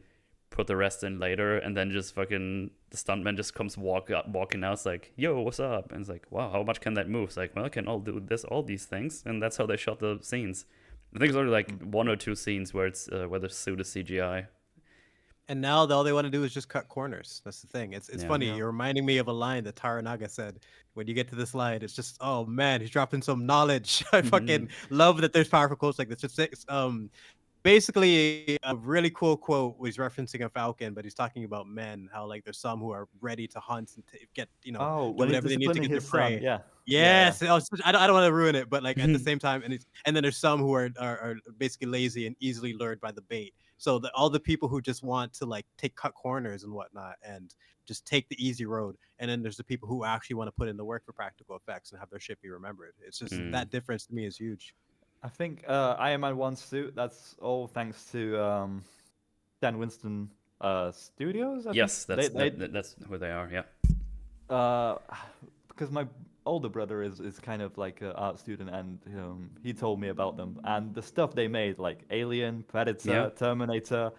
put the rest in later. And then just fucking the stuntman just comes walking out. It's like, yo, what's up? And it's like, wow, how much can that move? It's like, well, I can all do this, all these things, and that's how they shot the scenes. I think it's only like one or two scenes where it's where the suit is CGI. And now all they want to do is just cut corners. That's the thing. It's Yeah. funny. Yeah. You're reminding me of a line that Taranaga said. When you get to this line, it's just, oh man, he's dropping some knowledge. I fucking love that there's powerful quotes like this. Just basically a really cool quote was referencing a falcon, but he's talking about men, how like there's some who are ready to hunt and get Oh, do when he's whatever they need to disciplining get their his son. prey. Yeah. Yes, I don't want to ruin it, but like at the same time, and then there's some who are basically lazy and easily lured by the bait. So all the people who just want to like cut corners and whatnot and just take the easy road, and then there's the people who actually want to put in the work for practical effects and have their shit be remembered. It's just that difference to me is huge. I think Iron Man 1 suit, that's all thanks to Dan Winston Studios. I Yes, think. that's who they are. Yeah. Because my older brother is kind of like an art student, and he told me about them and the stuff they made, like Alien, Predator, Yeah. Terminator,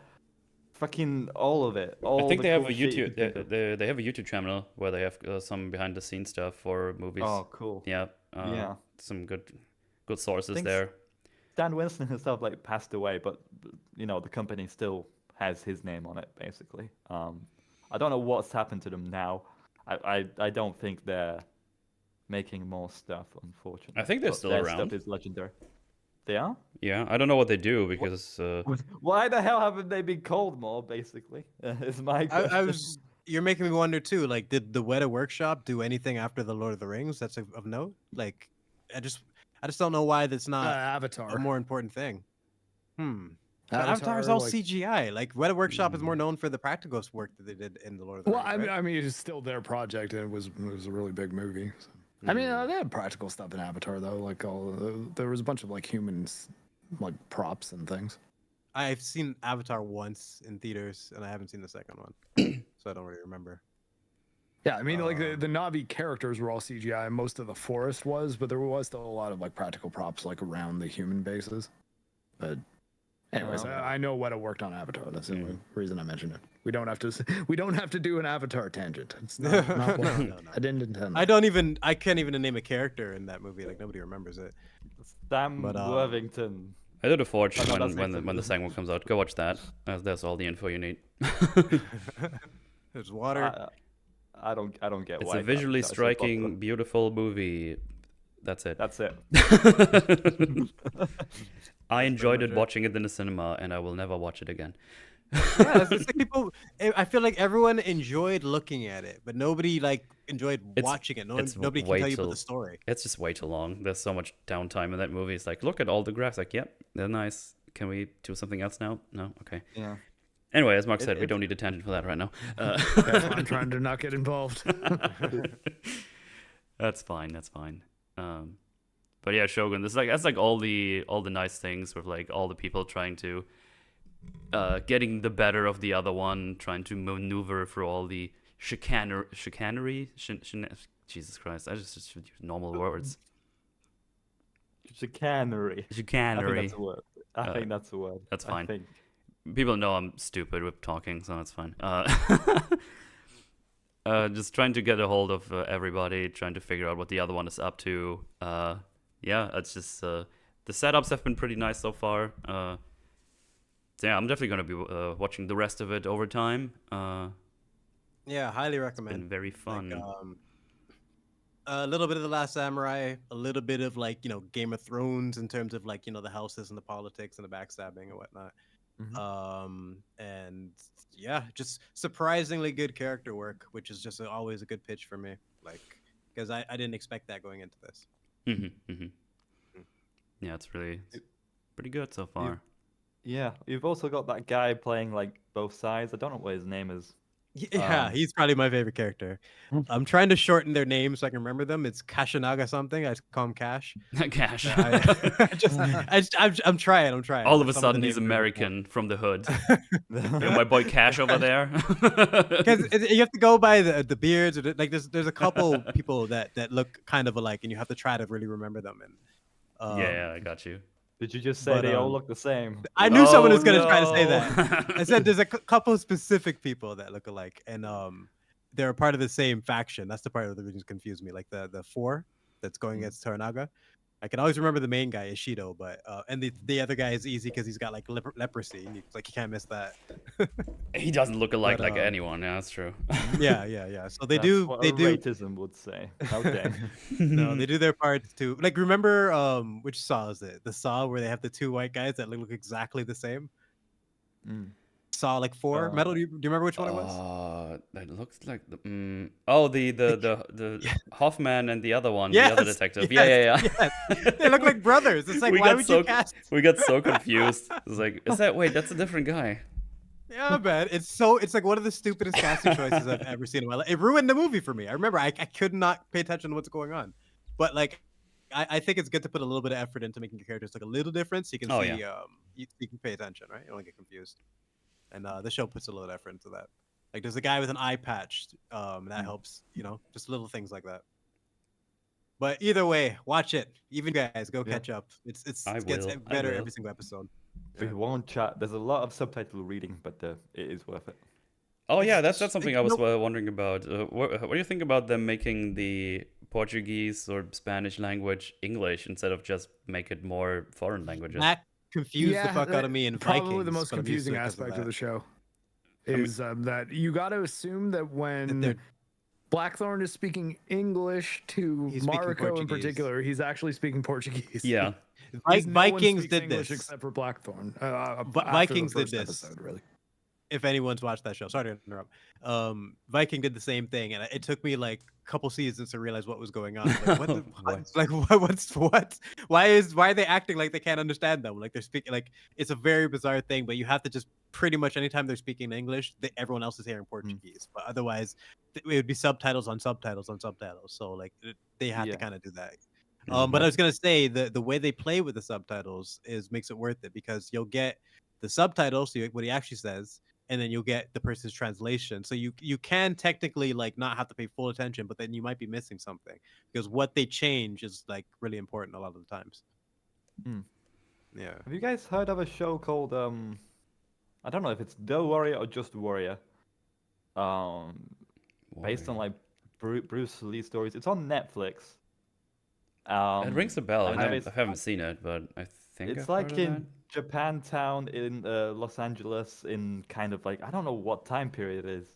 fucking all of it. I think the they have cool a shit you YouTube. can think of. They have a YouTube channel where they have some behind the scenes stuff for movies. Oh, cool. Yeah. Yeah. Some good sources Thanks. there. Dan Winston himself like passed away, but the company still has his name on it basically. I don't know what's happened to them now. I don't think they're making more stuff, unfortunately. I think they're But still their around. Stuff is legendary. They are? Yeah, I don't know what they do because Why the hell haven't they been called more? Basically, is my question. You're making me wonder too. Like, did the Weta Workshop do anything after the Lord of the Rings that's of note? Like, I just don't know why that's not Avatar. a more important thing. But Avatar, Avatar's all like- CGI. Like, Weta Workshop is more known for the practical work that they did in the Lord of the Well, Rings. I mean, it's still their project, and it was a really big movie. So. I mean, they had practical stuff in Avatar though. Like there was a bunch of like humans, like props and things. I've seen Avatar once in theaters, and I haven't seen the second one, so I don't really remember. Yeah, I mean, like the Na'vi characters were all CGI, and most of the forest was, but there was still a lot of like practical props like around the human bases. But anyways, I know Weta worked on Avatar. That's the only reason I mentioned it. We don't have to do an Avatar tangent. It's not No. I didn't intend. I can't even name a character in that movie. Like nobody remembers it. Sam But, Worthington. I did a Forge Oh, no, that's when the second one comes out. Go watch that. That's all the info you need. There's water. I don't get It's why a visually that's so striking, popular. beautiful movie. That's it. That's it. I enjoyed much it it. watching it in the cinema, and I will never watch it again. Yeah, it's like people. I feel like everyone enjoyed looking at it, but nobody like enjoyed watching it. Nobody can way tell you too- about the story. It's just way too long. There's so much downtime in that movie. It's like, look at all the graphs. Like, yep, they're nice. Can we do something else now? No? Okay. Yeah. Anyway, as Mark said, we don't need a tangent for that right now. I'm trying to not get involved. That's fine. That's fine. But yeah, Shogun. That's like all the nice things with like all the people trying to getting the better of the other one, trying to maneuver through all the chicanery. Jesus Christ! I just use normal words. Chicanery. Chicanery. I think that's a word. That's I fine. think. People know I'm stupid with talking, so that's fine. Just trying to get a hold of everybody, trying to figure out what the other one is up to. Yeah, it's just the setups have been pretty nice so far. So yeah, I'm definitely going to be watching the rest of it over time. Yeah, highly Been recommend. very fun. Like, a little bit of The Last Samurai, a little bit of like Game of Thrones in terms of like the houses and the politics and the backstabbing and whatnot. And yeah, just surprisingly good character work, which is just always a good pitch for me. Like because I didn't expect that going into this. Yeah, it's really pretty good so far. Yeah, you've also got that guy playing like both sides. I don't know what his name is. Yeah, he's probably my favorite character. I'm trying to shorten their names so I can remember them. It's Kashinaga something. I just call him Cash. Cash. I'm trying. All of a Some sudden, the he's names are American from the hood. My boy Cash over there. Because you have to go by the beards, or like there's a couple people that look kind of alike, and you have to try to really remember them. And Yeah, I got you. Did you just say they all look the same? I knew someone was gonna no. try to say that. I said there's a couple specific people that look alike, and they're a part of the same faction. That's the part of the reason confused me. Like the four that's going against Toranaga. I can always remember the main guy, Ishido, but and the other guy is easy because he's got like leprosy. Like you can't miss that. He doesn't look alike But, like anyone. Yeah, that's true. Yeah. So they That's do. what They a do. racism would say. How dare. No, they do their parts too. Like remember, which Saw is it? The Saw where they have the two white guys that look exactly the same. Saw like 4. Metal. Do you remember which one it was? That looks like the Hoffman and the other one, the other detective. Yes. They look like brothers. It's like, why would you cast? We got so confused. It's like, wait, that's a different guy. Yeah, man. It's like one of the stupidest casting choices I've ever seen in my life. It ruined the movie for me. I remember I could not pay attention to what's going on. But like, I think it's good to put a little bit of effort into making your characters look a little different, so you can see, you can pay attention, right? You don't get confused. And the show puts a little effort into that. Like there's a guy with an eye patch, that helps, just little things like that. But either way, watch it. Even you guys go catch up. It gets better every single episode. We won't chat. There's a lot of subtitle reading, but it is worth it. Oh yeah, that's something I was wondering about. What do you think about them making the Portuguese or Spanish language English instead of just make it more foreign languages? That confused the fuck out of me in Vikings. Probably the most confusing aspect of the show is that you got to assume that when Blackthorn is speaking English to Mariko in particular, he's actually speaking Portuguese. Yeah. Vikings did English this. except for Blackthorn. Vikings did this. Episode, really. If anyone's watched that show, sorry to interrupt. Viking did the same thing, and it took me like a couple seasons to realize what was going on. Like, what? Why are they acting like they can't understand them? Like they're speaking like it's a very bizarre thing. But you have to just pretty much anytime they're speaking English, everyone else is hearing Portuguese. But otherwise, it would be subtitles on subtitles on subtitles. So like they have to kind of do that. But I was gonna say the way they play with the subtitles makes it worth it because you'll get the subtitles, so what he actually says, and then you'll get the person's translation. So you can technically like not have to pay full attention, but then you might be missing something because what they change is like really important a lot of the times. Yeah. Have you guys heard of a show called I don't know if it's The Warrior or just Warrior? Based on like Bruce Lee stories. It's on Netflix. It rings a bell. I haven't seen it, but I think it's I've like heard of in Japantown in Los Angeles in kind of like I don't know what time period it is.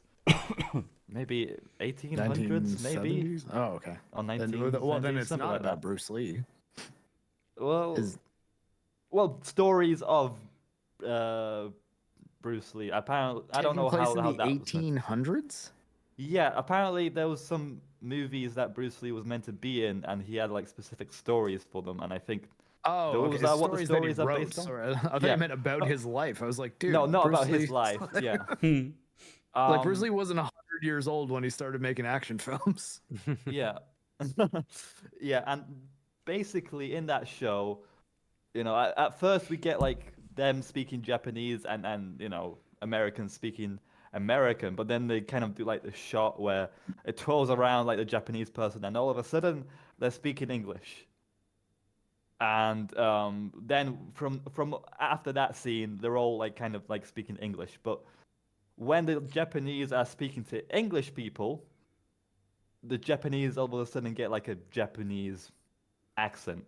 Maybe 1800s, maybe. Oh, okay. Or Then it's not like about that. Bruce Lee. Well, stories of Bruce Lee. Apparently, I don't know how in that the was meant. 1800s. Yeah, apparently there was some movies that Bruce Lee was meant to be in, and he had like specific stories for them. And I think those are what the stories are wrote. based on. Sorry, I thought you meant about his life. I was like, dude, No, not Bruce about Lee... his life. Yeah. Like Bruce Lee wasn't 100 years old when he started making action films. Yeah. Yeah, and basically in that show, at first we get like them speaking Japanese and Americans speaking American, but then they kind of do like the shot where it twirls around like the Japanese person, and all of a sudden they're speaking English. And then from after that scene, they're all like kind of like speaking English. But when the Japanese are speaking to English people, the Japanese all of a sudden get like a Japanese accent.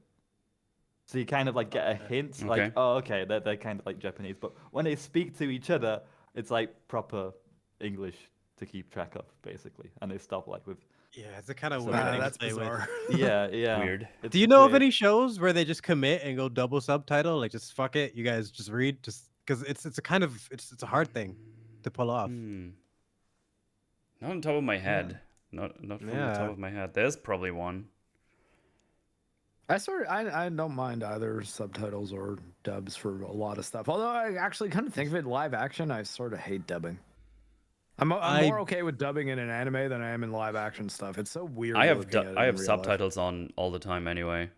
So you kind of like get a hint, like, oh, okay, they're kind of like Japanese. But when they speak to each other, it's like proper English to keep track of, basically. And they stop like with... Yeah, it's a kind of weird thing that's to play bizarre. with. Yeah. Weird. Do you know of any shows where they just commit and go double subtitle? Like, just fuck it, you guys just read, just because it's a hard thing to pull off. Not on top of my head. Not from the Yeah. top of my head. There's probably one. I don't mind either subtitles or dubs for a lot of stuff. Although I actually kind of think of it live action, I sort of hate dubbing. I'm more okay with dubbing in an anime than I am in live action stuff. It's so weird. I have looking at it I in have real life. subtitles on all the time anyway.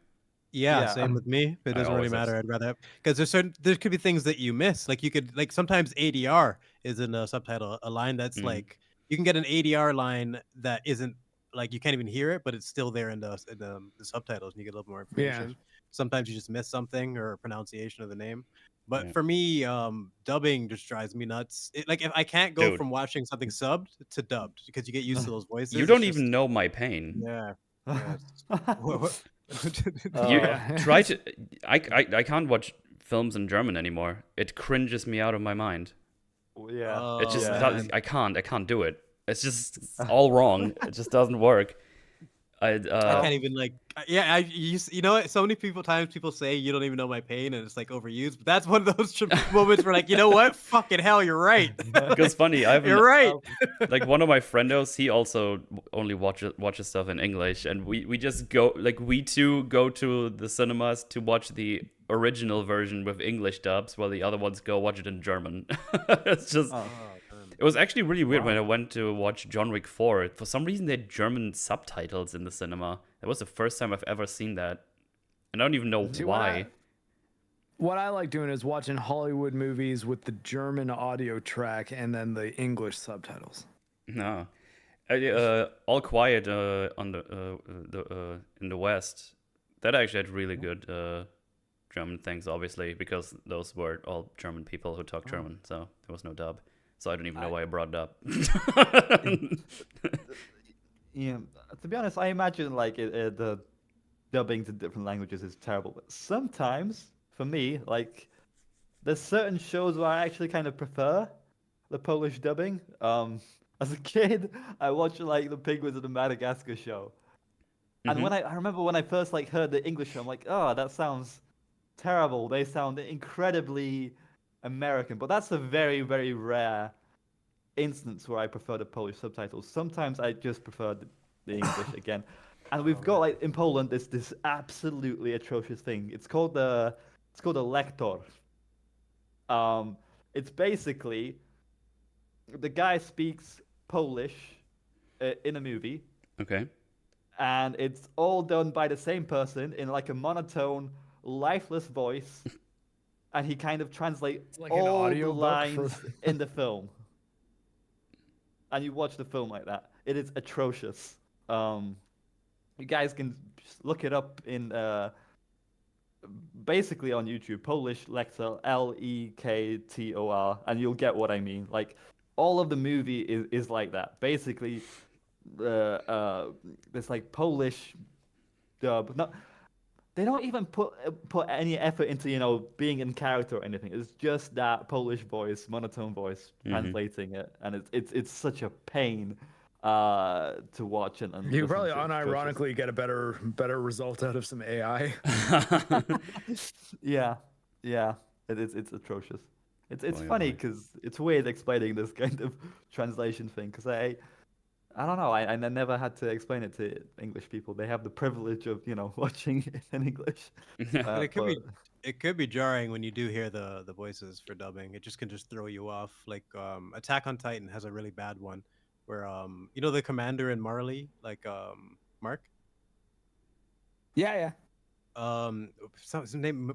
Yeah, Yeah. same with me. It I doesn't really always have matter. I'd rather because there could be things that you miss. Like you could like sometimes ADR is in a subtitle, a line that's Mm. like you can get an ADR line that isn't like you can't even hear it, but it's still there in the subtitles, and you get a little more information. Sometimes you just miss something or pronunciation of the name. But Yeah. for me, dubbing just drives me nuts. Like if I can't go Dude. from watching something subbed to dubbed because you get used to those voices. You it's don't just- even know my pain. Yeah. Yeah. What- You Yeah. try to. I can't watch films in German anymore. It cringes me out of my mind. Yeah. It just Oh, does, man. I can't do it. It's just all wrong. It just doesn't work. I can't even like you know what, so many times people say you don't even know my pain and it's like overused, but that's one of those moments where like, you know what, fucking hell, you're right. Because funny, You're right. like one of my friendos, he also only watches stuff in English, and we just go, like, we two go to the cinemas to watch the original version with English dubs, while the other ones go watch it in German. It's just it was actually really weird when I went to watch John Wick 4. For some reason, they had German subtitles in the cinema. That was the first time I've ever seen that, and I don't even know why. What I like doing is watching Hollywood movies with the German audio track and then the English subtitles. No, All Quiet on in the West. That actually had really good German things, obviously, because those were all German people who talk German, so there was no dub. So I don't even know why I brought it up. Yeah, to be honest, I imagine like the dubbing to different languages is terrible. But sometimes, for me, like there's certain shows where I actually kind of prefer the Polish dubbing. As a kid, I watched like the Penguins of the Madagascar show, and when I remember when I first like heard the English show, I'm like, oh, that sounds terrible. They sound incredibly American, but that's a very, very rare instance where I prefer the Polish subtitles. Sometimes I just prefer the English again. And we've got like in Poland this absolutely atrocious thing. It's called the lektor. It's basically the guy speaks Polish in a movie, Okay. and it's all done by the same person in like a monotone, lifeless voice. And he kind of translates like an all the audiobook lines for- in the film. And you watch the film like that. It is atrocious. You guys can just look it up in basically on YouTube, Polish Lektor, Lektor, and you'll get what I mean. Like all of the movie is like that. Basically, this like Polish dub. No, they don't even put any effort into being in character or anything. It's just that Polish voice, monotone voice, translating it, and it's such a pain to watch and You listen probably to. It's atrocious. unironically get a better result out of some AI. Yeah, it's atrocious. It's Boy, oh funny boy. because it's weird explaining this kind of translation thing because I don't know. I never had to explain it to English people. They have the privilege of watching it in English. But But it could be jarring when you do hear the voices for dubbing. It just can just throw you off. Like Attack on Titan has a really bad one where the commander in Marley, like Mark. Yeah. His name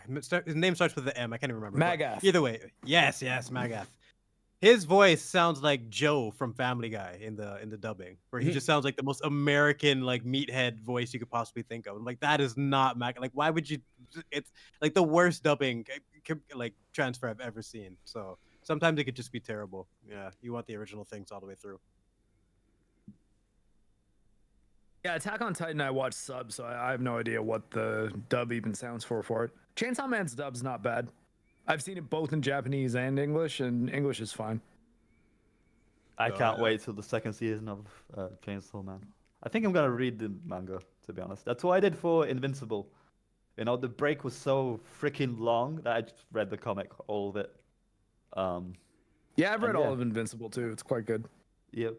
his name starts with the M. I can't even remember. but Magath. Either way, yes, Magath. His voice sounds like Joe from Family Guy in the dubbing, where he just sounds like the most American like meathead voice you could possibly think of. I'm like, that is not Mac. Like, why would you? It's like the worst dubbing like transfer I've ever seen. So sometimes it could just be terrible. Yeah, you want the original things all the way through. Yeah, Attack on Titan I watched sub, so I have no idea what the dub even sounds for it. Chainsaw Man's dub's not bad. I've seen it both in Japanese and English is fine. I can't wait till the second season of Chainsaw Man. I think I'm gonna read the manga, to be honest. That's what I did for Invincible. The break was so freaking long that I just read the comic, all of it. Yeah, I've read yeah. all of Invincible too. It's quite good. Yep.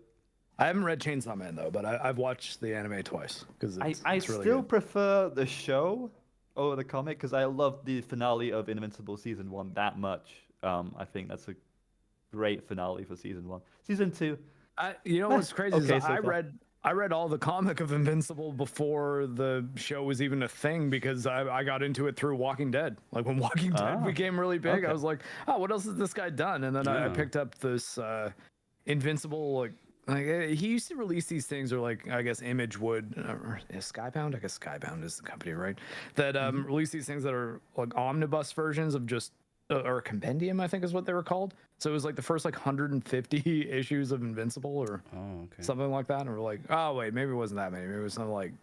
I haven't read Chainsaw Man though, but I've watched the anime twice because I it's really still good. prefer the show over the comic because I love the finale of Invincible season 1 that much. I think that's a great finale for season 1. Season 2, You know what's crazy okay is so far. I read all the comic of Invincible before the show was even a thing because I got into it through Walking Dead. Like when Walking Dead became really big, I okay. was like, oh, what else has this guy done? And then I Yeah. picked up this Invincible he used to release these things, or like I guess Image would, or Skybound. I guess Skybound is the company, right? That release these things that are like omnibus versions of just or a compendium, I think is what they were called. So it was like the first like 150 issues of Invincible or something like that. And we're like, oh wait, maybe it wasn't that many. Maybe it was something like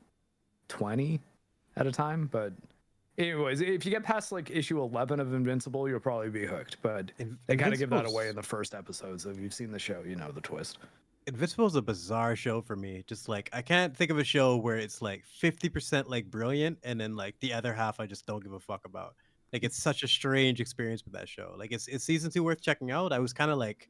20 at a time. But anyways, if you get past like issue 11 of Invincible, you'll probably be hooked. But they kind of give that away in the first episode. So if you've seen the show, you know the twist. Invincible is a bizarre show for me. Just like I can't think of a show where it's like 50% like brilliant and then like the other half I just don't give a fuck about. Like it's such a strange experience with that show. Like is season 2 worth checking out? I was kind of like,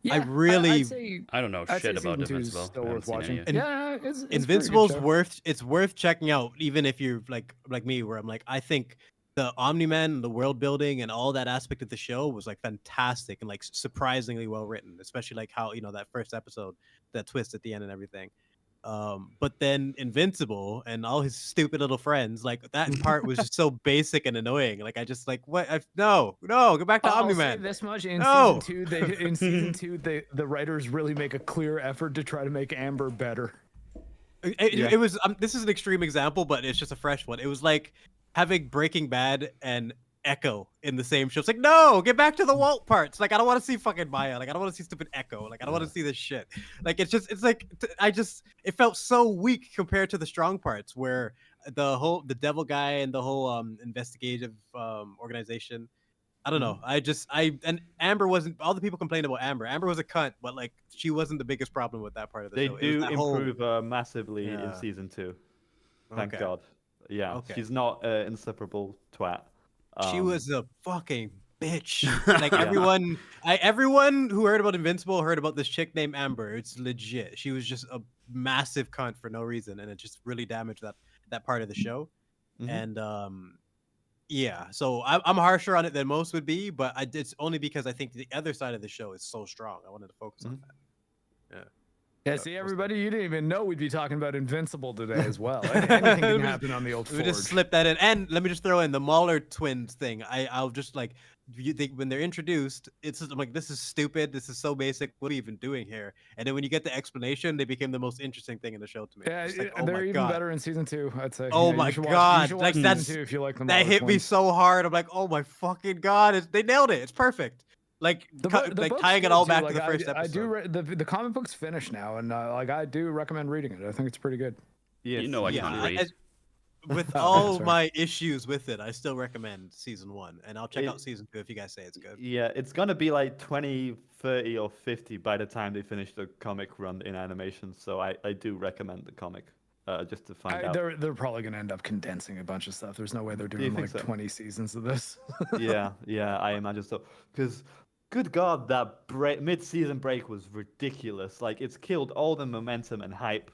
I really, I'd say, I don't know I'd say shit about season 2 is Invincible. still I haven't worth seen any watching. yet. Yeah, it's a Invincible's pretty good show. it's worth checking out, even if you're like me, where I'm like, I think the Omni-Man, the world building, and all that aspect of the show was like fantastic and like surprisingly well written, especially like how that first episode, that twist at the end and everything. But then Invincible and all his stupid little friends, like that part was just so basic and annoying. Like I just like what? No, go back to I'll Omni-Man. say this much: in No. season two, the writers really make a clear effort to try to make Amber better. It was this is an extreme example, but it's just a fresh one. It was like having Breaking Bad and Echo in the same show. It's like, no, get back to the Walt parts. Like I don't want to see fucking Maya. Like I don't want to see stupid Echo. Like I don't want to see this shit. Like it's like it felt so weak compared to the strong parts where the devil guy and the whole investigative organization. I don't know. And Amber wasn't. All the people complained about Amber. Amber was a cunt, but like she wasn't the biggest problem with that part of the They show. do improve massively in Yeah. season 2. Thank Okay. God. Yeah, Okay. she's not an insufferable twat. She was a fucking bitch. Like everyone who heard about Invincible heard about this chick named Amber. It's legit. She was just a massive cunt for no reason, and it just really damaged that part of the show. Mhm. And yeah, so I'm harsher on it than most would be, but it's only because I think the other side of the show is so strong. I wanted to focus on that. Yeah, see, everybody, you didn't even know we'd be talking about Invincible today as well. Anything can happen on the old We Forge. just slip that in, and let me just throw in the Mauler twins thing. I'll just like when they're introduced, I'm like, this is stupid. This is so basic. What are we even doing here? And then when you get the explanation, they became the most interesting thing in the show to me. Yeah, Like, oh they're my even God. better in season 2, I'd say. Oh Yeah, my you should God. you should watch Like, season that's- 2 if you like them. That hit me so hard. I'm like, oh my fucking God. They nailed it. It's perfect. Like, The like book's tying it good, all too. back Like, to the first I do episode. the comic book's finished now, and like I do recommend reading it. I think it's pretty good. Yes, You know I yes, can't it is. read. With Oh, all sorry. my issues with it, I still recommend season 1, and I'll check It- out season 2 if you guys say it's good. Yeah, it's gonna be like 20, 30, or 50 by the time they finish the comic run in animation. So I do recommend the comic, just to find out. They're probably gonna end up condensing a bunch of stuff. There's no way they're you doing think like so? 20 seasons of this. Yeah, I imagine so. Because, good God, that mid-season break was ridiculous. Like, it's killed all the momentum and hype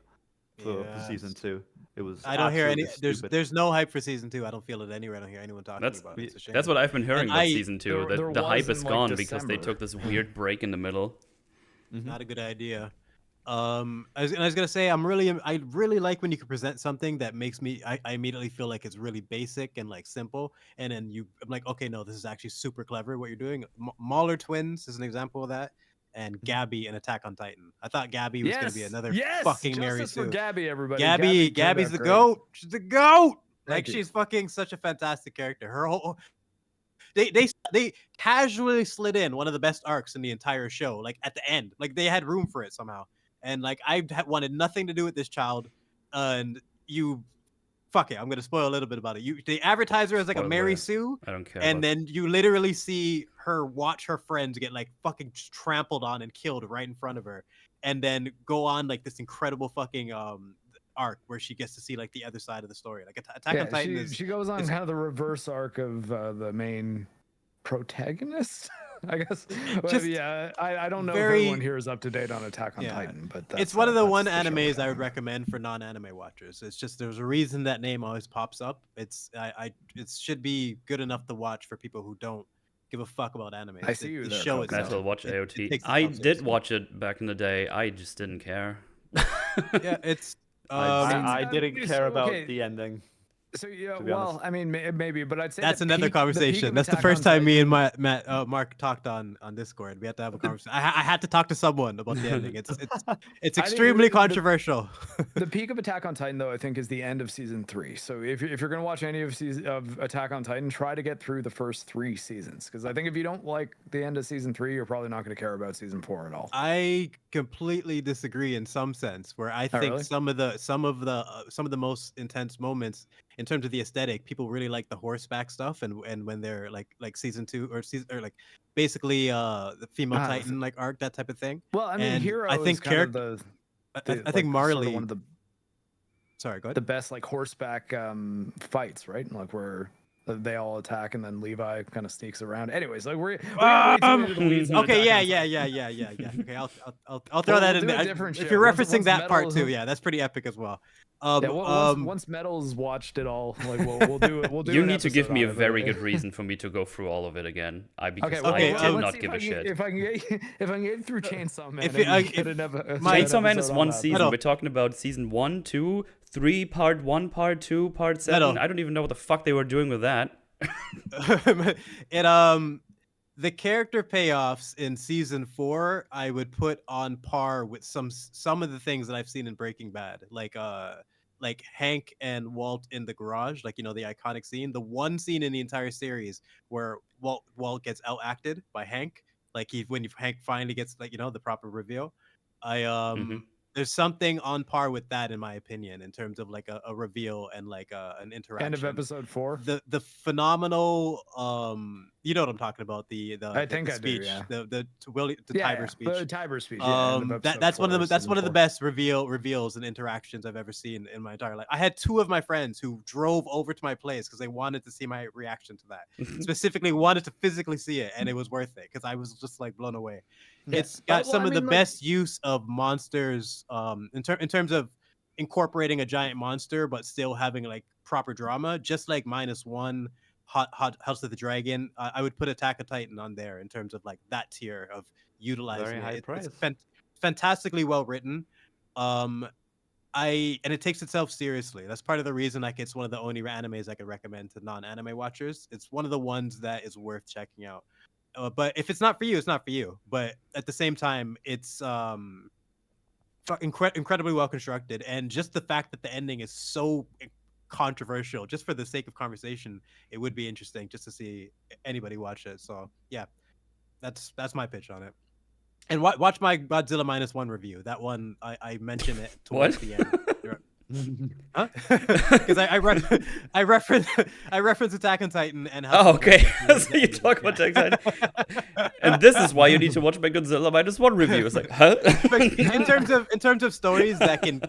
for season Yes. 2. It was. I don't hear any. absolutely stupid. There's no hype for season 2. I don't feel it anywhere. I don't hear anyone talking That's about it. It's a shame. that's what I've been hearing about season 2. there That the hype was is in, like, gone because they December. took this weird break in the middle. Not a good idea. I was gonna say I really like when you can present something that makes me I immediately feel like it's really basic and like simple, and then I'm like, okay, no, this is actually super clever what you're doing. Mauler twins is an example of that, and Gabby in Attack on Titan. I thought Gabby was gonna be another fucking Mary Justice Sue. for Gabby, everybody. Gabby's turned the out great. goat. She's the goat. Thank Like you. she's fucking such a fantastic character. Her whole they casually slid in one of the best arcs in the entire show. Like at the end, like they had room for it somehow. And like I wanted nothing to do with this child, and you, fuck it, I'm gonna spoil a little bit about it. They advertise her as like a Spoiler. Mary Sue, I don't care. and about- then you literally see her watch her friends get like fucking trampled on and killed right in front of her, and then go on like this incredible fucking arc where she gets to see like the other side of the story. Like Attack on Titan she goes on is- kind of the reverse arc of the main protagonist. I guess. Well, Just yeah, I don't know if very- everyone here is up to date on Attack on Yeah. Titan, but It's one of the one that's show animes we're I would talking recommend for non-anime watchers. It's just there's a reason that name always pops up. It should be good enough to watch for people who don't give a fuck about anime. I see you the there, show Coco. Metal itself. Watch it AOT. takes I itself did seriously. watch it back in the day. I just didn't care. Yeah, it's I didn't so, care about okay. the ending. So yeah, to be well, honest. I mean, maybe, but I'd say that's the another peak- the peak conversation. of That's the Attack first on time me and Titan- Mark talked on Discord. We had to have a conversation. I had to talk to someone about the ending. It's think extremely the- controversial. The peak of Attack on Titan, though, I think, is the end of season 3. So if you're gonna watch any of Attack on Titan, try to get through the first 3 seasons, because I think if you don't like the end of season 3, you're probably not gonna care about season 4 at all. I completely disagree in some sense, where I think really? some of the most intense moments in terms of the aesthetic, people really like the horseback stuff, and when they're like season 2 or like basically the female Ah, Titan like arc, that type of thing. Well, I mean, And Hero I think is kind of the I like, think sort of Marley. one of Sorry, go ahead. the best like horseback fights, right? Like where they all attack and then Levi kind of sneaks around. Anyways, like we're getting way too into the weeds on Okay, Attack yeah. on Titan. Okay, I'll throw that we'll in do a there. different If show. you're Once- referencing once that part Metal- too, yeah, that's pretty epic as well. Yeah, once Metal's watched it all, like we'll do it. We'll do. You an need to give episode me on a it, very but- good reason for me to go through all of it again. Because Okay, I did let's not see give if I a can- shit. If I can get through Chainsaw Man, If and it- we if- get another- my- an Chainsaw Man is episode on one that. season. Metal. We're talking about season 1, 2, 3, part 1, part 2, part 7. Metal. I don't even know what the fuck they were doing with that. The character payoffs in season 4 I would put on par with some of the things that I've seen in Breaking Bad, like Hank and Walt in the garage, like, you know, the iconic scene, the one scene in the entire series where Walt gets outacted by Hank, like when Hank finally gets, like, you know, the proper reveal. There's something on par with that, in my opinion, in terms of like a reveal and like an interaction. End of episode 4. The phenomenal you know what I'm talking about, the I think the I do, speech, yeah. the Tiber speech. The Tiber speech. Yeah, end of episode That's one 4, of season the 4. best reveals and interactions I've ever seen in my entire life. I had 2 of my friends who drove over to my place because they wanted to see my reaction to that. Specifically wanted to physically see it, and it was worth it because I was just like blown away. Yeah. It's got Well, some I of the mean, like- best use of monsters in terms of incorporating a giant monster but still having like proper drama, just like -1 Hot House of the Dragon. I would put Attack on Titan on there in terms of like that tier of utilizing Very it. high It's praise. fantastically well written. And it takes itself seriously. That's part of the reason like it's one of the only animes I could recommend to non-anime watchers. It's one of the ones that is worth checking out. But if it's not for you, it's not for you. But at the same time, it's incredibly well constructed, and just the fact that the ending is so controversial, just for the sake of conversation, it would be interesting just to see anybody watch it. So yeah, that's my pitch on it. And watch my Godzilla -1 review. That one I mention it towards the end. Huh? Because I reference Attack on Titan and how. Oh, okay. So you talk about Attack on Titan. And this is why you need to watch my Godzilla -1 review. It's like, huh? in terms of stories that can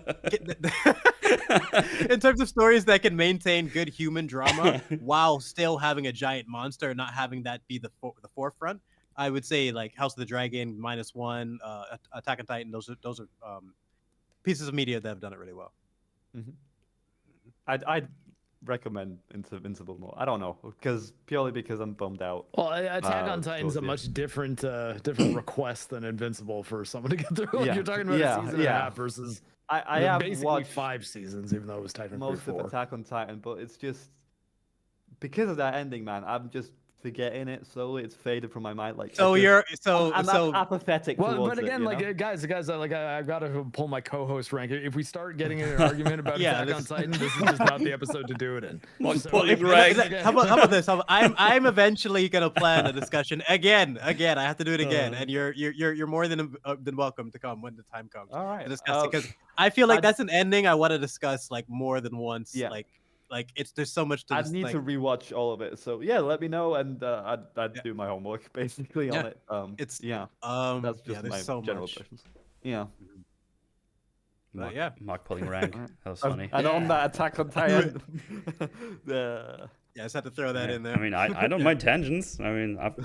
in terms of stories that can maintain good human drama while still having a giant monster and not having that be the forefront, I would say like House of the Dragon -1, Attack on Titan. Those are pieces of media that have done it really well. I'd recommend Invincible more. I don't know, purely because I'm bummed out. Well, Attack on towards Titan's a the much different request than Invincible for someone to get through. Like, Yeah, you're talking about yeah, a season and a yeah. half versus I have basically watched 5 seasons, even though it was technically most 4. of Attack on Titan, but it's just because of that ending, man. I'm just forgetting it slowly. It's faded from my mind. Like I'm apathetic Well, towards but again, it, you like know? guys, like I've got to pull my co-host rank. If we start getting in an argument about Yeah, Attack on Titan, this is just not the episode to do it in. So, pulling like, rank. again- How about this? I'm eventually gonna plan a discussion again. I have to do it again, and you're more than welcome to come when the time comes. All right. To discuss it, because I feel like I'd- that's an ending I want to discuss like more than once. Yeah. Like there's so much to. I need to rewatch all of it. So yeah, let me know, and I'd do my homework basically on Yeah. it. It's yeah, that's yeah, just there's my so general much. impressions. Yeah. But yeah. Mark pulling rank. That was funny. And on that Attack on Titan, Yeah, I just had to throw that in there. I mean, I don't mind tangents. I mean, I've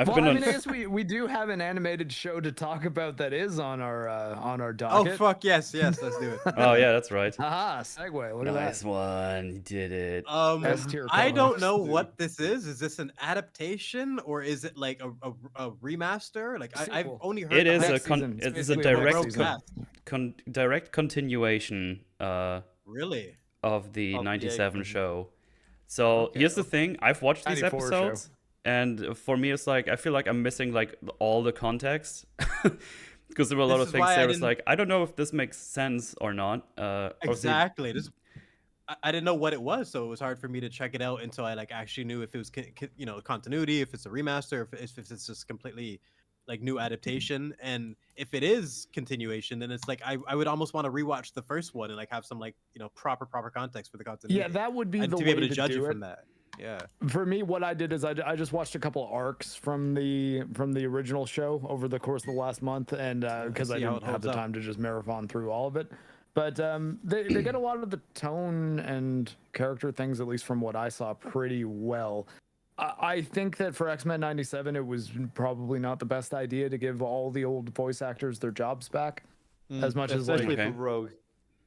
Well, been I on. mean, I guess we do have an animated show to talk about that is on our Oh docket. fuck yes, let's do it. Oh yeah, that's right. Haha, segue. Look Nice at one, you did it. S tier I don't co-host. know what this is. Is this an adaptation or is it like a remaster? Like I've Sequel. only heard It is Next a con- season. It's it is a basically a direct next season. direct continuation Really? of the Of the 97 eighth. So here's the thing, I've watched these 94 show. episodes and for me it's like I feel like I'm missing like all the context because there were a lot This of is things why I there was didn't- like I don't know if this makes sense or not. Exactly. I didn't know what it was, so it was hard for me to check it out until I like actually knew if it was continuity, if it's a remaster, if it's just completely like new adaptation. And if it is continuation, then it's like I would almost want to rewatch the first one and like have some like proper context for the continuity. Yeah, that would be and the to way be able to judge do it from that. Yeah. For me, what I did is I just watched a couple arcs from the original show over the course of the last month, and because I See how didn't it have holds the up. time to just marathon through all of it. But they get a lot of the tone and character things, at least from what I saw, pretty well. I think that for X-Men 97, it was probably not the best idea to give all the old voice actors their jobs back. As much as like especially Okay. for Rogue.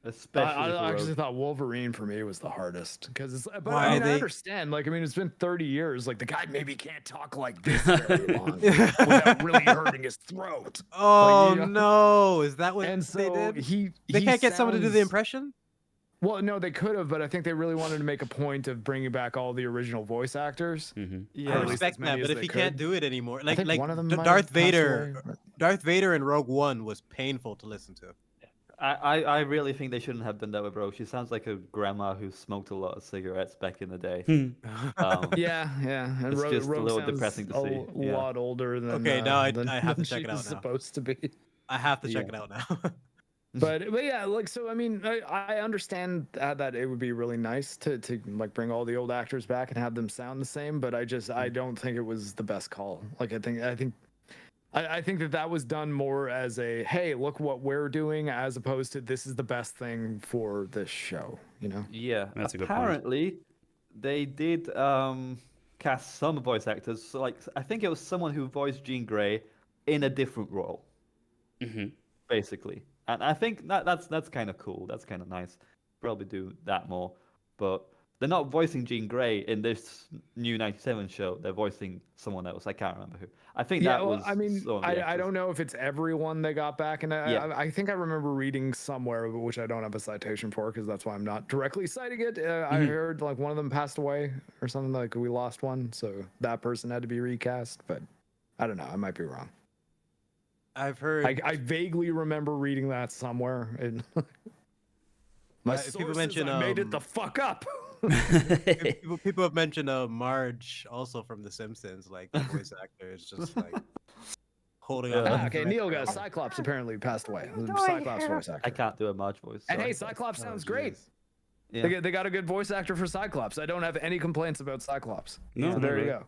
Especially I for actually Rogue. thought Wolverine for me was the hardest because it's. But Why I mean, I they- understand. Like, I mean, it's been 30 years. Like, the guy maybe can't talk like this very long without really hurting his throat. Oh you know- no! Is that what And they so did? he They can't get someone to do the sounds- impression. Well, no, they could have, but I think they really wanted to make a point of bringing back all the original voice actors. Mhm. Yeah. Or I at least respect as many that, but as if they he can't could. do it anymore, I like think one of them might have Darth passed Vader, away. Darth Vader in Rogue One was painful to listen to. I really think they shouldn't have done that with Rogue. She sounds like a grandma who smoked a lot of cigarettes back in the day. Yeah, yeah. And It's just a Rogue little sounds depressing to see, A yeah. lot older than. Okay, now I than- have to than check it out she's now. supposed to be. I have to check Yeah. it out now. But yeah, like so. I mean, I understand that it would be really nice to like bring all the old actors back and have them sound the same. But I don't think it was the best call. Like I think that was done more as a hey, look what we're doing, as opposed to this is the best thing for this show. You know? Yeah, That's a good point. apparently they did cast some voice actors. So, like, I think it was someone who voiced Jean Grey in a different role, Mhm. basically. And I think that's kind of cool. That's kind of nice. Probably do that more. But they're not voicing Jean Grey in this new 97 show. They're voicing someone else. I can't remember who. I think Yeah, that well, was. I mean, some of the I actors. don't know if it's everyone they got back, and Yeah. I think I remember reading somewhere, but which I don't have a citation for, because that's why I'm not directly citing it. I heard like one of them passed away or something, like we lost one, so that person had to be recast. But I don't know, I might be wrong. I've heard I vaguely remember reading that somewhere. And my people sources, mention, I made it the fuck up. people have mentioned Marge also from The Simpsons, like the voice actor is just like holding on. Ah, okay, Neil got Cyclops apparently passed away. Cyclops voice actor. I can't do a Marge voice. And sorry. hey, Cyclops sounds great. Yeah. They got a good voice actor for Cyclops. I don't have any complaints about Cyclops. No, so not there you really. go.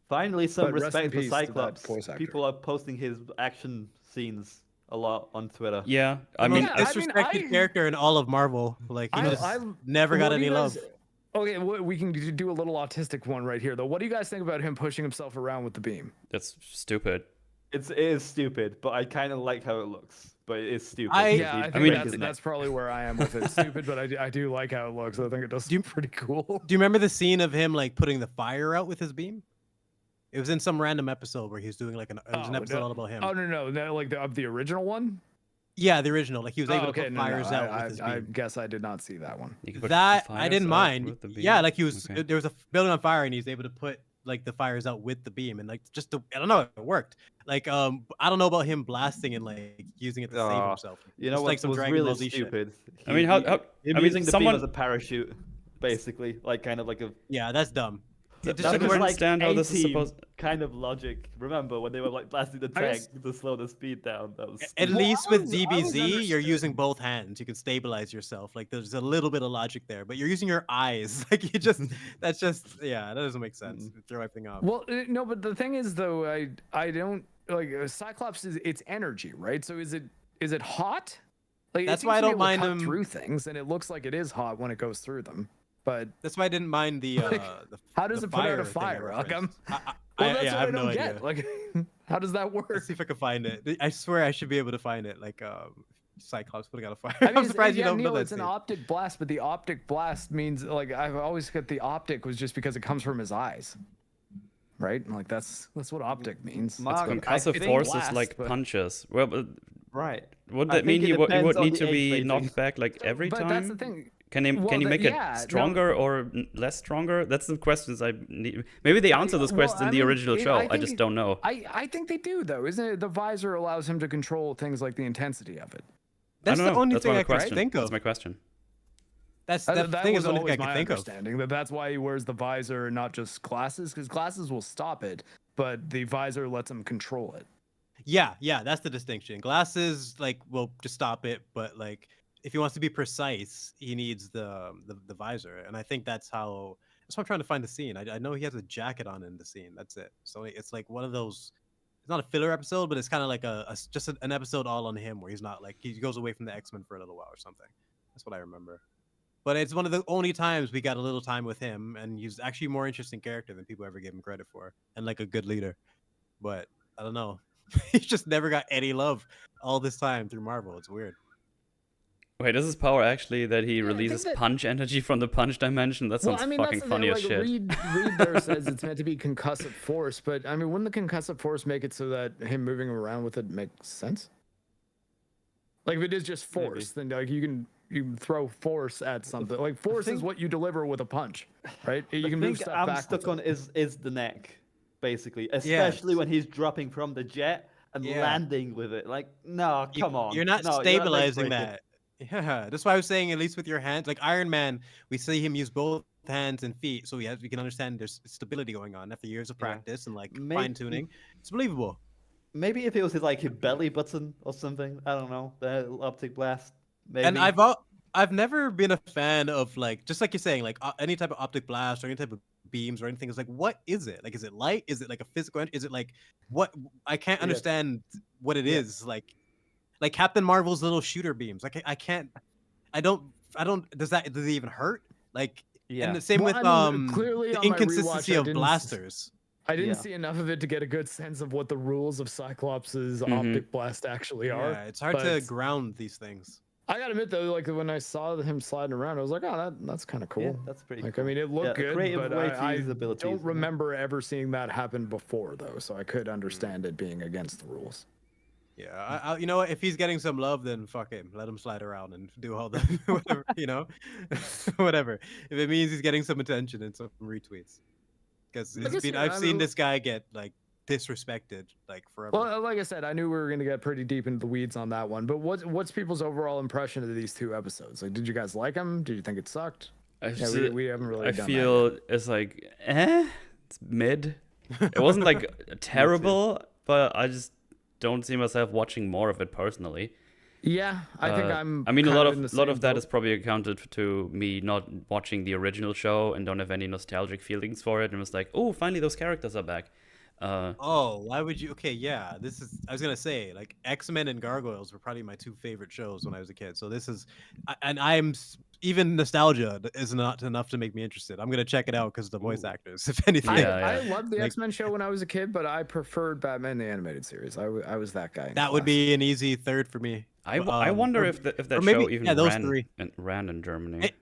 Finally, some But rest in respect for peace to that Cyclops. voice actor. People are posting his action scenes a lot on Twitter. Yeah, I mean, Yeah, I mean, disrespected character in all of Marvel. Like he just never got what do any you love. guys- Okay, we can do a little autistic one right here, though. What do you guys think about him pushing himself around with the beam? that's stupid. It is stupid, but I kind of like how it looks. But it is stupid. Yeah, I He think breaks his neck. that's probably where I am with it. Stupid, but I do like how it looks. I think it does pretty cool. Do you remember the scene of him like putting the fire out with his beam? It was in some random episode where he was doing like it was an episode all about him. Oh no, like of the original one. Yeah, the original. Like he was able to okay, put no, fires out I, with his I beam. guess I did not see that one. You can put That I fires didn't out mind. with the beam. Yeah, like he was Okay. there was a building on fire and he was able to put like the fires out with the beam and like just I don't know, it worked. Like I don't know about him blasting and like using it to save Oh, himself. You know Just what like some was Dragon really Ball Z shit. stupid? I mean, how- him I mean, using the someone- beam as a parachute, basically, like kind of like a. Yeah, that's dumb. It just I didn't don't work. understand how this is A-team supposed. kind of logic. Remember when they were like blasting the I tank guess- to slow the speed down? That was. At stupid. least I with was DBZ, you're understood. using both hands. You can stabilize yourself. Like there's a little bit of logic there, but you're using your eyes. Like you just that's just that doesn't make sense. Throw everything off. Well, no, but the thing is, though, I don't like Cyclops is it's energy, right? So is it hot? Like it That's seems why I to be don't able to mind cut him- through things, and it looks like it is hot when it goes through them. But That's why I didn't mind the how does the it put out a thing fire? Like, referenced. well, yeah, that's what I I have don't no get. idea. Like, how does that work? Let's see if I can find it. I swear I should be able to find it. Like Cyclops putting out a fire. I mean, I'm surprised you yeah, don't know Neil, that it's an scene. optic blast, but the optic blast means like I've always got the optic was just because it comes from his eyes, right? Like that's what optic means. Mark, But Concussive think force is blast, like but- punches. Well, but Right. would I that mean think he it would depends on need the to age be rating. knocked back like every but time? that's the thing. Can you Well, make it no. stronger or less stronger? That's the questions I need. Maybe they answer those Well, questions in I the mean, original show. I think- just don't know. I think they do though, isn't it? The visor allows him to control things like the intensity of it. That's I don't the know. only That's thing my I can question. think That's of. my question. That That thing was is the only thing I always can my think of. understanding. That's why he wears the visor and not just glasses, because glasses will stop it, but the visor lets him control it. Yeah, that's the distinction. Glasses like will just stop it, but like if he wants to be precise, he needs the visor, and I think that's why I'm trying to find the scene. I know he has a jacket on in the scene. That's it. So it's like one of those. It's not a filler episode, but it's kind of like just an episode all on him where he's not like he goes away from the X-Men for a little while or something. That's what I remember. But it's one of the only times we got a little time with him, and he's actually a more interesting character than people ever gave him credit for, and like a good leader. But I don't know. He's just never got any love all this time through Marvel. It's weird. Wait, is his power actually that he I think releases that- punch energy from the punch dimension? That sounds fucking that's the funny thing. as Like, shit. Reed there says it's meant to be concussive force, but I mean, wouldn't the concussive force make it so that him moving around with it makes sense? Like if it is just force, then like you can throw force at something. Like force is think- what you deliver with a punch, right? You I can move think stuff I'm back. stuck on is the neck, basically, especially when he's dropping from the jet and Yeah. landing with it. Like, no, come on, You're not No, stabilizing neck-breaking. that. Yeah, that's why I was saying at least with your hands, like Iron Man, we see him use both hands and feet, so we can understand there's stability going on after years of Yeah. practice and like May- fine tuning. It's believable. Maybe if it was like his belly button or something, I don't know, the optic blast. Maybe. And I've never been a fan of like just like you're saying like any type of optic blast or any type of beams or anything. It's like what is it? Like is it light? Is it like a physical? Is it like what? I can't Yeah. understand what it Yeah. is. Like Captain Marvel's little shooter beams. Like I can't. I don't. Does it even hurt? Like Yeah. and the same Well, with I mean, clearly the on my rewatch, inconsistency I of didn't blasters. I didn't Yeah. see enough of it to get a good sense of what the rules of Cyclops' Mhm. optic blast actually are. Yeah, it's hard to but- ground these things. I gotta admit though, like when I saw him sliding around, I was like, oh, that's kind of cool. Yeah, that's pretty. Like, cool. I mean, it looked Yeah, good, creative but way to I use abilities, don't you know? remember ever seeing that happen before, though. So I could understand it being against the rules. Yeah, you know what? If he's getting some love, then fuck him. Let him slide around and do all the whatever, you know, whatever. If it means he's getting some attention and some retweets, because I guess, yeah, I've I seen mean- this guy get like disrespected like forever. Well, like I said, I knew we were gonna get pretty deep into the weeds on that one. But what's people's overall impression of these two episodes? Like, did you guys like them? Did you think it sucked? Yeah, we haven't really. I done feel it's like it's mid. It wasn't like terrible, but I just don't see myself watching more of it personally. That. Yeah, I think I'm. I mean, a kind lot in the of same that boat. is probably accounted to me not watching the original show and don't have any nostalgic feelings for it. And was like, oh, finally those characters are back. Oh, why would you? Okay, yeah, I was gonna say like X-Men and Gargoyles were probably my two favorite shows when I was a kid. So this is, and even nostalgia is not enough to make me interested. I'm gonna check it out because the voice actors, if anything. I loved the Like- X-Men show when I was a kid, but I preferred Batman the animated series. I was that guy. in That would class. be an easy third for me. I wonder or- if that or show maybe- even yeah, those three. ran in Germany.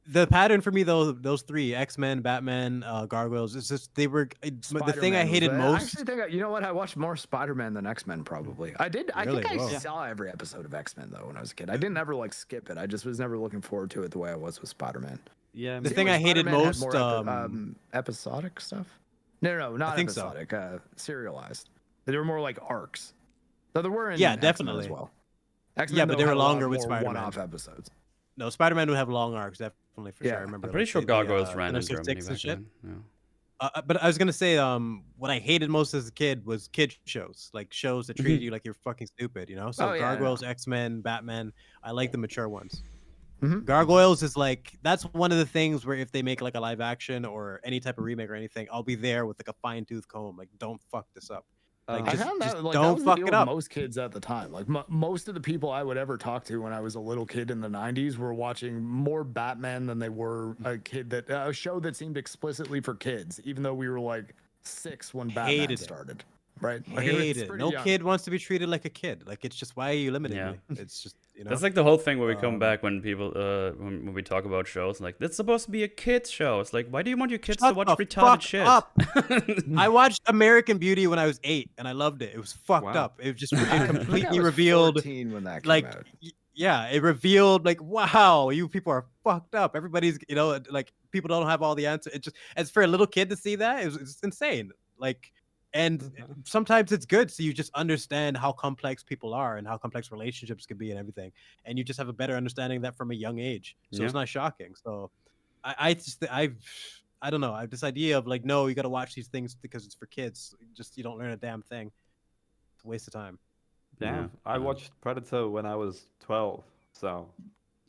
The pattern for me though, those three, X-Men, Batman, Gargoyles, it's just they were the thing I Spider-Man was hated the- I most. actually think you know what? I watched more Spider-Man than X-Men probably. I did. I Really? think I Whoa. saw every episode of X-Men though when I was a kid. I didn't ever like skip it. I just was never looking forward to it the way I was with Spider-Man. Yeah, The maybe. thing I hated Spider-Man had most, more episodic stuff. No, not think so. episodic. Serialized. They were more like arcs. Though there were in Yeah, X-Men definitely. as well. Yeah, X-Men, but though, they were had a lot longer with more Spider-Man. one-off episodes. No, Spider-Man would have long arcs, definitely for sure. Yeah. I remember. I'm pretty like, sure the, Gargoyles ran in Sinister Germany Six back and shit. then. Yeah. But I was gonna say, what I hated most as a kid was kid shows, like shows that treated you like you're fucking stupid, you know. So Oh, yeah, I know. Gargoyles, X-Men, Batman, I like the mature ones. Mhm. Gargoyles is like that's one of the things where if they make like a live action or any type of remake or anything, I'll be there with like a fine tooth comb, like don't fuck this up. Like, I just, found that just like that don't was the fuck deal it with up. most kids at the time. Like most of the people I would ever talk to when I was a little kid in the '90s were watching more Batman than they were a show that seemed explicitly for kids, even though we were like 6 when Batman Hated it. started. Right? Like, Hate it's it. pretty No young. kid wants to be treated like a kid. Like, it's just, why are you limiting Yeah. me? It's just, you know. That's like the whole thing where we come Um, back when people when we talk about shows like it's supposed to be a kids show. It's like, why do you want your kids to Shut watch the retarded fuck shit? up. I watched American Beauty when I was 8, and I loved it. It was fucked Wow. up. It just I think I completely was revealed, 14 when that came like, out. yeah, it revealed, like, wow, you people are fucked up. Everybody's, you know, like, people don't have all the answers. It just, as for a little kid to see that, it's insane. Like, and sometimes it's good, so you just understand how complex people are and how complex relationships can be and everything, and you just have a better understanding of that from a young age. So it's Yeah. not shocking. So I don't know. I have this idea of like, no, you got to watch these things because it's for kids. Just, you don't learn a damn thing. It's a waste of time. Yeah, Yeah, I yeah. watched Predator when I was 12, so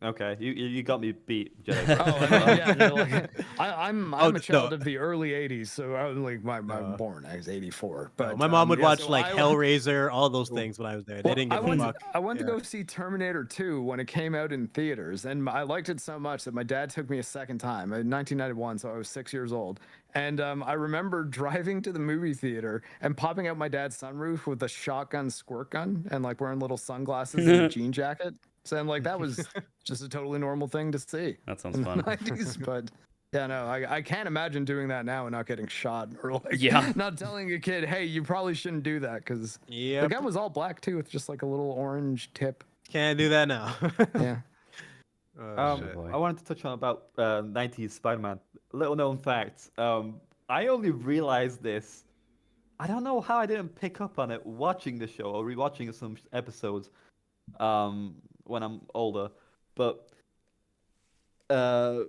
okay, you got me beat, Jedi. Oh, Brooks. I mean, yeah, no, like, I'm Oh, a child no. of the early '80s, so I was like, I'm born. I was '84, No, but my mom would yeah, watch so like I- Hellraiser, all those things when I was there. They Well, didn't give a fuck. I went Yeah. to go see Terminator 2 when it came out in theaters, and I liked it so much that my dad took me a second time in 1991, so I was 6 years old. And I remember driving to the movie theater and popping out my dad's sunroof with a shotgun squirt gun and like wearing little sunglasses and a jean jacket. So and like that was just a totally normal thing to see That sounds in the fun. 90s. But yeah, no, I can't imagine doing that now and not getting shot or like Yeah. not telling a kid, hey, you probably shouldn't do that because Yep. the gun was all black too, with just like a little orange tip. Can't do that now. Yeah. Oh, shit. boy. I wanted to touch on about 90s Spider-Man. Little known fact. I only realized this. I don't know how I didn't pick up on it watching the show or rewatching some episodes when I'm older. But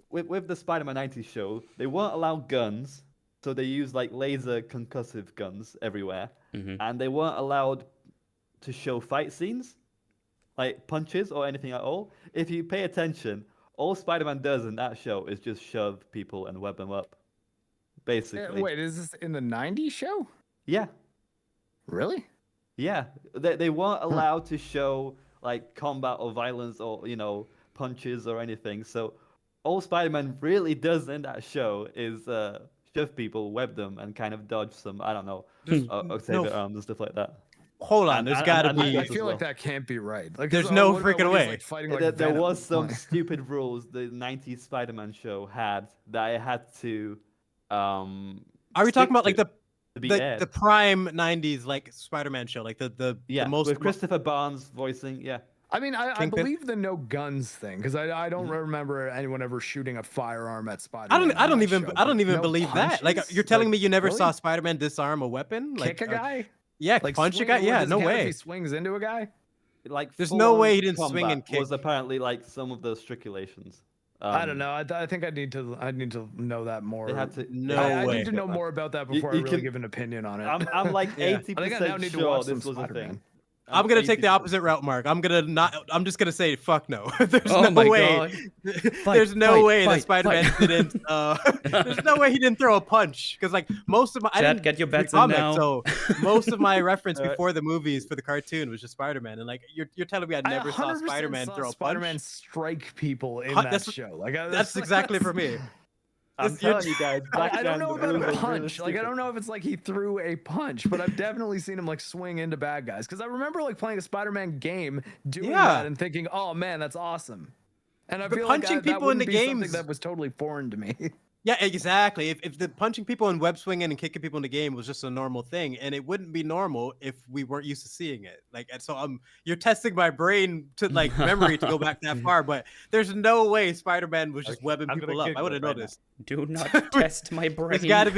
with the Spider-Man 90s show, they weren't allowed guns, so they used like laser concussive guns everywhere, and they weren't allowed to show fight scenes, like punches or anything at all. If you pay attention, all Spider-Man does in that show is just shove people and web them up, basically. Wait, is this in the '90s show? Yeah, Really? yeah. They weren't allowed to show like combat or violence or punches or anything. So all Spider-Man really does in that show is shove people, web them, and kind of dodge some, I don't know, Octavia arms and stuff like that. Hold on, there's And- got to and I be. as feel well. like that can't be right. Like, There's 'cause, no what about freaking when he's, way. like, fighting like There Venom? was some Like- stupid rules the 90s Spider-Man show had that I had to Are we talking about like to be aired. the prime '90s like Spider-Man show, like the most with Christopher Barnes voicing, yeah. I mean, I Kingpin? believe the no guns thing because I don't remember anyone ever shooting a firearm at Spider. I don't even believe that. Like, you're telling me you never saw really? Spider-Man disarm a weapon? Like, kick a guy? Yeah, Like punch a swing guy? with Yeah, his no hand if way. he swings into a guy. Like There's no full-on way he didn't swing combat and kick. was apparently like some of the stipulations. I don't know. I think I need to know that more. They had to. No I way. need to know more about that You- before I you really can- give an opinion on it. I'm like Yeah. 80% I think I now need to sure watch this some was a Spider-Man. thing. I'm gonna take the 80%. opposite route, Mark. I'm just gonna say fuck no. There's Oh no my way. God. There's no fight, way that fight, Spider-Man fight. didn't. There's no way he didn't throw a punch because like most of my I Chad, didn't get your read bets in comics, now. so most of my reference Alright. before the movies for the cartoon was just Spider-Man, and like you're telling me I never saw 100% Spider-Man saw throw a Spider-Man punch. strike people in Huh, that that's- show. Like That's exactly for me. I'm This- you're- telling you guys, I don't Black know Man's about a moves are really punch. Like I stupid. don't know if it's like he threw a punch, but I've definitely seen him like swing into bad guys. Because I remember like playing a Spider-Man game, doing Yeah. that, and thinking, "Oh man, that's awesome." And I But feel like punching that people in wouldn't the be something games- that was totally foreign to me. Yeah, exactly. If the punching people and web swinging and kicking people in the game was just a normal thing, and it wouldn't be normal if we weren't used to seeing it. Like, and so you're testing my brain to like memory to go back that far, but there's no way Spider-Man was just webbing I'm people gonna up. I Google would it have right now. noticed. Do not test my brain. There's got to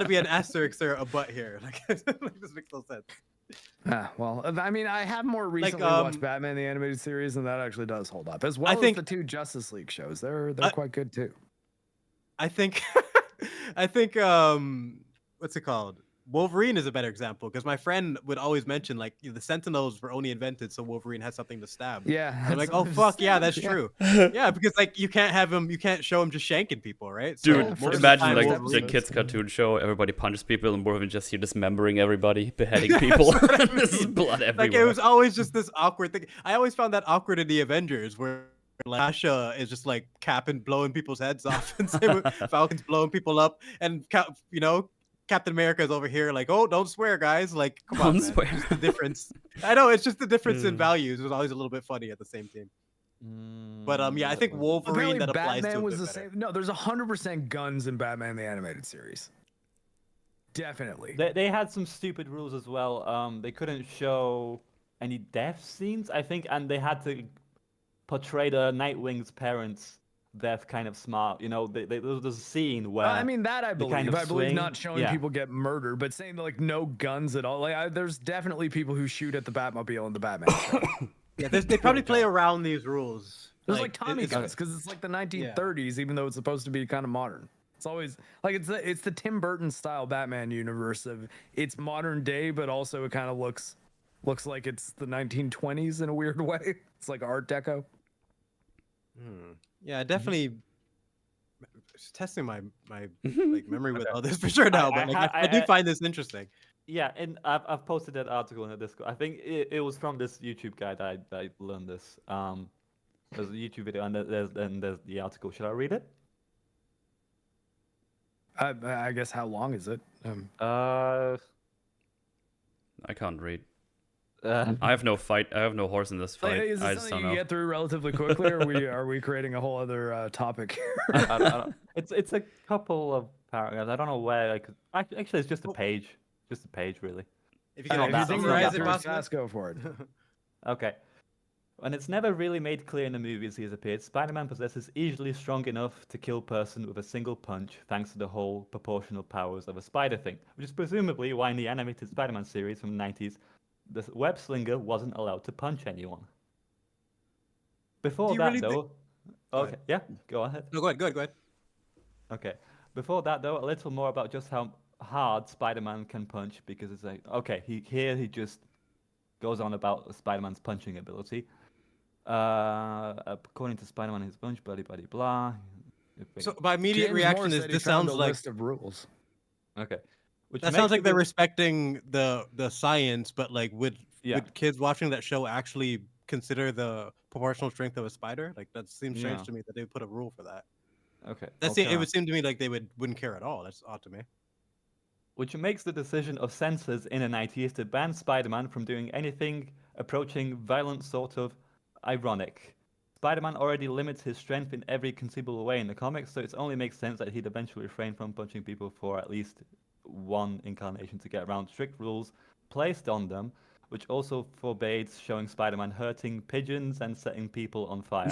be an asterisk or a butt here. Like, this makes no sense. Well, I mean, I have more recently watched Batman the animated series, and that actually does hold up, as well as think- the 2 Justice League shows. They're quite good too. I think, what's it called? Wolverine is a better example because my friend would always mention like the Sentinels were only invented so Wolverine had something to stab. Yeah, I'm like, that's oh what I'm fuck, yeah, saying. that's Yeah. true. Yeah, because like you can't show him just shanking people, right? Dude, Yeah, most of the imagine time, like the Wolverine- kids cartoon show, everybody punches people and Wolverine just here dismembering everybody, beheading people. This is blood everywhere. Like it was always just this awkward thing. I always found that awkward in the Avengers where like Asha is just like capping, blowing people's heads off, and same with Falcon's blowing people up, and Captain America is over here like, oh, don't swear, guys. Like, come on, Don't man. swear. It's just the difference. I know it's just the difference in Mm. values. It was always a little bit funny at the same team. But yeah, I think Wolverine Apparently that applies Batman to was it the better. same. No, there's 100% guns in Batman the Animated Series. Definitely. They had some stupid rules as well. They couldn't show any death scenes, I think, and they had to portray the Nightwing's parents' death kind of smart. You know, there was a scene where I mean that I they believe. kind of I believe swing. not showing Yeah. people get murdered, but saying like no guns at all. Like there's definitely people who shoot at the Batmobile in the Batman show. Yeah, they probably play around these rules. There's like Tommy it's- guns because it's like the 1930s, even though it's supposed to be kind of modern. It's always like it's the Tim Burton style Batman universe of it's modern day, but also it kind of looks like it's the 1920s in a weird way. It's like Art Deco. Yeah, definitely. Just testing my like memory with all this for sure now, but like I do find this interesting. Yeah, and I've posted that article in the Discord. I think it was from this YouTube guy that I learned this. There's a YouTube video and there's the article. Should I read it? I guess how long is it? I can't read. I have no horse in this fight. Is I this just something don't you know. get through relatively quickly, or are we creating a whole other topic here? I don't- it's a couple of paragraphs. I don't know where I could. Actually, it's just a page. Just a page, really. If If you can you If you think summarize you summarize got it, through possibly. fast, go for it. Okay. When it's never really made clear in the movies he has appeared, Spider-Man possesses easily strong enough to kill a person with a single punch thanks to the whole proportional powers of a spider thing, which is presumably why in the animated Spider-Man series from the 90s, the web slinger wasn't allowed to punch anyone. Before Do you that, really think- though... Go Okay, ahead. yeah, go ahead. No, go ahead. Okay. Before that, though, a little more about just how hard Spider-Man can punch, because it's like, okay, he just goes on about Spider-Man's punching ability. According to Spider-Man, his punch, blah, blah, blah. So my immediate James reaction Moore is said he this found sounds a like list of rules. Okay. Which that makes sounds it like they're good- respecting the science, but like would Yeah. kids watching that show actually consider the proportional strength of a spider? Like that seems strange Yeah. to me that they would put a rule for that. Okay. It would seem to me like they wouldn't care at all. That's odd to me. Which makes the decision of censors in the 90s to ban Spider-Man from doing anything approaching violent sort of ironic. Spider-Man already limits his strength in every conceivable way in the comics, so it only makes sense that he'd eventually refrain from punching people for at least one incarnation to get around strict rules placed on them, which also forbade showing Spider-Man hurting pigeons and setting people on fire.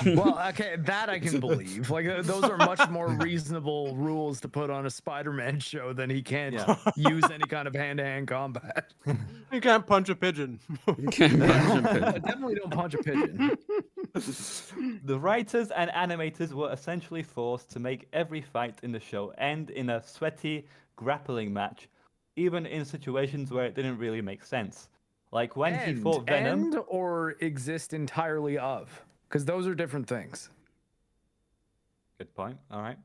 Well, okay, that I can believe. Like those are much more reasonable rules to put on a Spider-Man show than he can't Yeah. use any kind of hand-to-hand combat. You can't punch a pigeon. Definitely don't punch a pigeon. The writers and animators were essentially forced to make every fight in the show end in a sweaty grappling match, even in situations where it didn't really make sense. Like when he fought Venom. End or exist entirely of, because those are different things. Good point. All right.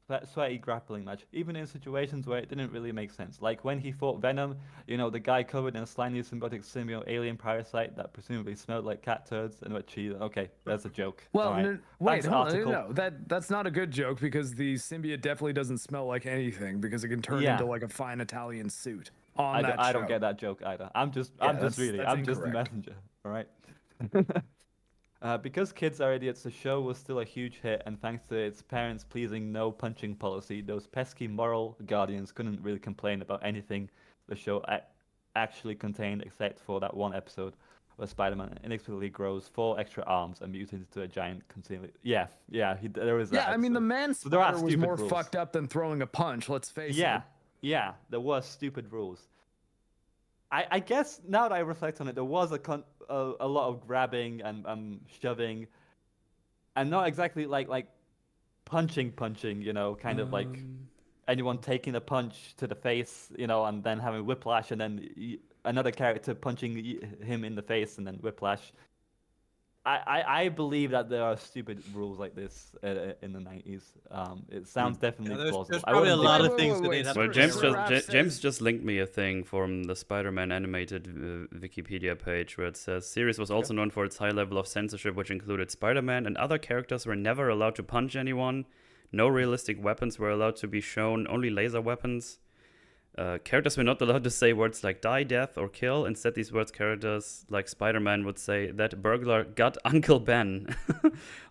That sweaty grappling match, even in situations where it didn't really make sense. Like when he fought Venom, you know, the guy covered in a slimy symbiotic symbiote alien parasite that presumably smelled like cat turds and what she. Okay, that's a joke. Well, all right. wait, Thanks, hold on, article. no, that's not a good joke because the symbiote definitely doesn't smell like anything because it can turn Yeah. into like a fine Italian suit on I that don't, I don't show. get that joke either. I'm just that's the incorrect. messenger. All right. Because kids are idiots, the show was still a huge hit, and thanks to its parents' pleasing no punching policy, those pesky moral guardians couldn't really complain about anything the show actually contained, except for that one episode where Spider-Man inexplicably grows 4 extra arms and mutates into a giant continually. Yeah, there is that. Yeah, I mean the episode. man So there are spider was stupid more rules. fucked up than throwing a punch. Let's face it. Yeah, there was stupid rules. I guess now that I reflect on it, there was a lot of grabbing and shoving, and not exactly like punching, you know, kind of like anyone taking a punch to the face, you know, and then having whiplash, and then another character punching him in the face and then whiplash. I believe that there are stupid rules like this in the 90s. It sounds definitely plausible. There's probably a lot of things that wait, they'd have Well, to James figure out. James just linked me a thing from the Spider-Man animated Wikipedia page where it says series was also known for its high level of censorship, which included Spider-Man and other characters were never allowed to punch anyone. No realistic weapons were allowed to be shown, only laser weapons. Characters were not allowed to say words like die, death, or kill. Instead, these words characters like Spider-Man would say, that burglar got Uncle Ben.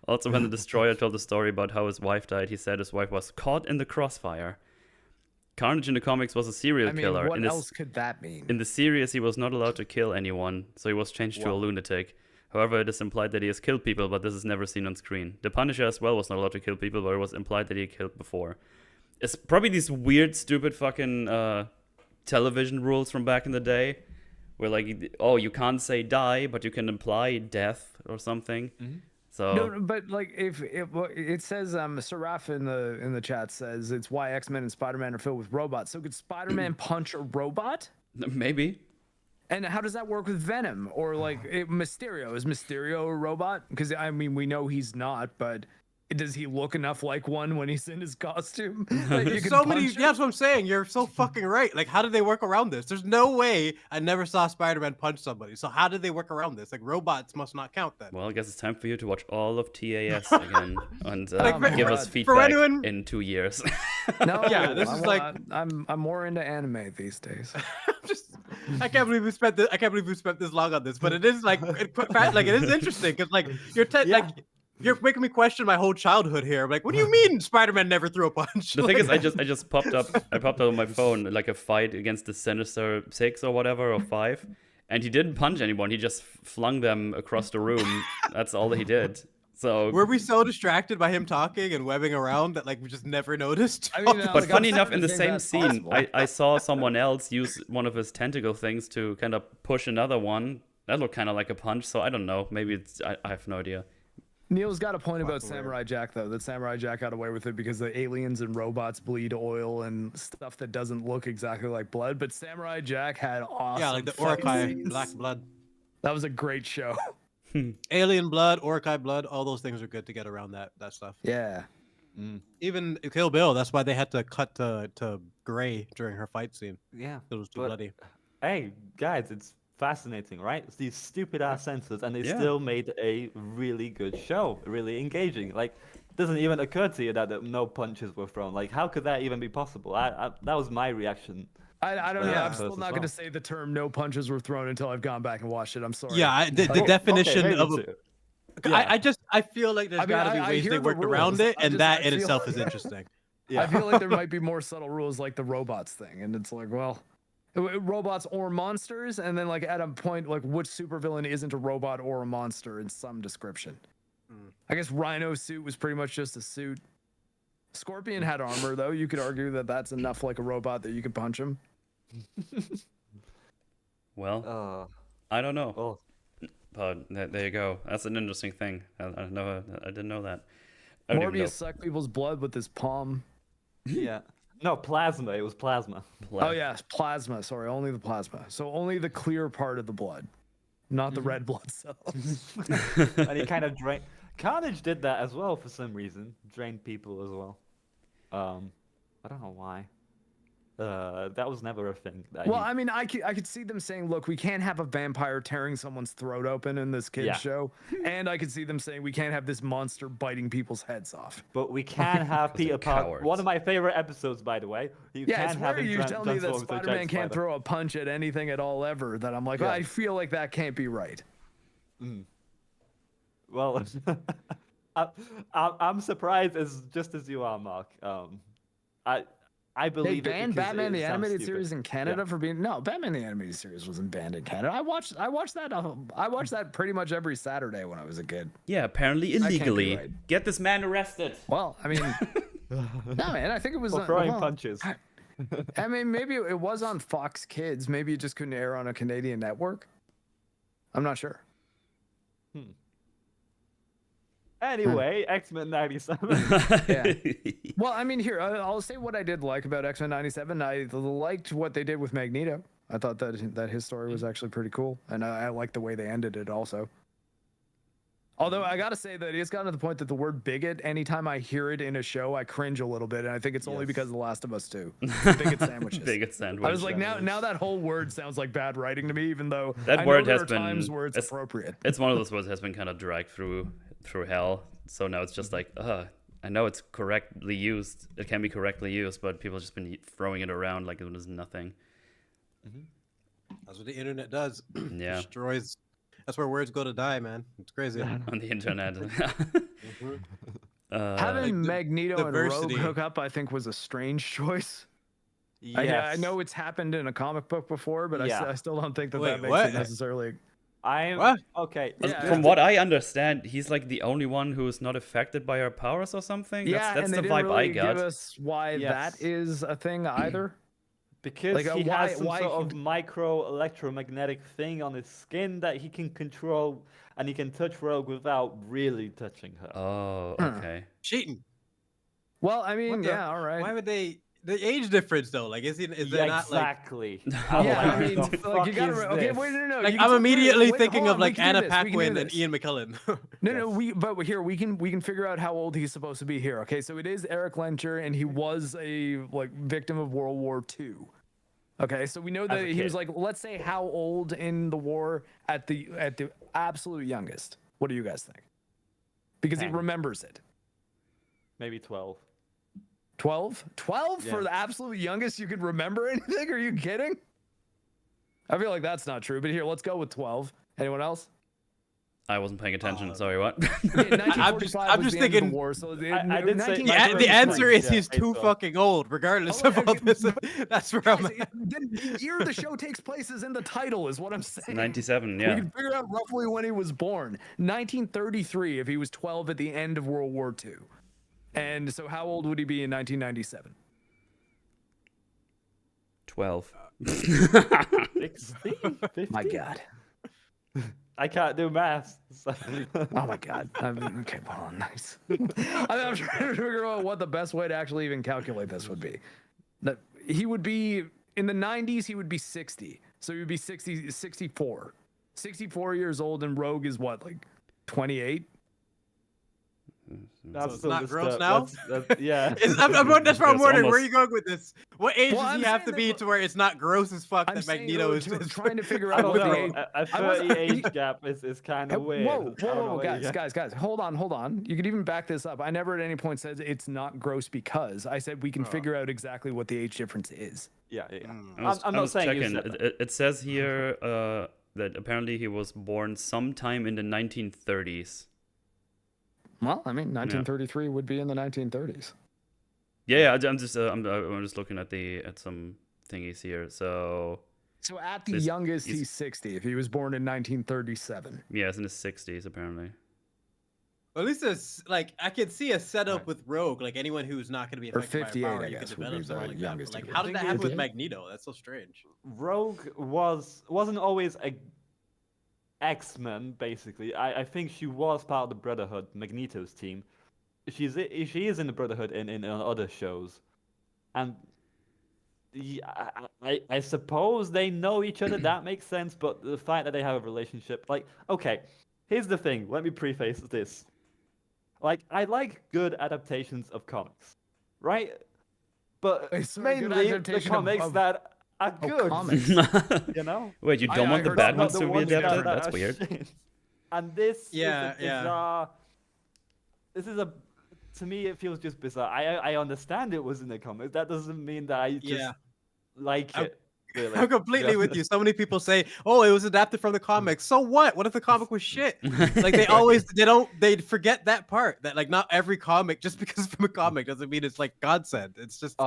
Also, when the Destroyer told the story about how his wife died, he said his wife was caught in the crossfire. Carnage in the comics was a serial killer. What else could that mean? In the series, he was not allowed to kill anyone, so he was changed to a lunatic. However, it is implied that he has killed people, but this is never seen on screen. The Punisher as well was not allowed to kill people, but it was implied that he killed before. It's probably these weird, stupid fucking television rules from back in the day, where like, oh, you can't say die, but you can imply death or something. Mm-hmm. So No, but like if it says Seraph in the chat says it's why X-Men and Spider-Man are filled with robots. So could Spider-Man punch a robot? maybe. And how does that work with Venom or like Mysterio? Is Mysterio a robot? Because I mean we know he's not, but does he look enough like one when he's in his costume? That you There's can so many. punch him? Yeah, that's what I'm saying. You're so fucking right. Like, how did they work around this? There's no way I never saw Spider-Man punch somebody. So how did they work around this? Like, robots must not count then. Well, I guess it's time for you to watch all of TAS again and Like, give for- us for feedback anyone- in 2 years. No, Yeah, this is like- I'm more into anime these days. I can't believe we spent this. I can't believe we spent this long on this, but it is like, it is interesting because like like you're making me question my whole childhood here. I'm like, what do you mean Spider-Man never threw a punch? The thing is, I just popped up on my phone like a fight against the Sinister Six or whatever, or 5, and he didn't punch anyone. He just flung them across the room. That's all he did. So were we so distracted by him talking and webbing around that like we just never noticed? I mean, But like, funny I'm enough, in the saying same that's scene, possible. I saw someone else use one of his tentacle things to kind of push another one. That looked kind of like a punch, so I don't know. Maybe it's I have no idea. Neil's got a point about Fucking weird. Samurai Jack, though. That Samurai Jack got away with it because the aliens and robots bleed oil and stuff that doesn't look exactly like blood. But Samurai Jack had awesome. Yeah, like the fight Urukai scenes. black blood, That was a great show. alien blood, Urukai blood. All those things are good to get around that stuff. Yeah. Even Kill Bill. That's why they had to cut to gray during her fight scene. Yeah. It was too But- bloody. Hey, guys, it's fascinating, right? It's these stupid ass censors, and they Yeah. still made a really good show, really engaging. Like, it doesn't even occur to you that no punches were thrown. Like, how could that even be possible? That was my reaction. I don't know. Yeah. I'm still As not well. going to say the term "no punches were thrown" until I've gone back and watched it. I'm sorry. Yeah, the Oh, definition okay, of maybe a too. Yeah. I feel like there's I mean, got to be I ways hear they the worked around rules. it, I and just- that I in feel- itself is interesting. Yeah. I feel like there might be more subtle rules like the robots thing, and it's like, well, robots or monsters, and then like at a point, like which supervillain isn't a robot or a monster in some description. I guess Rhino suit was pretty much just a suit. Scorpion had armor, though. You could argue that that's enough like a robot that you could punch him. Well, I don't know. Oh, But there you go. That's an interesting thing. I didn't know that. I don't even know. Morbius sucked people's blood with his palm. yeah. No, plasma. It was plasma. Oh yeah, plasma. Sorry, only the plasma. So only the clear part of the blood, not the red blood cells. And he kind of drained. Carnage did that as well for some reason. Drained people as well. I don't know why. That was never a thing. That Well, he- I mean, I could see them saying, "Look, we can't have a vampire tearing someone's throat open in this kids Yeah. show," and I could see them saying, "We can't have this monster biting people's heads off." But we can have Peter Parker. cowards. One of my favorite episodes, by the way. You Yeah, can it's have where him you tell me that transform into a Spider-Man giant can't spider. throw a punch at anything at all ever. That I'm like, Yeah. I feel like that can't be right. Well, I'm surprised just as you are, Mark. I They believe it banned because Batman it the sounds animated stupid. series in Canada for being Batman the animated series wasn't banned in Canada. I watched that. I watched that pretty much every Saturday when I was a kid. Yeah, apparently can't be illegally. right. Get this man arrested. Well, I mean, no man, I think it was For throwing well, punches. I mean, maybe it was on Fox Kids. Maybe it just couldn't air on a Canadian network. I'm not sure. Anyway, X-Men 97. Yeah. Well, I mean, here I'll say what I did like about X-Men 97. I liked what they did with Magneto. I thought that his story was actually pretty cool, and I liked the way they ended it also. Although I gotta say that it's gotten to the point that the word bigot, anytime I hear it in a show, I cringe a little bit, and I think it's only because of The Last of Us 2. Bigot sandwiches. Bigot sandwich. I was like, now that whole word sounds like bad writing to me, even though That I word know there has are been times where it's appropriate. It's one of those words that has been kind of dragged through hell. So now it's just like, I know it's correctly used. It can be correctly used, but people have just been throwing it around like it was nothing. That's what the internet does. Yeah. Destroys. That's where words go to die, man. It's crazy. On the internet. Having Like Magneto and Rogue diversity. hook up, I think, was a strange choice. Yes. I know it's happened in a comic book before, but Yeah. I still don't think that Wait, that makes what? it necessarily. I'm What? okay. Yeah. From what I understand, he's like the only one who is not affected by her powers or something. Yeah, That's and the they didn't vibe really I got. give us why Yes. that is a thing either. Because Like, he why- has some why sort he of micro electromagnetic thing on his skin that he can control, and he can touch Rogue without really touching her. Oh, Huh. okay. Cheating. Well, I mean, What the- yeah, all right. Why would they? The age difference though, like, is there Yeah, not like? exactly. Yeah, I What mean, the like, you fuck gotta. is Okay, this? wait, no. Like, you I'm can- immediately wait, thinking hold of on, like we can do Anna this, we can do Paquin and this. Ian McKellen. No, we can figure out how old he's supposed to be here. Okay, so it is Eric Lencher, and he was a victim of World War II. Okay, so we know that a he was kid. let's say how old in the war at the absolute youngest. What do you guys think? Because he 10. remembers it. Maybe 12. 12? 12 for Yeah. the absolute youngest you could remember anything? Are you kidding? I feel like that's not true, but here, let's go with 12. Anyone else? I wasn't paying attention. Sorry, what? Okay, 1945 I'm was just the end of thinking- the war, so I did say- The, Yeah, the answer is yeah, he's I too saw. fucking old, regardless Oh, of all okay, this. That's where I'm Guys, at. then the year the show takes place is in the title, is what I'm saying. 97, We yeah. can figure out roughly when he was born. 1933, if he was 12 at the end of World War II. And so how old would he be in 1997? 12. 16? 15? My God. I can't do math. so- Oh my God. Okay, well, nice. I'm trying to figure out what the best way to actually even calculate this would be. That he would be in the 90s, he would be 60. So he would be 64. 64 years old, and Rogue is what, like 28? That's it's still not just, gross now? yeah. That's why I'm It's wondering where almost- you going with this. What age Well, does I'm he have saying to that- be to where it's not gross as fuck I'm that saying Magneto is trying to figure I out don't what the know. age. A I wasn't- 30 age gap is kind of weird. Whoa, I don't know what you got. guys, hold on. You could even back this up. I never at any point said it's not gross because I said we can figure out exactly what the age difference is. Yeah. I'm not saying you checking. said that. It says here that apparently he was born sometime in the 1930s. Well, I mean, 1933 would be in the 1930s. Yeah, I'm just looking at some thingies here. So So at the This- youngest, he's- he's 60. If he was born in 1937. yeah, it's in his 60s apparently. At least it's like I could see a setup Right. with Rogue, like anyone who's not going to be Or affected 58, by a power, I you could guess, would develop be something the like that. youngest But, like, you how could did that think. happen with 58? Magneto? That's so strange. Rogue wasn't always a X-Men, basically. I think she was part of the Brotherhood, Magneto's team. She is in the Brotherhood in other shows, and I suppose they know each other. That makes sense. But the fact that they have a relationship, like, okay, here's the thing. Let me preface this. Like, I like good adaptations of comics, right? But Wait, sorry, good mainly the adaptation comics of- that are Oh, good. comics. You know. Wait, you I don't want the heard bad about ones the to be ones that adapted? that That's are weird. shit. And this Yeah, is a yeah. bizarre. This is a. To me, it feels just bizarre. I understand it was in the comics. That doesn't mean that I just Yeah. like I'm- it. Really. I'm completely Yeah. with you. So many people say, "Oh, it was adapted from the comics." So what? What if the comic was shit? Like they forget that part. That like not every comic, just because it's from a comic, doesn't mean it's like godsend. It's just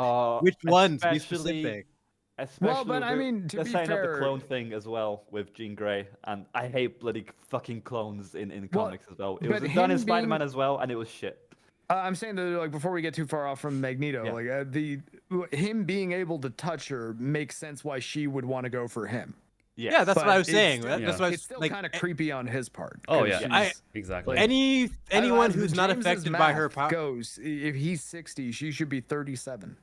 which ones? Be especially- specific. Especially Well, but I the- mean, to they're be setting up fair- the clone thing as well with Jean Grey, and I hate bloody fucking clones in Well, comics as well. It but was done in him Spider-Man being- as well, and it was shit. I'm saying that, like, before we get too far off from Magneto, Yeah. like him being able to touch her makes sense why she would want to go for him. Yes. that's what I was But saying. it's That's still- what I was it's still like. kind of creepy on his part. Oh, 'cause yeah. she's- Exactly. like- Anyone as who's not James's affected by her math power, goes, if he's 60, she should be 37.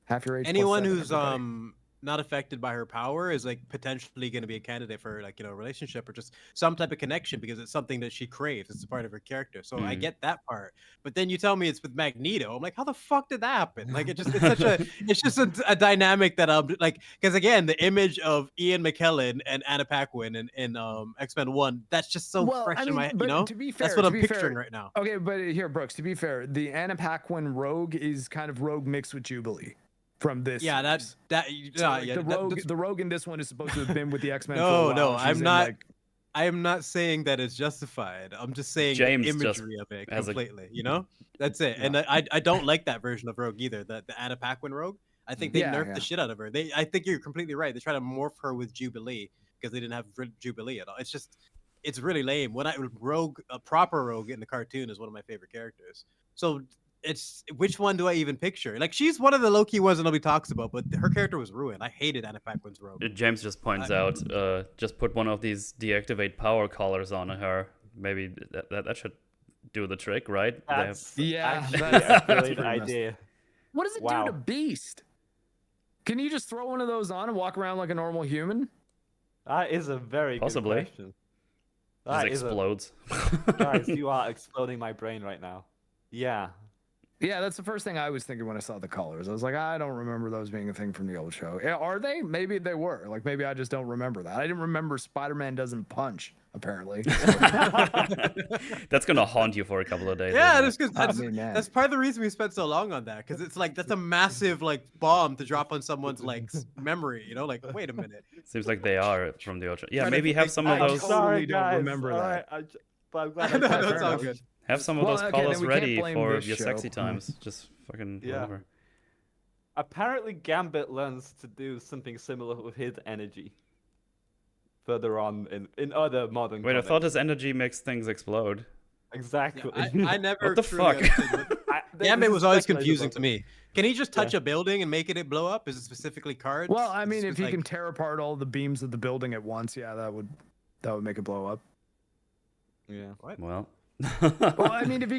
Half your age. plus anyone 7, who's everybody. not affected by her power is like potentially going to be a candidate for like a relationship or just some type of connection because it's something that she craves. It's a part of her character. So I Mhm. get that part. But then you tell me it's with Magneto. I'm like, how the fuck did that happen? Like it's such a it's just a dynamic that I'm like, because again, the image of Ian McKellen and Anna Paquin in X-Men 1, that's just so Well, fresh I in mean, my but to be fair, that's what to I'm be picturing fair- right now. Okay, but here, Brooks, to be fair, the Anna Paquin Rogue is kind of Rogue mixed with Jubilee from this. Yeah, series. So, like, the Rogue in this one is supposed to have been with the X-Men. for a No, while, no, and she's I'm in, not- like- I am not saying that it's justified. I'm just saying James the just imagery of it has a- completely. That's it. And I don't like that version of Rogue either. The Anna Paquin Rogue. I think they Yeah, nerfed yeah. the shit out of her. I think you're completely right. They try to morph her with Jubilee because they didn't have Jubilee at all. It's really lame. A proper Rogue in the cartoon is one of my favorite characters. So it's which one do I even picture? Like she's one of the low-key ones that nobody talks about, but her character was ruined. I hated Anna Paquin's Rogue. James just points out, just put one of these deactivate power collars on her. Maybe that should do the trick, right? They have- That's Yeah, actually that's- a that's brilliant pretty messed idea. What does it Wow. do to Beast? Can you just throw one of those on and walk around like a normal human? That is a very Possibly. good question. just That is a- explodes. Guys, you are exploding my brain right now. Yeah. Yeah, that's the first thing I was thinking when I saw the colors. I was like, I don't remember those being a thing from the old show. Yeah, are they? Maybe they were. Like, maybe I just don't remember that. I didn't remember Spider-Man doesn't punch, apparently. That's gonna haunt you for a couple of days. Yeah, isn't it? that's, I mean, man. that's part of the reason we spent so long on that because it's like that's a massive like bomb to drop on someone's like memory. Like, wait a minute. Seems like they are from the old show. Yeah, Trying to maybe have think- some of I those. totally don't remember all that. right, but I'm glad I No, tried no, to it's all remember. good. Have some of Well, those okay, collars then we can't ready blame for this your show. sexy times. Just fucking Yeah. whatever. Apparently, Gambit learns to do something similar with his energy further on in other modern. Wait, I comics. thought his energy makes things explode. Exactly. I never. What the truly fuck? understood what- This Gambit is was always speculative confusing about to it. me. Can he just touch a building and make it blow up? Is it specifically cards? Well, I mean, It's if just he like- can tear apart all the beams of the building at once, yeah, that would make it blow up. Yeah. Well. Well, I mean, if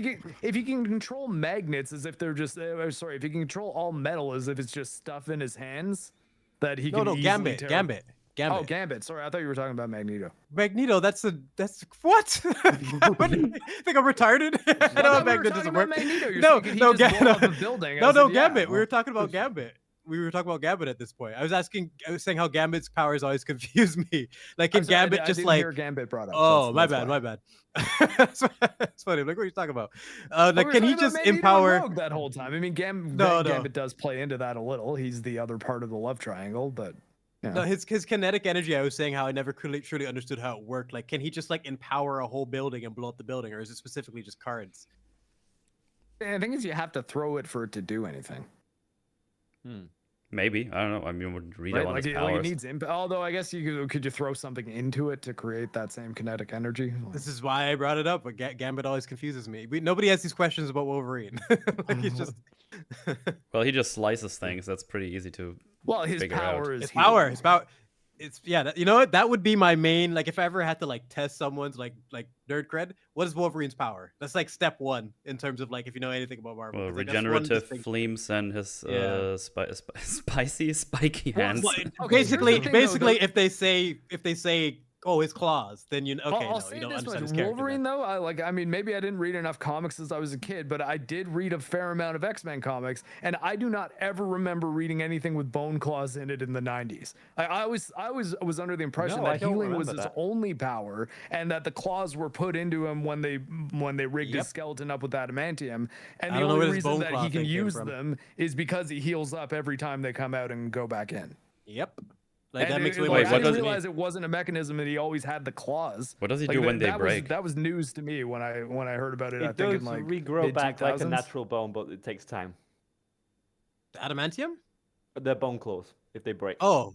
he can control magnets as if they're just if he can control all metal as if it's just stuff in his hands that he can No, easily Gambit. tear- Gambit. Oh, Gambit. Sorry, I thought you were talking about Magneto. Magneto. That's what? What? Think I'm retarded? I know thought we were Magneto talking doesn't about work. Magneto. You're No, thinking he no, just blow no. up a building. I No, said, yeah. Gambit. We were talking about Gambit. We were talking about Gambit at this point. I was saying how Gambit's powers always confuse me. Like in I'm sorry, Gambit, I just didn't like hear Gambit brought up. oh, my that's bad, why. my bad. That's funny. Like, what are you talking about? Well, Like, we were can he talking about just Magneto and empower? Rogue that whole time? I mean, No. Gambit does play into that a little. He's the other part of the love triangle, but you know. No, his kinetic energy. I was saying how I never truly understood how it worked. Like, can he just like empower a whole building and blow up the building, or is it specifically just cards? The thing is, you have to throw it for it to do anything. Maybe. I don't know. I mean, would read Right? on Like, his it powers. needs although I guess could you throw something into it to create that same kinetic energy? This is why I brought it up. But Gambit always confuses me. Nobody has these questions about Wolverine. Like he's just Well, he just slices things. That's pretty easy to. Well, his Figure out. power is his healing. power. His power. It's you know what? That would be my main. Like if I ever had to like test someone's like nerd cred, what is Wolverine's power? That's like step one in terms of like if you know anything about Marvel. Well, 'cause, like, that's one regenerative distinct- flames and his Yeah. spicy, spiky Well, hands. well, okay, here's Basically, the thing, though, basically, if they say, oh, his claws, then you okay, I'll no, say you don't this understand much. his character. Wolverine, then. though, I mean, maybe I didn't read enough comics since I was a kid, but I did read a fair amount of X-Men comics, and I do not ever remember reading anything with bone claws in it in the 90s. I was under the impression No, I that don't healing was remember his that. only power, and that the claws were put into him when they rigged Yep. his skeleton up with adamantium, and I the don't know only where this reason bone that claw he can thing came use from. them is because he heals up every time they come out and go back in. Yep. Like that And makes it- way like, more Wait, I what didn't does- realize it wasn't a mechanism that he always had the claws. What does he Like, do when they that break? that was news to me when I heard about it. I It think does in like regrow back like a mid-2000s. natural bone, but it takes time. Adamantium? They're bone claws if they break. Oh.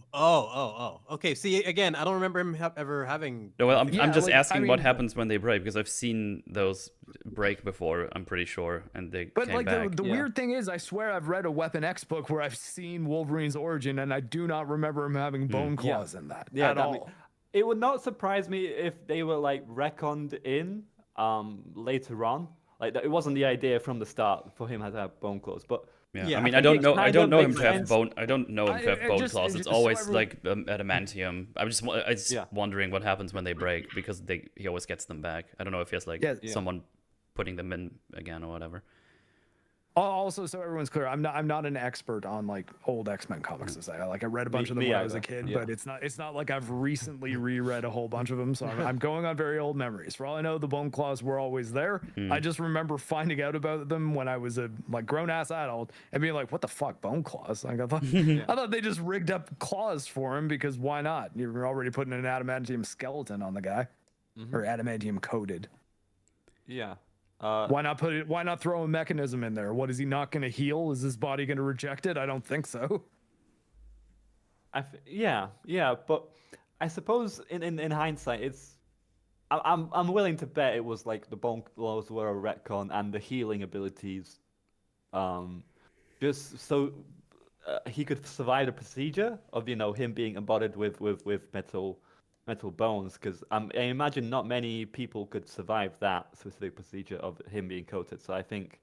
Okay. See, again, I don't remember him ever having. No, well, I'm Yeah, just like, I asking what mean- happens when they break because I've seen those break before. I'm pretty sure, and they But came like back. the Yeah. weird thing is, I swear I've read a Weapon X book where I've seen Wolverine's origin, and I do not remember him having bone claws in that Yeah, at that all. it would not surprise me if they were like reckoned in later on. Like it wasn't the idea from the start for him to have bone claws, but Yeah, Yeah, I I mean, think it I kind don't of know him makes to have sense. bone. I don't know him to have bone claws. It's so always everyone- like adamantium. I'm just Yeah. wondering what happens when they break because he always gets them back. I don't know if he has like Yeah. someone putting them in again or whatever. Also, so everyone's clear, I'm not an expert on like old X-Men comics to say. I read a bunch of them me when I was a either, kid, yeah. but it's not like I've recently reread a whole bunch of them. So I'm going on very old memories. For all I know, the bone claws were always there. I just remember finding out about them when I was a like grown ass adult and being like, what the fuck, bone claws? Like I thought they just rigged up claws for him because why not? You're already putting an adamantium skeleton on the guy, or adamantium coated. Yeah. Why not throw a mechanism in there? What, is he not going to heal? Is his body going to reject it? I don't think so. Yeah, but I suppose in hindsight, I'm willing to bet it was like the bone claws were a retcon and the healing abilities, just so he could survive the procedure of him being embodied with metal bones, because I imagine not many people could survive that specific procedure of him being coated. So I think.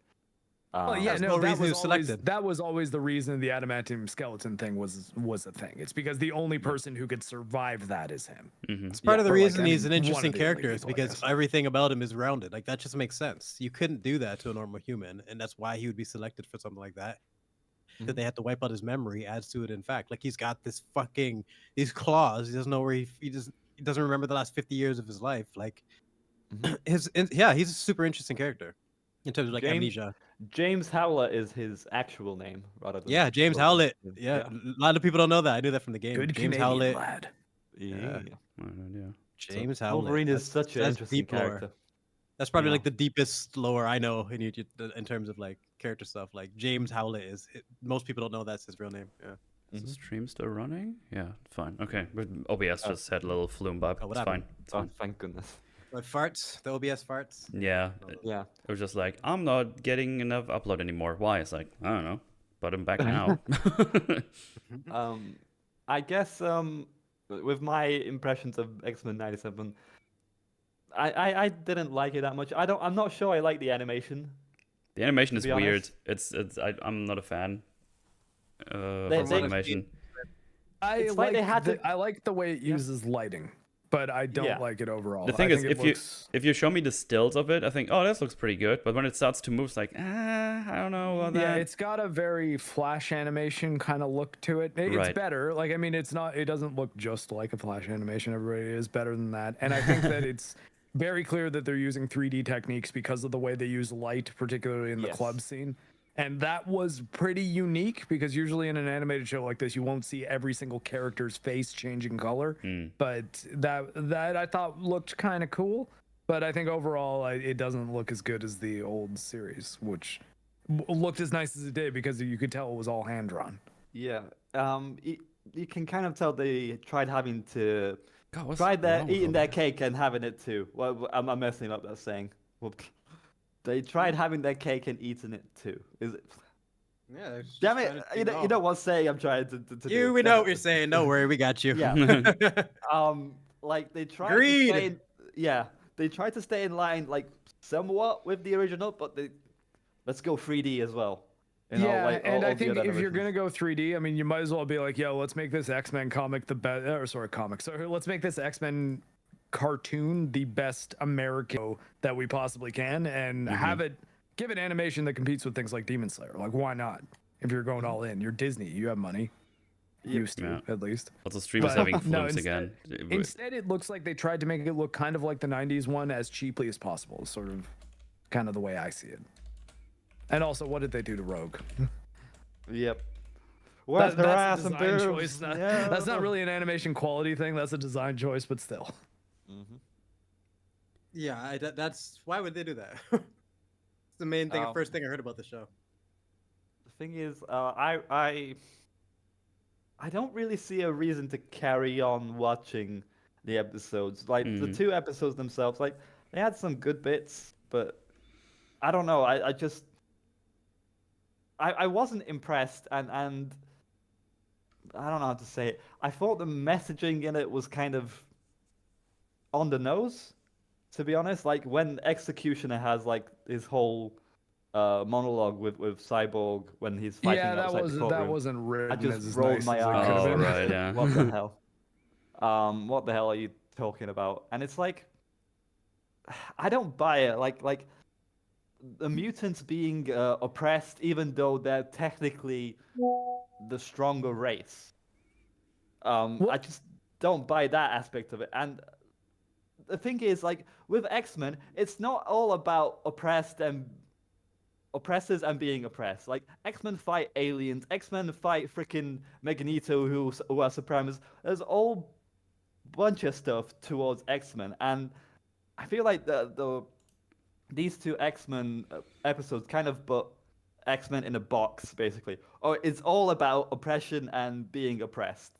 Well, yeah, That's no, no reason he was always, selected. that was always the reason the adamantium skeleton thing was a thing. It's because the only person who could survive that is him. It's part of the Or, like, reason I he's mean, an one of interesting the character only is people, I because guess. everything about him is rounded. Like that just makes sense. You couldn't do that to a normal human, and that's why he would be selected for something like that. That they had to wipe out his memory adds to it. In fact, like he's got these claws. He doesn't know where he doesn't remember the last 50 years of his life. Like he's a super interesting character in terms of like amnesia. James Howlett is his actual name, rather than Yeah, James Logan. Howlett. Yeah, a lot of people don't know that. I knew that from the game. Good James Canadian Howlett. lad. Yeah. James Howlett. Wolverine is such an that's interesting deep lore. character. That's probably Yeah. like the deepest lore I know in terms of like character stuff. Like James Howlett most people don't know that's his real name. Yeah. Is the stream still running? Yeah, fine. Okay, but OBS just had a little flume bug. Oh, what It's fine. happened? It's Oh, fine. thank goodness. Like farts, the OBS farts. Yeah, Yeah. it was just like I'm not getting enough upload anymore. Why? It's like I don't know, but I'm back now. I guess with my impressions of X-Men '97, I didn't like it that much. I'm not sure I like the animation. The animation is be weird. honest. I'm not a fan of They- the animation. It's like they had to- I like the way it uses lighting, but I don't Yeah. like it overall. The thing I is, think it if you show me the stills of it, I think, oh, this looks pretty good. But when it starts to move, it's like, I don't know about yeah, that. it's got a very flash animation kind of look to it. It's Right. better. Like, I mean, it doesn't look just like a flash animation. Everybody is better than that. And I think that it's very clear that they're using 3D techniques because of the way they use light, particularly in the Yes. club scene. And that was pretty unique because usually in an animated show like this, you won't see every single character's face changing color. But that I thought looked kind of cool. But I think overall, it doesn't look as good as the old series, which looked as nice as it did because you could tell it was all hand drawn. Yeah. You can kind of tell they tried having to God, what's tried wrong with eating their OBS? cake and having it too. Well, I'm messing up that saying. They tried having their cake and eating it too. Is it? Yeah. Damn it! You know what saying I'm trying to do. We know what you're saying. Don't worry, we got you. Yeah. Like they tried Agreed. to stay they tried to stay in line like somewhat with the original, but let's go 3D as well. You know, Yeah, like and all I the think other if you're originals. gonna go 3D, I mean, you might as well be like, yo, let's make this X-Men comic the best. So let's make this X-Men cartoon the best American that we possibly can, and give it animation that competes with things like Demon Slayer. Like, why not? If you're going all in, you're Disney, you have money. Used to, Yeah. at least. Also, stream is But- having no, flumes instead- again. Instead, it looks like they tried to make it look kind of like the 90s one as cheaply as possible. Sort of kind of the way I see it. And also, what did they do to Rogue? Yep. Where's her That's ass a and design boobs? choice. That's not really an animation quality thing. That's a design choice, but still. Yeah, that's why would they do that? It's the main thing. First thing I heard about the show. The thing is, I don't really see a reason to carry on watching the episodes. Like the 2 episodes themselves, like they had some good bits, but I don't know. I just I wasn't impressed, and I don't know how to say it. I thought the messaging in it was kind of on the nose, to be honest. Like when Executioner has like his whole monologue with Cyborg when he's fighting Yeah, outside the courtroom. that wasn't I written just as rolled nice my as it could have eyes. Oh, been. right, yeah. What the hell? What the hell are you talking about? And it's like, I don't buy it. Like the mutants being oppressed, even though they're technically the stronger race. I just don't buy that aspect of it. And the thing is, like with X-Men, it's not all about oppressors and being oppressed. Like X-Men fight aliens, X-Men fight freaking Magneto who are supremacists. There's all bunch of stuff towards X-Men, and I feel like these two X-Men episodes kind of put X-Men in a box, basically. Or it's all about oppression and being oppressed,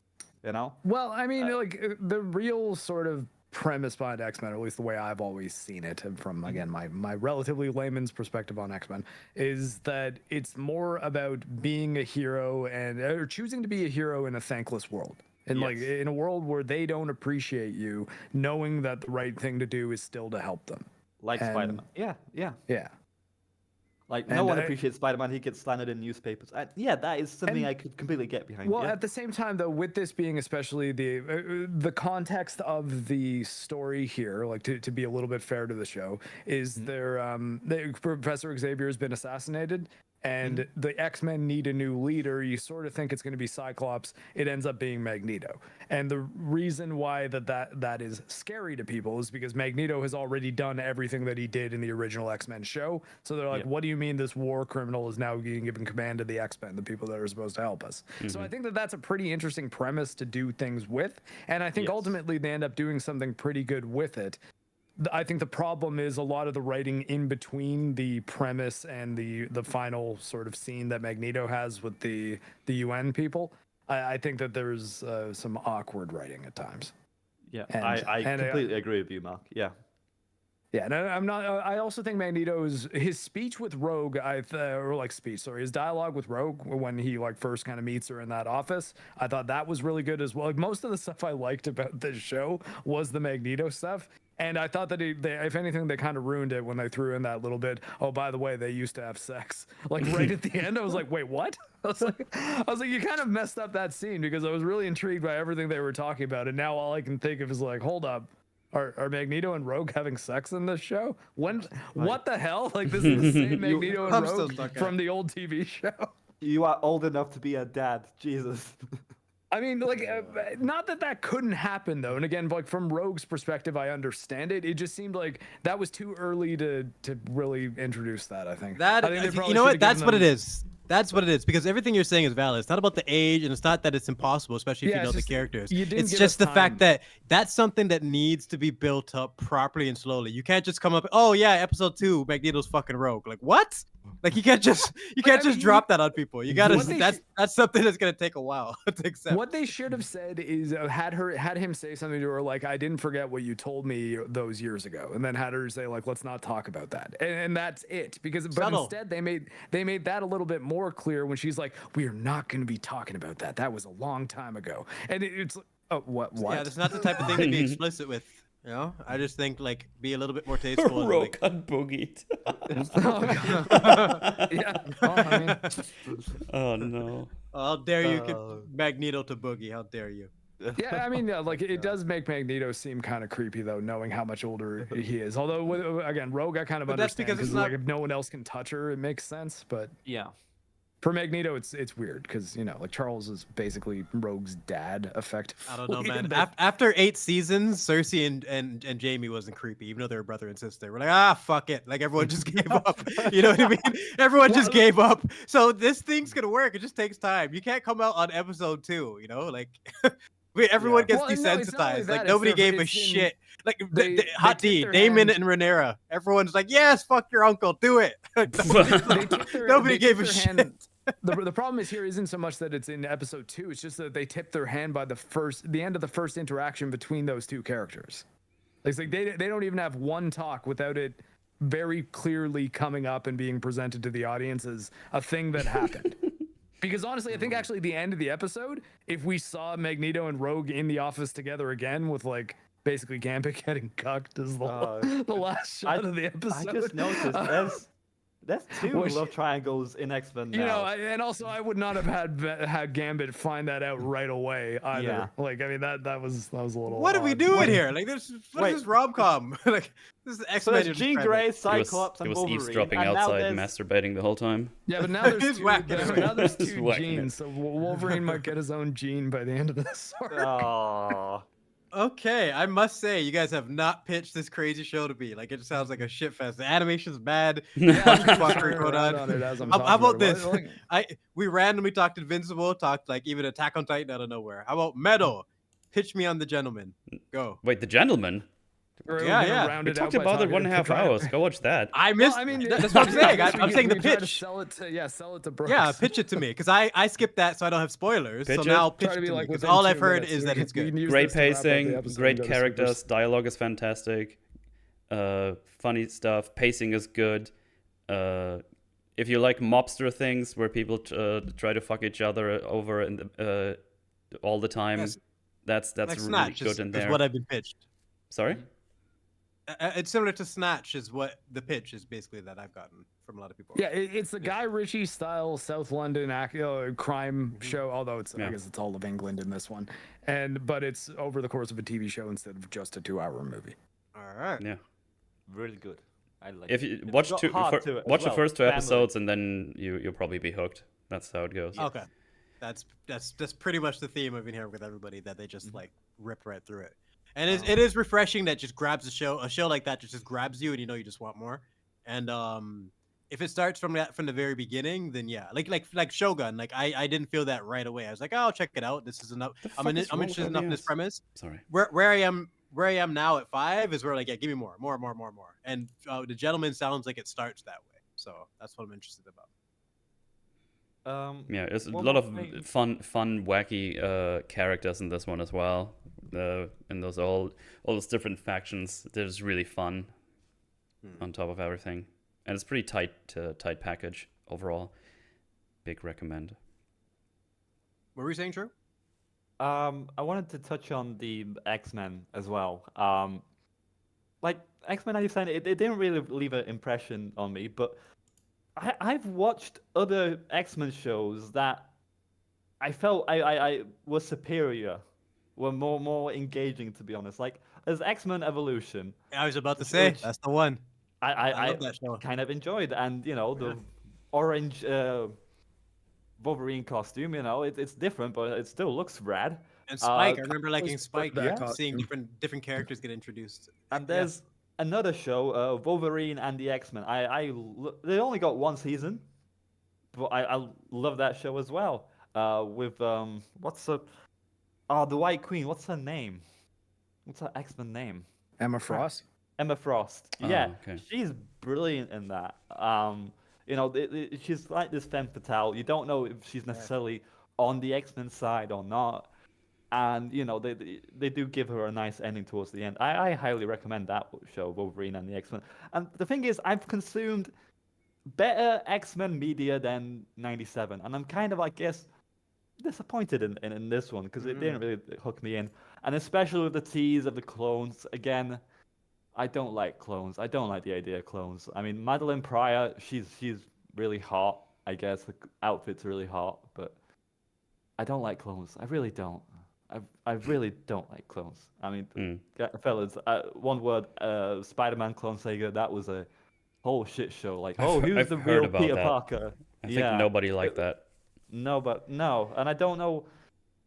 you know? Well, I mean, like the real sort of premise behind X-Men, or at least the way I've always seen it from, again, my relatively layman's perspective on X-Men, is that it's more about being a hero or choosing to be a hero in a thankless world. And like in a world where they don't appreciate you, knowing that the right thing to do is still to help them. Like Spider-Man. Yeah. Yeah. Like no one appreciates Spider-Man. He gets slandered in newspapers. Yeah, that is something I could completely get behind. Well, yeah. at the same time, though, with this being especially the context of the story here, like to be a little bit fair to the show, is Professor Xavier has been assassinated. And the X-Men need a new leader. You sort of think it's going to be Cyclops. It ends up being Magneto. And the reason why that is scary to people is because Magneto has already done everything that he did in the original X-Men show. So they're like, what do you mean this war criminal is now being given command to the X-Men, the people that are supposed to help us? So I think that's a pretty interesting premise to do things with. And I think ultimately they end up doing something pretty good with it. I think the problem is a lot of the writing in between the premise and the final sort of scene that Magneto has with the UN people. I think that there's some awkward writing at times. Yeah, I completely agree with you, Mark. Yeah. Yeah, and I'm not. I also think his speech with Rogue, his dialogue with Rogue when he like first kind of meets her in that office, I thought that was really good as well. Like most of the stuff I liked about this show was the Magneto stuff. And I thought that if anything, they kind of ruined it when they threw in that little bit. Oh, by the way, they used to have sex. Like right at the end, I was like, wait, what? I was like, you kind of messed up that scene because I was really intrigued by everything they were talking about. And now all I can think of is like, hold up. Are Magneto and Rogue having sex in this show? What the hell? Like this is the same Magneto and Rogue from the old TV show. You are old enough to be a dad. Jesus. I mean, like, not that couldn't happen, though. And again, like, from Rogue's perspective, I understand it. It just seemed like that was too early to really introduce that, I think. You know what? That's what it is. That's what it is, because everything you're saying is valid. It's not about the age, and it's not that it's impossible, especially if you know the characters. It's just the fact that that's something that needs to be built up properly and slowly. You can't just come up, oh yeah, episode 2, Magneto's fucking Rogue. Like what? Like you can't just drop that on people. You gotta. That's something that's gonna take a while to accept. What they should have said is had him say something to her like, "I didn't forget what you told me those years ago," and then had her say like, "Let's not talk about that," and that's it. But instead they made that a little bit more clear when she's like, "We are not going to be talking about that. That was a long time ago," and it's what? Yeah, that's not the type of thing to be explicit with. You know, I just think like be a little bit more tasteful. Rogue got boogied. Yeah. Well, I mean, oh no. How dare you Magneto to boogie? How dare you? Yeah, I mean, like it does make Magneto seem kind of creepy though, knowing how much older he is. Although, again, Rogue, I kind of understand because like if no one else can touch her, it makes sense. But yeah. For Magneto, it's weird because like Charles is basically Rogue's dad, effectively. I don't know, man. After 8 seasons, Cersei and Jaime wasn't creepy, even though they were brother and sister. We're like, fuck it. Like everyone just gave up. You know what I mean? Everyone just gave up. So this thing's gonna work. It just takes time. You can't come out on episode 2. You know, like everyone gets desensitized. Like nobody gave a shit. Like Hot D, Damon and Rhaenyra. Everyone's like, yes, fuck your uncle, do it. Nobody gave a shit. The problem is here isn't so much that it's in episode 2. It's just that they tipped their hand by the end of the first interaction between those two characters. It's like they don't even have one talk without it very clearly coming up and being presented to the audience as a thing that happened. Because honestly, I think actually the end of the episode, if we saw Magneto and Rogue in the office together again with like basically Gambit getting cucked is the last shot of the episode. I just noticed there's two love triangles in X-Men now. You know, and also I would not have had Gambit find that out right away either. Yeah. Like, I mean, that was a little. What are we odd. doing here? Like, what is this rom-com? Like, this is So X-Men. there's Jean Grey, He was, Cyclops, he and was Wolverine. eavesdropping and now outside, there's- masturbating the whole time. Yeah, but now there's He's two, whacking it. now there's He's two whacking it. genes, so Wolverine might get his own gene by the end of this arc. Aw. Okay, I must say, you guys have not pitched this crazy show to me. Like, it sounds like a shit fest. The animation's bad. Fuckery going on. How about this? We randomly talked Invincible, talked like even Attack on Titan out of nowhere. How about Metal? Pitch me on The Gentleman. Go. Wait, The Gentleman? Yeah. We talked about it 1.5 hours. Go watch that. I missed. Well, I mean, that's what I'm saying. I guess I'm saying the we try to pitch. sell it to Brooks. Yeah, pitch it to me because I skipped that, so I don't have spoilers. Pitch so it. now Try pitch to it be to me like because within all 2 I've heard minutes. is that it's We good. can use Great this to wrap up the pacing, episode great and go to characters, Supers. dialogue is fantastic, funny stuff, pacing is good. If you like mobster things where people try to fuck each other over all the time, Yes. that's Like really Snatch good is in there. what I've been pitched. Sorry? It's similar to Snatch, is what the pitch is basically that I've gotten from a lot of people. Yeah, it's the Guy Ritchie style South London crime show. Although I Yeah. guess it's all of England in this one, but it's over the course of a TV show instead of just a 2-hour movie. All right. Yeah. Really good. I like If it. you It's watch got heart to it as watch the well. first 2 Family. episodes and then you'll probably be hooked. That's how it goes. Okay. That's pretty much the theme I've been hearing with everybody, that they just like rip right through it. And it is refreshing that just grabs a show like that just grabs you and you just want more. And if it starts from the very beginning, then yeah, like Shogun, like I didn't feel that right away. I was like, oh, I'll check it out. This is enough. I'm interested enough in this premise. Sorry. Where I am now at 5 is where like, yeah, give me more. And The Gentleman sounds like it starts that way. So that's what I'm interested about. Yeah, there's a one lot more of thing. fun, wacky characters in this one as well. And those all those different factions. They're just really fun on top of everything, and it's pretty tight package overall. Big recommend. What were you saying, True? I wanted to touch on the X-Men as well. Like X-Men 97, it didn't really leave an impression on me, but I've watched other X-Men shows that I felt I was superior, were more engaging, to be honest. Like as X-Men Evolution, I was about to say Which- that's the one. I love that show. kind of enjoyed, and the orange Wolverine costume, it's different, but it still looks rad. And Spike, I Uh, remember liking Spike. that Yeah, costume. seeing different characters get introduced. And Yeah. there's another show, Wolverine and the X-Men. They only got one season, but I love that show as well. With the White Queen. What's her name? What's her X-Men name? Emma Frost. Emma Frost. Oh, Yeah, okay. she's brilliant in that. She's like this femme fatale. You don't know if she's necessarily on the X-Men side or not. And they do give her a nice ending towards the end. I highly recommend that show, Wolverine and the X-Men. And the thing is, I've consumed better X-Men media than 97, and I'm kind of, I guess, disappointed in this one because it didn't really hook me in. And especially with the tease of the clones. Again, I don't like clones. I don't like the idea of clones. I mean, Madeline Pryor, she's really hot. I guess the outfit's really hot, but I don't like clones. I really don't. I really don't like clones. I mean, fellas, one word, Spider-Man Clone Saga, that was a whole shit show. Like, who's I've the heard real about Peter that. Parker? I think nobody liked that. No, and I don't know,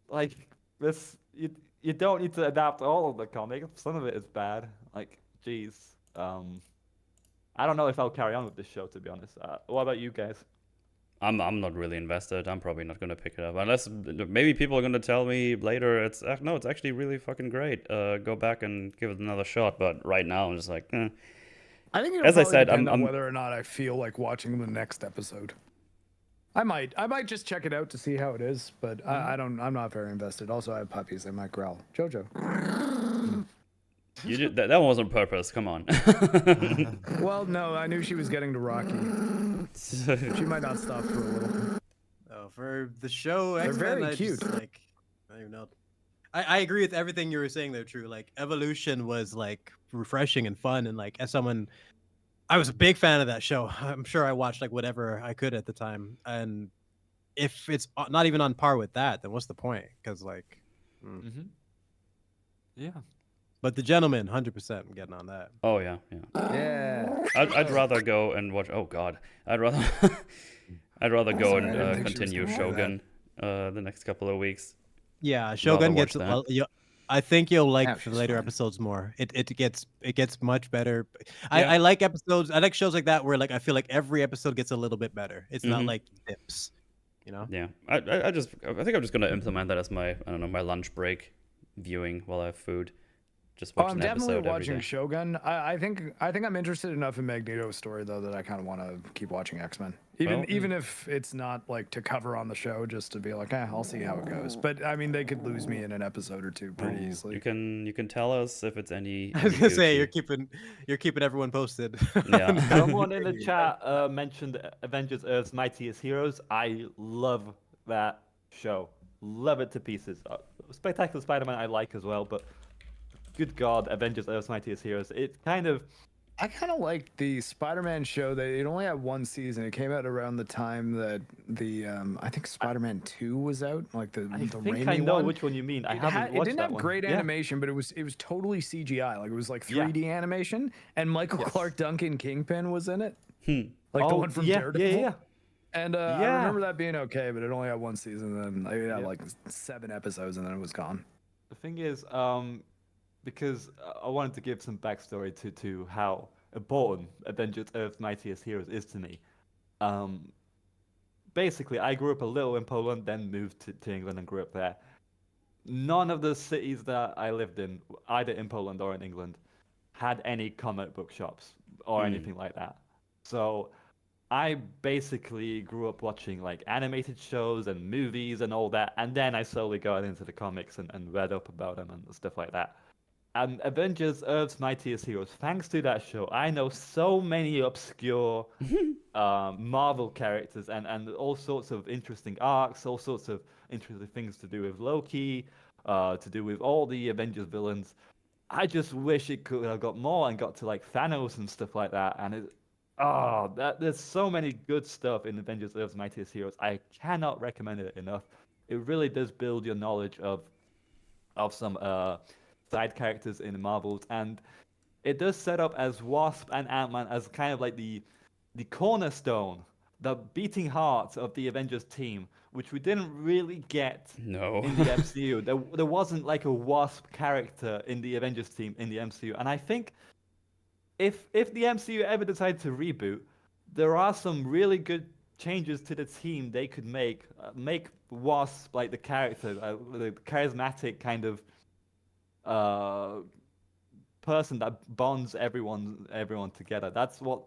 like, this, you don't need to adapt all of the comics. Some of it is bad. Like, jeez. I don't know if I'll carry on with this show, to be honest. What about you guys? I'm not really invested. I'm probably not gonna pick it up unless maybe people are gonna tell me later. It's actually really fucking great. Go back and give it another shot. But right now I'm just like, eh. I think As I said, on I'm whether or not I feel like watching the next episode. I might just check it out to see how it is, but I'm not very invested. Also, I have puppies; they might growl. Jojo. You did, that was on purpose. Come on. Well, no, I knew she was getting to Rocky. She might not stop for a little. Oh, for the show, They're X-Men, very I cute. just, like, I don't even know. I agree with everything you were saying there, True. Like Evolution was like refreshing and fun, and like as someone, I was a big fan of that show. I'm sure I watched like whatever I could at the time, and if it's not even on par with that, then what's the point? Because like, Yeah. but the Gentleman, 100% getting on that. Oh yeah. Yeah. I'd rather go and watch. Oh God, I'd rather go Sorry, I and didn't think she was continue gonna say Shogun the next couple of weeks. Yeah, Shogun watch gets. that. I think you'll like Yeah, the she's later fine. episodes more. It gets much better. Yeah. I like episodes. I like shows like that where like I feel like every episode gets a little bit better. It's not like dips, you know. Yeah, I think I'm just gonna implement that as my, I don't know, my lunch break viewing while I have food. Just watch I'm an definitely episode every watching day. Shogun. I think I'm interested enough in Magneto's story though that I kind of want to keep watching X-Men. Even if it's not like to cover on the show, just to be like, I'll see how it goes. But I mean, they could lose me in an episode or two pretty easily. You can tell us if it's any. I was gonna say Gucci. you're keeping everyone posted. Yeah. Someone in the chat mentioned Avengers Earth's Mightiest Heroes. I love that show. Love it to pieces. Spectacular Spider-Man I like as well, but good God, Avengers Earth's Mightiest Heroes. It kind of... I kind of like the Spider-Man show that it only had one season. It came out around the time that the I think Spider-Man 2 was out, like the I think Raimi I know one. which one you mean. I It haven't watched didn't that have one. great Yeah. animation, but it was totally CGI. Like it was like Yeah. 3D animation, and Michael Yes. Clark Duncan Kingpin was in it, Hmm. like the Oh, one from yeah, Daredevil. yeah. And I Yeah. remember that being okay, but it only had one season. And it had Yeah. like 7 episodes, and then it was gone. The thing is, because I wanted to give some backstory to how important Avengers Earth's Mightiest Heroes is to me. Basically, I grew up a little in Poland, then moved to England and grew up there. None of the cities that I lived in, either in Poland or in England, had any comic book shops or anything like that. So I basically grew up watching like animated shows and movies and all that, and then I slowly got into the comics and read up about them and stuff like that. And Avengers Earth's Mightiest Heroes, thanks to that show, I know so many obscure Marvel characters and all sorts of interesting arcs, all sorts of interesting things to do with Loki, to do with all the Avengers villains. I just wish it could have got more and got to like Thanos and stuff like that. And there's so many good stuff in Avengers Earth's Mightiest Heroes. I cannot recommend it enough. It really does build your knowledge of some side characters in the Marvels, and it does set up as Wasp and Ant-Man as kind of like the cornerstone, the beating heart of the Avengers team, which we didn't really get in the MCU. There wasn't like a Wasp character in the Avengers team in the MCU, and I think if the MCU ever decided to reboot, there are some really good changes to the team they could make Wasp like the character, the charismatic kind of person that bonds everyone together. That's what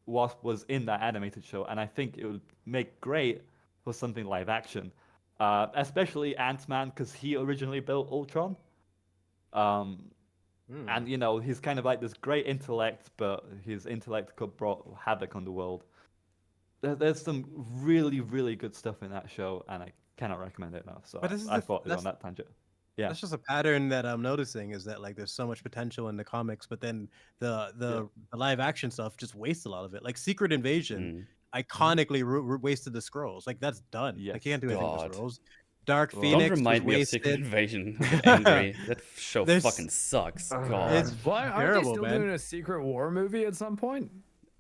Wasp was in that animated show, and I think it would make great for something live action, especially Ant-Man, because he originally built Ultron. And you know, he's kind of like this great intellect, but his intellect could brought havoc on the world. There's some really, really good stuff in that show, and I cannot recommend it enough. So I thought it was on that tangent. Yeah, that's just a pattern that I'm noticing, is that like there's so much potential in the comics, but then the live action stuff just wastes a lot of it. Like Secret Invasion, iconically wasted the Scrolls. Like that's done. Yes. I can't do anything with God. Scrolls. Dark Don't Phoenix remind was me wasted. of Secret Invasion. I get angry. That show There's- fucking sucks. God. It's Well, aren't they terrible, still man. doing a Secret War movie at some point?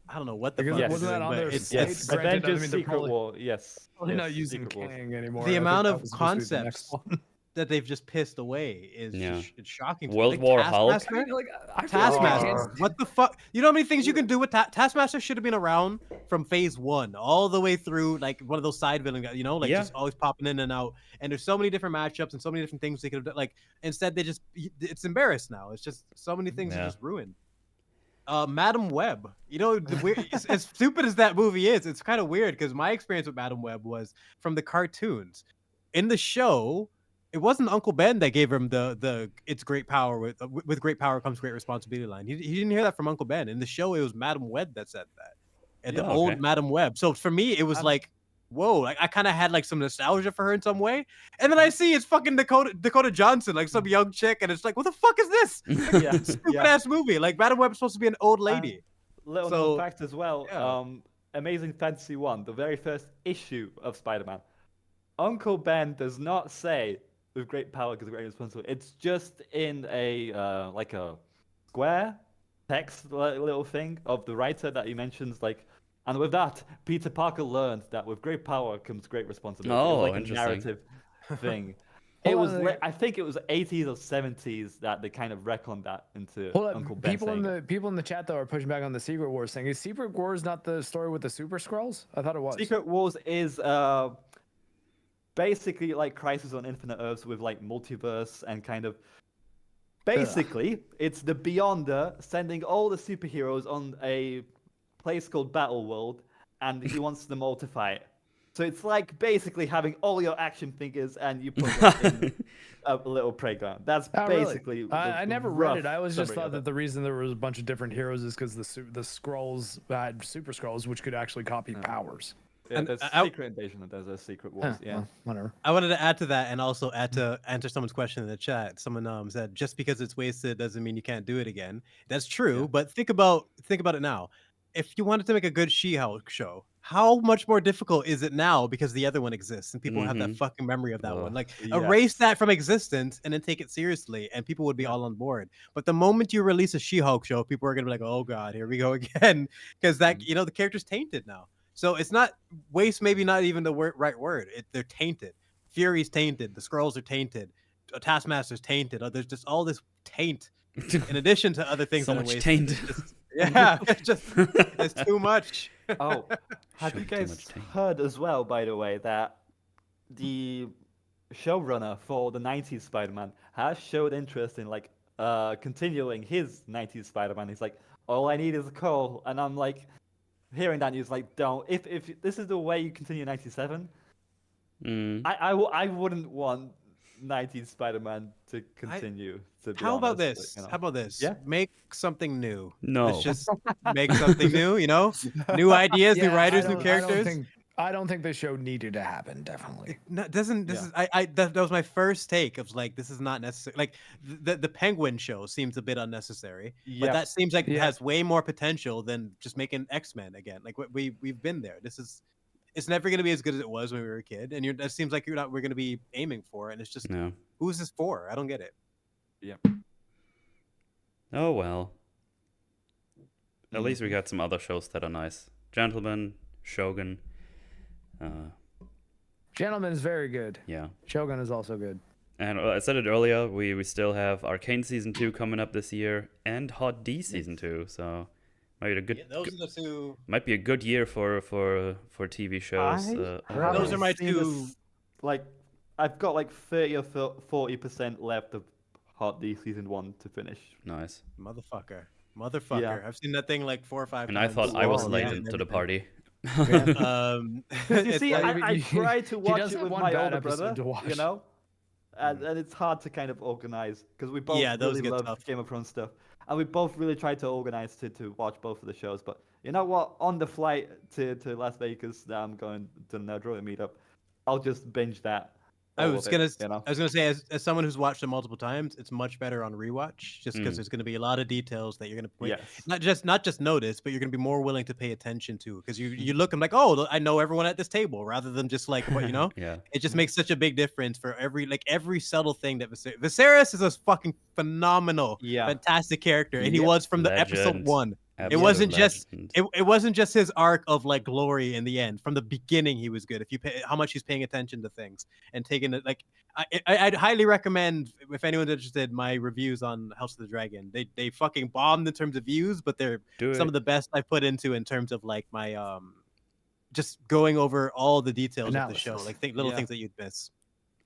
I don't know what the Because fuck. wasn't they're that doing, on but their it's, site? it's Granted, I Avengers mean, they're Secret probably- War. Yes, Probably yes, not using Secret Wars. Kang anymore. the I think amount that of was supposed to be the next concepts one. that they've just pissed away is Yeah. it's shocking. to me. World Like, War Hulk? I Taskmaster? mean, like, I feel like Taskmaster. What the fuck? You know how many things you can do with Taskmaster? Should have been around from phase 1 all the way through, like one of those side villain guys, you know, like Yeah. just always popping in and out. And there's so many different matchups and so many different things they could have done. Like instead, it's embarrassed now. It's just so many things are Yeah. just ruined. Madam Web. You know, as stupid as that movie is, it's kind of weird because my experience with Madam Web was from the cartoons. In the show, it wasn't Uncle Ben that gave him the "it's great power with great power comes great responsibility" line. He didn't hear that from Uncle Ben. In the show, it was Madam Web that said that, and the Yeah, old okay. Madam Web. So for me, it was like whoa, like I kind of had like some nostalgia for her in some way, and then I see it's fucking Dakota Johnson, like some young chick, and it's like, what the fuck is this? Like, Yeah, stupid ass movie. Like Madam Web's supposed to be an old lady. Little So, known fact as well. yeah. Amazing Fantasy 1, the very first issue of Spider-Man. Uncle Ben does not say with great power comes great responsibility. It's just in a like a square text little thing of the writer that he mentions, like, and with that, Peter Parker learned that with great power comes great responsibility. Oh, it was like interesting. a narrative thing. Hold It on was, a second. I think it was 80s or 70s that they kind of retconned that into Hold on. Uncle Ben. People in the chat though are pushing back on the Secret Wars thing. Is Secret Wars not the story with the Super Skrulls? I thought it was. Secret Wars is basically like Crisis on Infinite Earths with like multiverse and kind of basically it's the Beyonder sending all the superheroes on a place called Battle World, and he wants them all to fight. So it's like basically having all your action figures and you put them in a little playground. That's Oh, really? basically. I never read rough it. I always just summary thought of that it. the reason there was a bunch of different heroes is because the Skrulls had Super Skrulls, which could actually copy powers. Yeah, And there's I- Secret Invasion and there's a Secret Wars. Huh, Yeah. well, whatever. I wanted to add to that, and also add to answer someone's question in the chat. Someone said just because it's wasted doesn't mean you can't do it again. That's true, Yeah. but think about it now. If you wanted to make a good She-Hulk show, how much more difficult is it now because the other one exists and people have that Mhm. fucking memory of that Ugh. one? Like Yeah. erase that from existence and then take it seriously, and people would be all on board. But the moment you release a She-Hulk show, people are gonna be like, "Oh God, here we go again," because that the character's tainted now. So it's not waste, maybe not even the right word. They're tainted. Fury's tainted. The Skrulls are tainted. Taskmaster's tainted. There's just all this taint in addition to other things So that are much wasted. taint. It's just- yeah, it's too much. Oh, have you Showed too guys much taint. heard as well, by the way, that the showrunner for the 90s Spider-Man has showed interest in like continuing his 90s Spider-Man. He's like, all I need is a call, and I'm like, hearing that news, like, don't. If this is the way you continue 97, Mm. I wouldn't want 90s Spider-Man to continue. To be How about honest, this? like, you know. How about this? Yeah. Make something new. No. Let's just make something new. New ideas, new writers, new characters. I don't think this show needed to happen. Definitely. Doesn't this Yeah. is that was my first take of like, this is not necessary. Like the Penguin show seems a bit unnecessary, but Yep. that seems like it Yeah. has way more potential than just making X-Men again. Like we've been there. It's never going to be as good as it was when we were a kid, and that seems like we're going to be aiming for, and it's just No. who's this for? I don't get it. Oh well. At least we got some other shows that are nice. Gentlemen, Shogun. Gentleman is very good. Yeah. Shogun is also good. And I said it earlier, we still have Arcane Season 2 coming up this year and Hot D Season 2, so might be a good Those are the two. might be a good year for TV shows. Those are my Seen two. this, like, I've got like 30 or 40% left of Hot D Season 1 to finish. Nice. Motherfucker. Yeah. I've seen that thing like 4 or 5 And times. I thought I was Wow, late yeah, to the party. You You see, I he- try to he watch does it have with one my bad older episode brother, to watch. and it's hard to kind of organize because we both Yeah, those really get love tough. Game of Thrones stuff, and we both really try to organize to watch both of the shows. But you know what? On the flight to Las Vegas that I'm going to the Nerdroid meetup, I'll just binge that. I all was of gonna, it, you know? I was gonna say, as someone who's watched it multiple times, it's much better on rewatch, just because Mm. there's gonna be a lot of details that you're gonna Yes. not just notice, but you're gonna be more willing to pay attention to, because you look and like, oh, I know everyone at this table, rather than just like what Yeah. It just makes such a big difference for every subtle thing that Viserys is a fucking phenomenal, Yeah. fantastic character, and he Yep. was from the episode Legend. 1. Absolute wasn't just- legend. It wasn't just his arc of like glory in the end. From the beginning, he was good. If you pay how much he's paying attention to things and taking it, like I'd highly recommend, if anyone's interested, my reviews on House of the Dragon. They fucking bombed in terms of views, but they're Do some it. of the best I've put into in terms of like my just going over all the details of the show, Analysis. like little Yeah. things that you'd miss.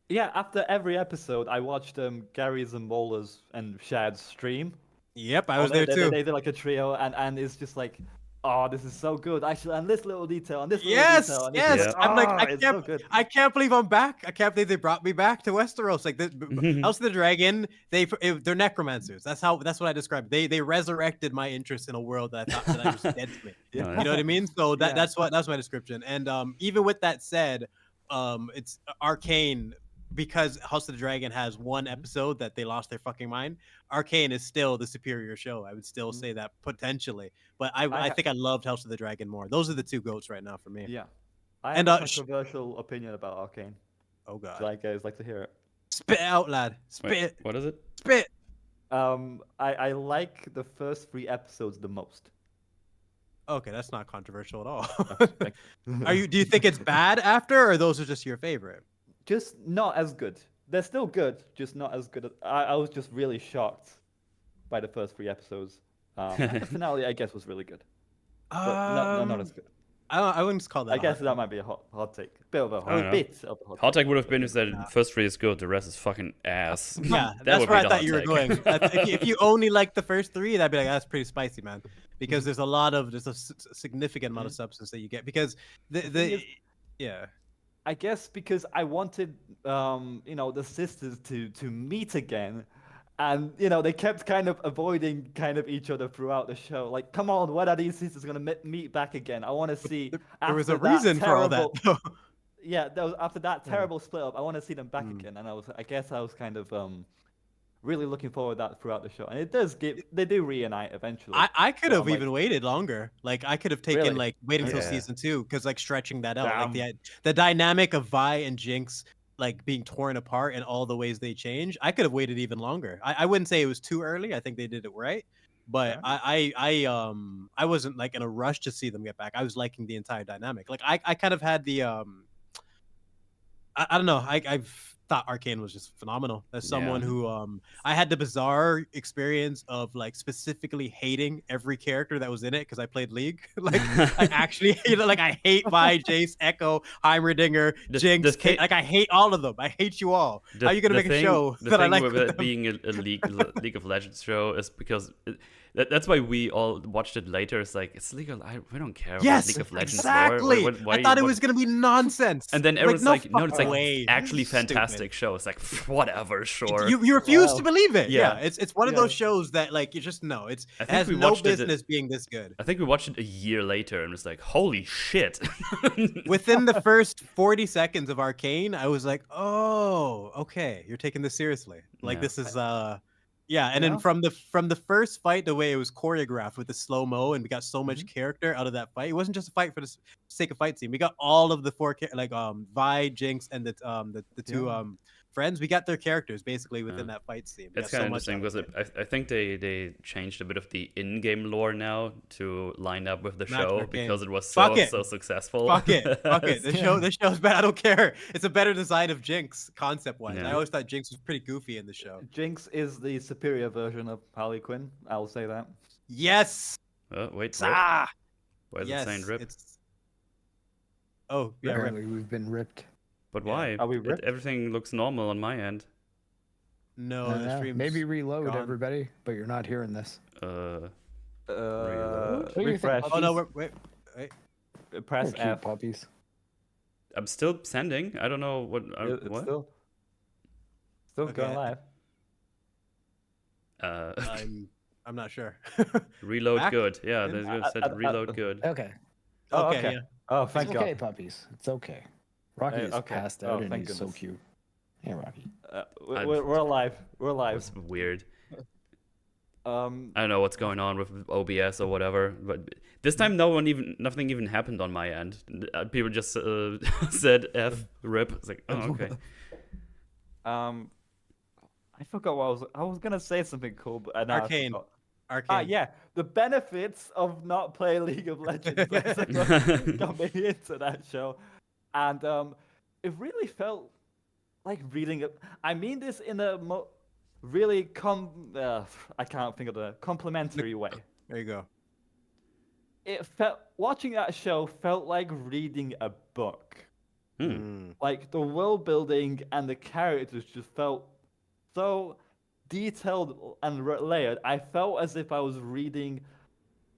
Yeah, after every episode, I watched Gary's and Mola's and Shad's stream. Yep, I was there They too. did like a trio, and it's just like Oh, this is so good. Actually, and this little detail, and this little Yes, detail, and this yes. little... I'm like, Oh, it's so good. I can't believe I'm back. I can't believe they brought me back to Westeros. Like House of the Dragon, they're necromancers. That's what I described. They resurrected my interest in a world that I thought that I was dead to me. Yeah. You know what I mean? So Yeah. that's my description. And even with that said, it's Arcane, because House of the Dragon has one episode that they lost their fucking mind. Arcane is still the superior show. I would still say that potentially, but I think I loved House of the Dragon more. Those are the two goats right now for me. Yeah. I have And, a controversial opinion about Arcane. Oh god, Do you guys like to hear it? spit it out, lad. Spit Wait, it. what is it? Spit. I like the first 3 episodes the most. Okay, that's not controversial at all. Like- Do you think it's bad after, or those are just your favorite? Just not as good. They're still good, just not as good. I was just really shocked by the first 3 episodes. And the finale, I guess, was really good. But not as good. I wouldn't call that. I guess that might be a hot take. Bit of a I don't know. bit of a hot Hot take. take would have been if the first 3 is good, the rest is fucking ass. Yeah, That that's would where be I the thought you were hot going. take. If you only like the first 3, that'd be like, that's pretty spicy, man. Because there's a significant amount of substance that you get. Because thing is- yeah. I guess because I wanted, the sisters to meet again, and they kept kind of avoiding each other throughout the show. Like, come on, when are these sisters gonna meet back again? I want to see. There was a after that reason for all that. terrible- Yeah, after that terrible split up, I want to see them back again, and I guess I was kind of really looking forward to that throughout the show, and they do reunite eventually. I could So have I'm like- even waited longer. Like I could have taken Really? like waiting until Yeah. season 2, because like stretching that out, like Damn. the dynamic of Vi and Jinx like being torn apart and all the ways they change. I could have waited even longer. I wouldn't say it was too early. I think they did it right. But Yeah. I wasn't like in a rush to see them get back. I was liking the entire dynamic. Like I kind of had the I don't know. I've thought Arcane was just phenomenal. As someone Yeah. who I had the bizarre experience of like specifically hating every character that was in it because I played League. Like I actually like I hate Vi, Jace, Echo, Heimerdinger, The- Jinx, the thi- like I hate all of them. I hate you all. How are you gonna make a show The that I thing like with with it them? being a League of Legends show is because that's why we all watched it later. It's like it's legal. We don't care about Yes, League of Legends exactly. lore. I thought it was gonna be nonsense. And then everyone's no like, no, it's like fucking way. actually Stupid. fantastic show. It's like whatever, sure. You refuse Wow. to believe it. Yeah. Yeah, it's one of Yeah. those shows that like you just know it I think has we no watched it- business being this good. I think we watched it a year later and was like, holy shit. Within the first 40 seconds of Arcane, I was like, "Oh, okay, you're taking this seriously. Like Yeah. this is yeah." And Yeah. then from the first fight, the way it was choreographed with the slow mo, and we got so much character out of that fight. It wasn't just a fight for the sake of fight scene. We got all of the 4 like Vi, Jinx, and the two Yeah. friends. We got their characters basically within that fight scene. We It's got kind of so much interesting out because of it. I think they changed a bit of the in-game lore now to line up with the Match show their game. because it was Fuck so it. so successful. Fuck it. Fuck it. This show's bad. I don't care. It's a better design of Jinx concept wise. Yeah. I always thought Jinx was pretty goofy in the show. Jinx is the superior version of Harley Quinn. I'll say that. Yes. Wait, rip? Ah. Why is Yes. it saying rip? It's... Oh, yeah. Rip. Apparently, we've been ripped. But Yeah. why? Are we ripped? Everything looks normal on my end. No, the stream's Maybe reload gone. everybody, but you're not hearing this. Reload? What do you think, Refresh. Puppy? Oh no, wait. Press They're cute F. puppies. I'm still sending. I don't know what. It's What? still going Okay. live. I'm not sure. Reload Back? good. Yeah, In? they said reload good. Okay. Oh, Okay, okay. yeah. Oh, It's thank okay, God. puppies. It's okay. Rocky Hey, is okay. passed Oh, out and thank he's so goodness. cute. Hey, Rocky. We're alive. We're It alive. was weird. Um, I don't know what's going on with OBS or whatever, but this time nothing even happened on my end. People just said F rip. It's like, oh, okay. I forgot what I was gonna say something cool, but now I Arcane. forgot. Arcane. Yeah, the benefits of not playing League of Legends got me into that show, and it really felt like reading it. I mean this in a really I can't think of the complimentary way. There you go. It felt watching that show felt like reading a book. Like the world building and the characters just felt so detailed and layered. I felt as if I was reading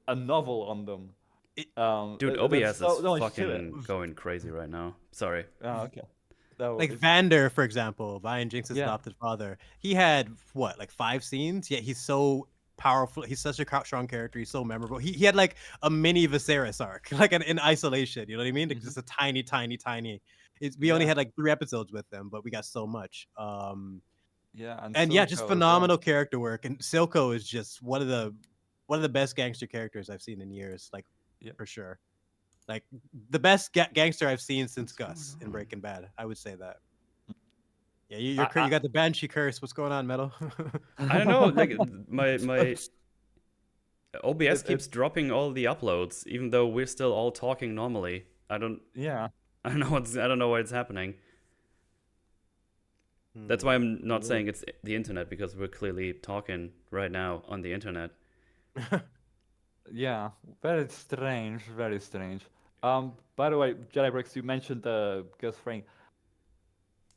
a novel on them. Dude, there's OBS so is much to it. fucking going crazy right now. Sorry. Oh, okay. No Like worries. Vander, for example, Ryan Jinx's Yeah. adopted father. He had what, like 5 scenes? Yet he's so powerful. He's such a strong character. He's so memorable. He had like a mini Viserys arc, like in isolation. You know what I mean? Like just a tiny. We only Yeah. had like 3 episodes with him, but we got so much. Yeah, And yeah, just Silco as phenomenal well. character work. And Silco is just one of the best gangster characters I've seen in years, like for sure. Like the best gangster I've seen since Gus in Breaking Bad. I would say that. Yeah, you got the Banshee curse. What's going on, Metal? I don't know. Like my OBS keeps It's dropping all the uploads, even though we're still all talking normally. I don't know why it's happening. That's why I'm not saying it's the internet, because we're clearly talking right now on the internet. Yeah, very strange, very strange. By the way, Jedi Brooks, you mentioned the Ghost Fring.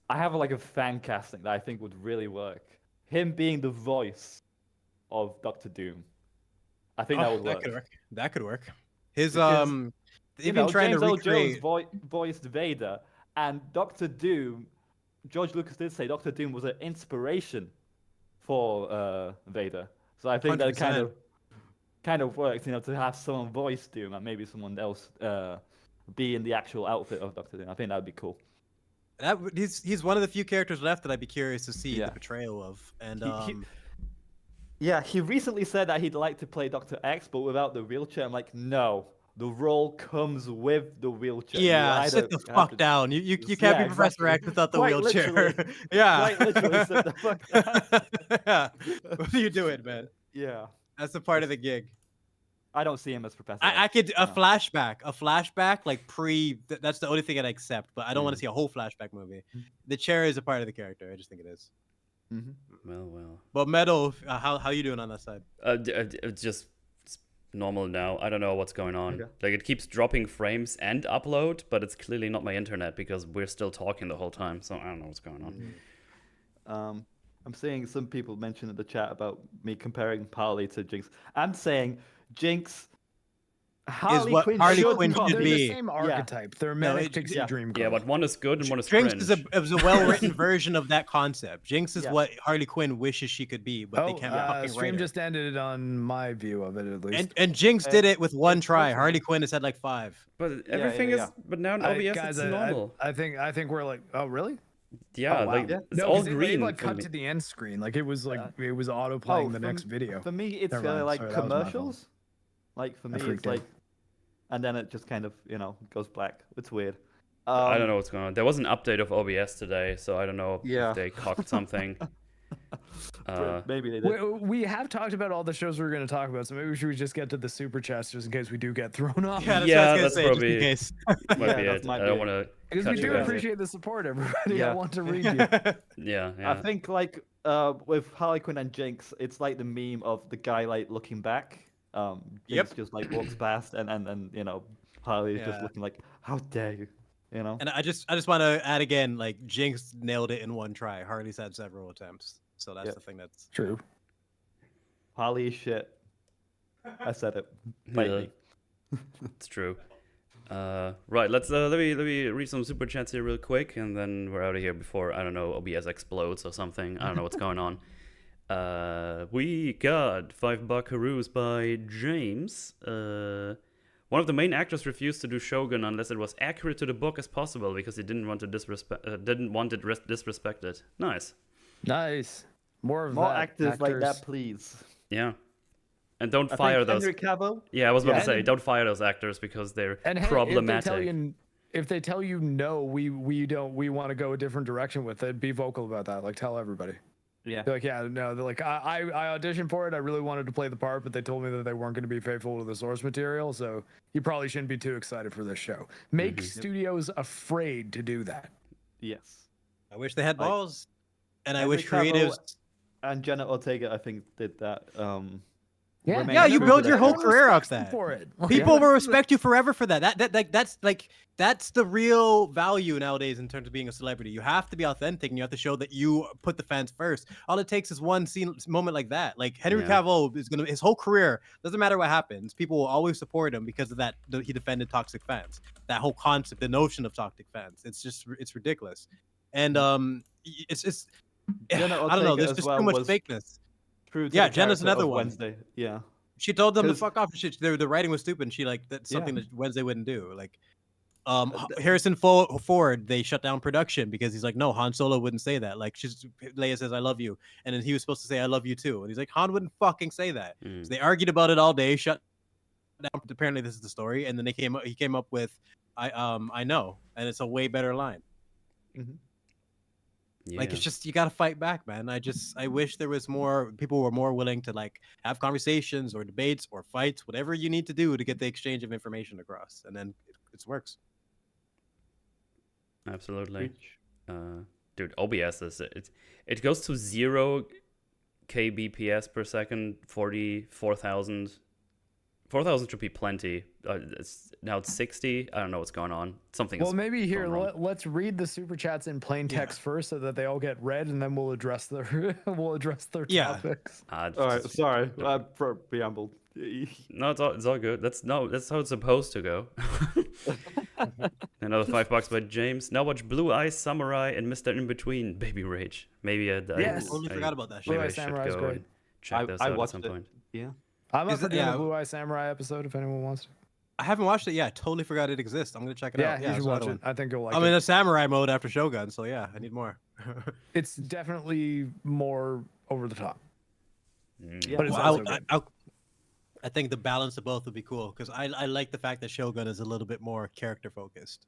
I have like a fan casting that I think would really work. Him being the voice of Doctor Doom. I think that would work. That could work. His Because, they've been trying James to Earl recreate. Jones voiced Vader, and Doctor Doom. George Lucas did say Doctor Doom was an inspiration for Vader. So I think that 100%. kind of works, to have someone voice Doom and maybe someone else be in the actual outfit of Doctor Doom. I think that would be cool. He's one of the few characters left that I'd be curious to see the portrayal of. And he recently said that he'd like to play Dr. X, but without the wheelchair. I'm like, no, the role comes with the wheelchair. Yeah, sit the fuck down. You can't be Professor X without the wheelchair. Yeah. Quite literally, sit the fuck down. Yeah. What are you doing, man? Yeah. That's a part of the gig. I don't see him as Professor I X. could a flashback like that's the only thing I'd accept, but I don't want to see a whole flashback movie. The chair is a part of the character. I just think it is. Well. But Metal, how you doing on that side? It's just normal now. I don't know what's going on. Okay. Like, it keeps dropping frames and upload, but it's clearly not my internet, because we're still talking the whole time. So I don't know what's going on. I'm seeing some people mention in the chat about me comparing Parley to Jinx. I'm saying Jinx. Harley Quinn should They're be. the same archetype. They're Manic Pixie Dream Girl. Yeah, but one is good and one is Jinx cringe. is a well-written version of that concept. Jinx is what Harley Quinn wishes she could be, but they can't fucking stream write her. just ended on my view of it, at least. And Jinx did it with one try. Harley Quinn has had like 5. But everything is. But now in OBS Guys, it's normal. I think we're like, oh really? Yeah, Oh, wow. like it's No, all 'cause green. They like for cut me. to the end screen, like it was auto playing the next video. For me, it's Never mind, like sorry, that was my fault. commercials. Like for me, freaked it's like, and then it just kind of goes black. It's weird. I don't know what's going on. There was an update of OBS today, so I don't know if they cocked something. Maybe they did. We have talked about all the shows we were going to talk about, so maybe we should just get to the super chats just in case we do get thrown off. Yeah, that's probably just in case. might be it. I don't want to. Because we do appreciate the support, everybody. I want to read you. Yeah. I think like with Harley Quinn and Jinx, it's like the meme of the guy like looking back. Jinx just like walks past, and Harley is just looking like, how dare you, And I just want to add again, like Jinx nailed it in one try. Harley's had several attempts, so that's the thing that's true. Harley is shit. I said it. Lightly. It's true. Right, let me read some super chats here real quick, and then we're out of here before OBS explodes or something. I don't know what's going on. We got $5 buckaroos by James. One of the main actors refused to do Shogun unless it was accurate to the book as possible because he didn't want it disrespected. Nice. More actors like that, please. Yeah. And don't fire those. Henry Cavill? Yeah, I was about to say, don't fire those actors because they're problematic. If they tell you no, we want to go a different direction with it, be vocal about that. Like, tell everybody. Yeah. They're like, they're like, I auditioned for it. I really wanted to play the part, but they told me that they weren't going to be faithful to the source material. So you probably shouldn't be too excited for this show. Make studios afraid to do that. Yes. I wish they had balls, and I Henry wish Cavill creatives and Jenna Ortega, I think, did that. Yeah, remain Yeah, you true build to your that whole character. career off Respect that. for it. People will respect you forever for that. That's the real value nowadays in terms of being a celebrity. You have to be authentic and you have to show that you put the fans first. All it takes is one moment like that. Like Henry Yeah. Cavill is his whole career, doesn't matter what happens, people will always support him because of that. He defended toxic fans. That whole concept, the notion of toxic fans, it's ridiculous. And it's Jenna I don't know. Ortega There's as just well too much was fakeness. true to Yeah, the Jenna's character another of one. Wednesday. Yeah. She told them to 'Cause- fuck off. The writing was stupid. And she that's Yeah. something that Wednesday wouldn't do. Like, th- Harrison Ford, they shut down production because he's like, no, Han Solo wouldn't say that. Like, Leia says, "I love you," and then he was supposed to say, "I love you too," and he's like, Han wouldn't fucking say that. So they argued about it all day. Shut down. Apparently, this is the story, and then he came up with, I know," and it's a way better line. Yeah. Like, it's just, you gotta fight back, man. I wish there was more people were more willing to like have conversations or debates or fights, whatever you need to do to get the exchange of information across, and then it works. Absolutely. Dude, OBS it goes to 0 kbps per second, 4,000. 4,000 should be plenty. Now it's 60. I don't know what's going on. Something Well, is maybe here going wrong. let's read the super chats in plain text first, so that they all get read, and then we'll address their Yeah. topics. All right, sorry, I preambled. No, it's all good. That's how it's supposed to go. Another $5 by James. Now watch Blue Eye Samurai and Mr. In Between. Baby Rage. Maybe Yes. Totally forgot about that shit. Maybe Blue Eye I should Samurai is go great. and check those I out at watched some it. point. Yeah. I'm up Is for it- doing yeah. a Blue Eye Samurai episode if anyone wants to. I haven't watched it yet. I totally forgot it exists. I'm gonna check it Yeah, out. you should it's watch another it. one. I think you'll like I'm it. in a samurai mode after Shogun, so yeah, I need more. It's definitely more over the top. Yeah. But it's Well, also good. I think the balance of both would be cool because I like the fact that Shogun is a little bit more character focused.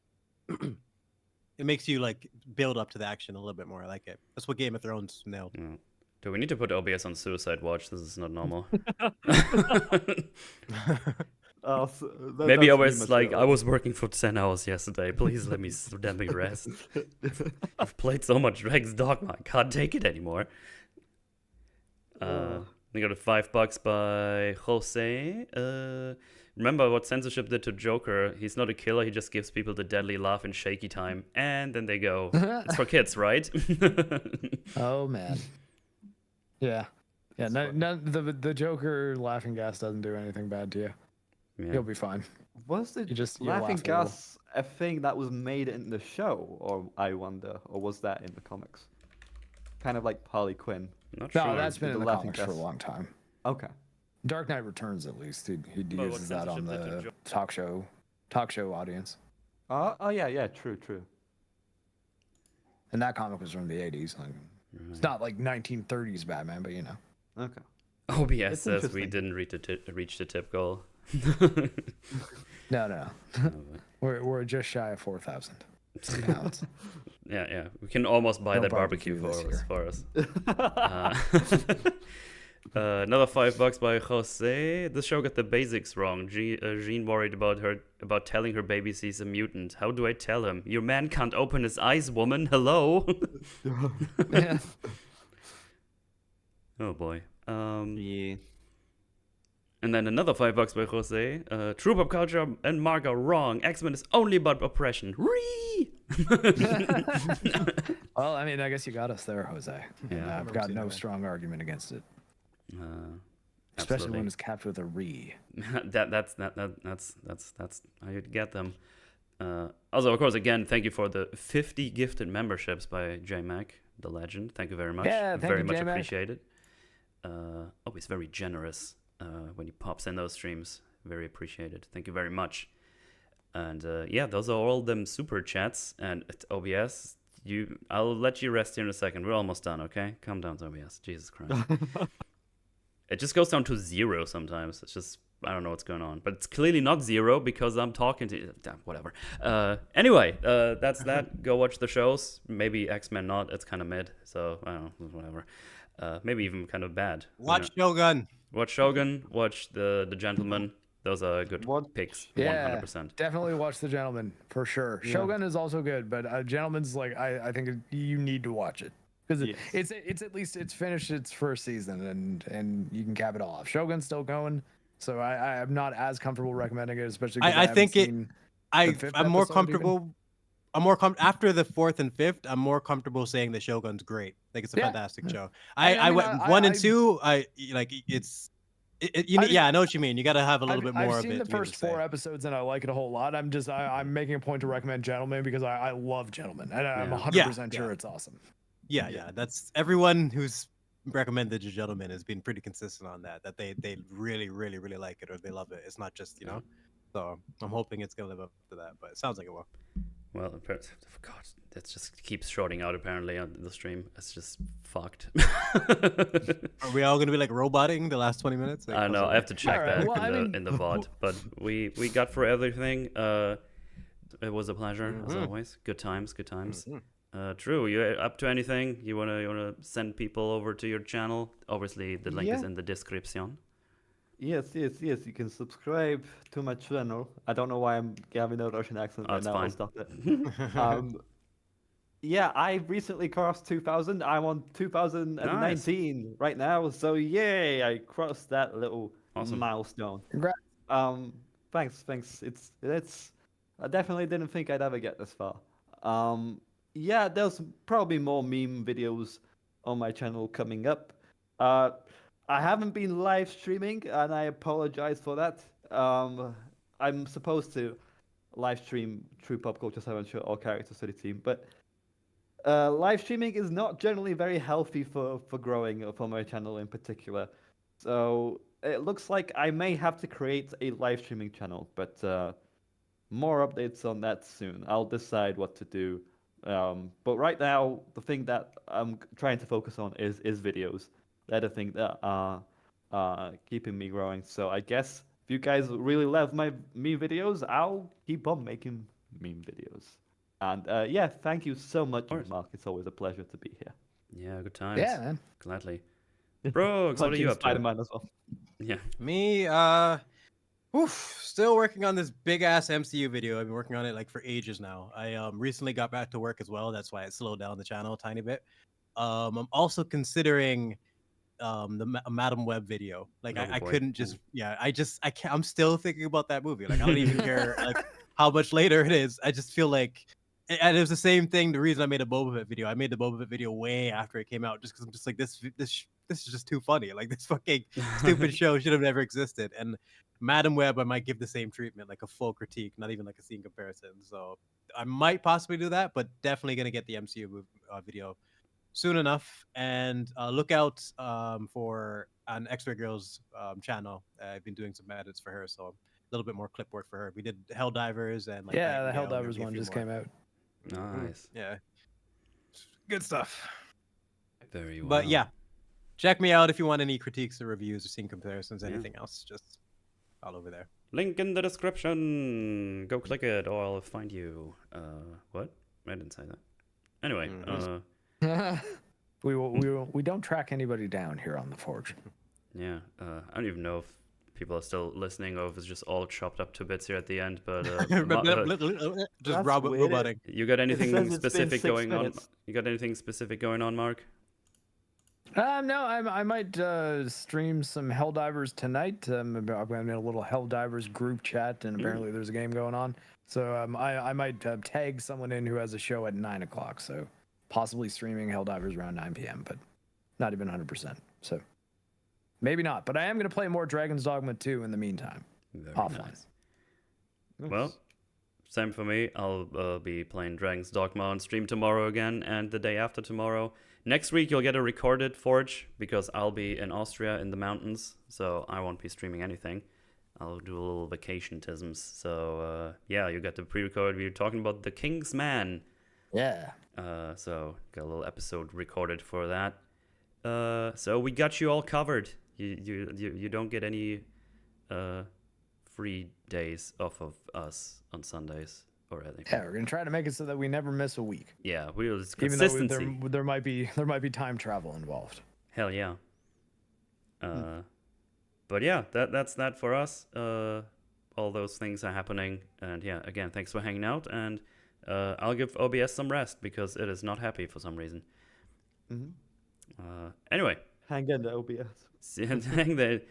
It makes you like build up to the action a little bit more. I like it. That's what Game of Thrones nailed. Yeah. Do we need to put OBS on Suicide Watch? This is not normal. Maybe I was like, I was working for 10 hours yesterday. Please let me rest. I've played so much Dragon's Dogma. I can't take it anymore. We got a $5 by Jose. Remember what censorship did to Joker? He's not a killer. He just gives people the deadly laugh in shaky time. And then they go, it's for kids, right? Oh man. Yeah. Yeah. The Joker laughing gas doesn't do anything bad to you. Yeah. You'll be fine. Was the You laugh laughing a little. gas a thing that was made in the show, or I wonder, or was that in the comics? Kind of like Harley Quinn. Not No, sure. that's been in The the laughing comics for a gas. long time. Okay. Dark Knight Returns, at least, he But what uses that on censorship did to the talk show audience. Oh yeah, true. And that comic was from the 80s. Like, it's not like 1930s Batman, but you know. Okay. OBS It's says we interesting. didn't reach the tip goal. No. We're just shy of 4,000 pounds. Yeah. We can almost buy No that barbecue barbecue this for us. Another $5 by Jose. This show got the basics wrong. Jean worried about telling her baby she's a mutant. How do I tell him? Your man can't open his eyes, woman. Hello. Yeah. Oh boy. Yeah. And then another $5 by Jose. True Pop Culture and Mark are wrong. X-Men is only about oppression. Ree! Well, I mean, I guess you got us there, Jose. And Yeah. I've got no strong argument against it, especially Absolutely. when it's capped with a re. that's how you get them. Also, of course, again, thank you for the 50 gifted memberships by JMac, the legend. Thank you very much. Yeah, thank very you, much J-Mac. appreciated. Always very generous when he pops in those streams. Very appreciated. Thank you very much. And yeah, those are all them super chats. And at OBS, I'll let you rest here in a second. We're almost done, okay? Calm down, OBS. Jesus Christ. It just goes down to 0 sometimes. It's just, I don't know what's going on. But it's clearly not 0 because I'm talking to you. Damn, whatever. Anyway, that's that. Go watch the shows. Maybe X-Men not. It's kind of mid. So, I don't know. Whatever. Maybe even kind of bad. Watch Shogun. Watch Shogun. Watch The Gentleman. Those are good picks. Yeah, 100%. definitely watch The Gentleman for sure. Yeah. Shogun is also good, but Gentleman's like I think you need to watch it. because Yes. it's at least it's finished its first season, and you can cap it all off. Shogun's still going, so I am not as comfortable recommending it, especially because I think the fifth I'm more episode even. comfortable. After the fourth and fifth. I'm more comfortable saying that Shogun's great. Like it's a Yeah. fantastic show. I I mean, went I- one and I- two. It's you I need, mean, yeah, I know what you mean. You got to have a little bit more I've of seen it. the to be able first to say. 4 episodes and I like it a whole lot. I'm making a point to recommend Gentleman because I love Gentleman and I'm Yeah. 100% sure it's awesome. Yeah. That's everyone who's recommended the Gentleman has been pretty consistent on that. That they really like it or they love it. It's not just So I'm hoping it's gonna live up to that. But it sounds like it will. Well, God, that just keeps shorting out apparently on the stream. It's just fucked. Are we all gonna be like roboting the last 20 minutes? Like, I know. I have to check Alright, that well, I mean- in the VOD. But we got through everything. It was a pleasure as always. Good times. Drew, you up to anything? You wanna send people over to your channel? Obviously, the link is in the description. Yes. You can subscribe to my channel. I don't know why I'm having a Russian accent right That's now. fine. I'll stop it. Yeah, I recently crossed 2,000. I'm on 2019 right now. So yay! I crossed that little Awesome. milestone. Congrats. Thanks. It's. I definitely didn't think I'd ever get this far. Yeah, there's probably more meme videos on my channel coming up. I haven't been live streaming, and I apologize for that. I'm supposed to live stream TruePopCulture7 show All Character Study Team, but live streaming is not generally very healthy for growing for my channel in particular. So it looks like I may have to create a live streaming channel, but more updates on that soon. I'll decide what to do. But right now, the thing that I'm trying to focus on is videos. They're the thing that are keeping me growing. So I guess if you guys really love my meme videos, I'll keep on making meme videos. And yeah, thank you so much, course. Mark. It's always a pleasure to be here. Yeah, good times. Yeah, man. Gladly. Brooks, what are you up to? Spider-Man as well. Yeah. Me, still working on this big ass MCU video. I've been working on it like for ages now. I recently got back to work as well. That's why it slowed down the channel a tiny bit. I'm also considering the Madam Web video. Like Oh, I boy. couldn't just I can't. I'm still thinking about that movie. Like I don't even care like how much later it is. I just feel like. And it was the same thing. The reason I made a Boba Fett video, I made the Boba Fett video way after it came out, just because I'm just like this is just too funny. Like this fucking stupid show should have never existed. And Madam Web, I might give the same treatment, like a full critique, not even like a scene comparison. So I might possibly do that, but definitely gonna get the MCU video soon enough. And look out for an X-Ray Girls channel. I've been doing some edits for her, so a little bit more clip work for her. We did Helldivers and like Yeah, the Nightingale, Helldivers maybe a one few just more. came out. Nice. Yeah, good stuff. Very well. But yeah, check me out if you want any critiques or reviews or scene comparisons, Yeah. anything else, just all over there. Link in the description. Go click it or I'll find you. What? I didn't say that. Anyway, we don't track anybody down here on the Forge. yeah. I don't even know if people are still listening or if it's just all chopped up to bits here at the end. But Just That's Robert weird. roboting. you got anything says it's been specific 6 going on? minutes. You got anything specific going on, Mark? No, I might stream some Helldivers tonight. I'm in a little Helldivers group chat, and apparently there's a game going on. So I might tag someone in who has a show at 9 o'clock. So possibly streaming Helldivers around 9 p.m., but not even 100%. So maybe not. But I am going to play more Dragon's Dogma 2 in the meantime. Very Offline. nice. Well, same for me. I'll be playing Dragon's Dogma on stream tomorrow again, and the day after tomorrow. Next week you'll get a recorded Forge because I'll be in Austria in the mountains, so I won't be streaming anything. I'll do a little vacation-tisms. So yeah, you got the pre-record. We were talking about the King's Man. Yeah. So got a little episode recorded for that. So we got you all covered. You don't get any free days off of us on Sundays or anything. Yeah, we're gonna try to make it so that we never miss a week. Yeah, it's Even though consistency. there might be time travel involved. Hell yeah. But yeah, that's that for us. All those things are happening, and yeah, again, thanks for hanging out. And I'll give OBS some rest because it is not happy for some reason. Anyway, Hang in there, OBS. hang there.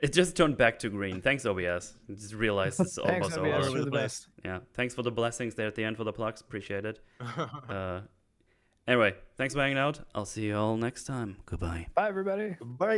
It just turned back to green. Thanks, OBS. I just realized it's Thanks, almost OBS. over. You're the best. Yeah, thanks for the blessings there at the end for the plugs. Appreciate it. Anyway, thanks for hanging out. I'll see you all next time. Goodbye. Bye, everybody. Bye.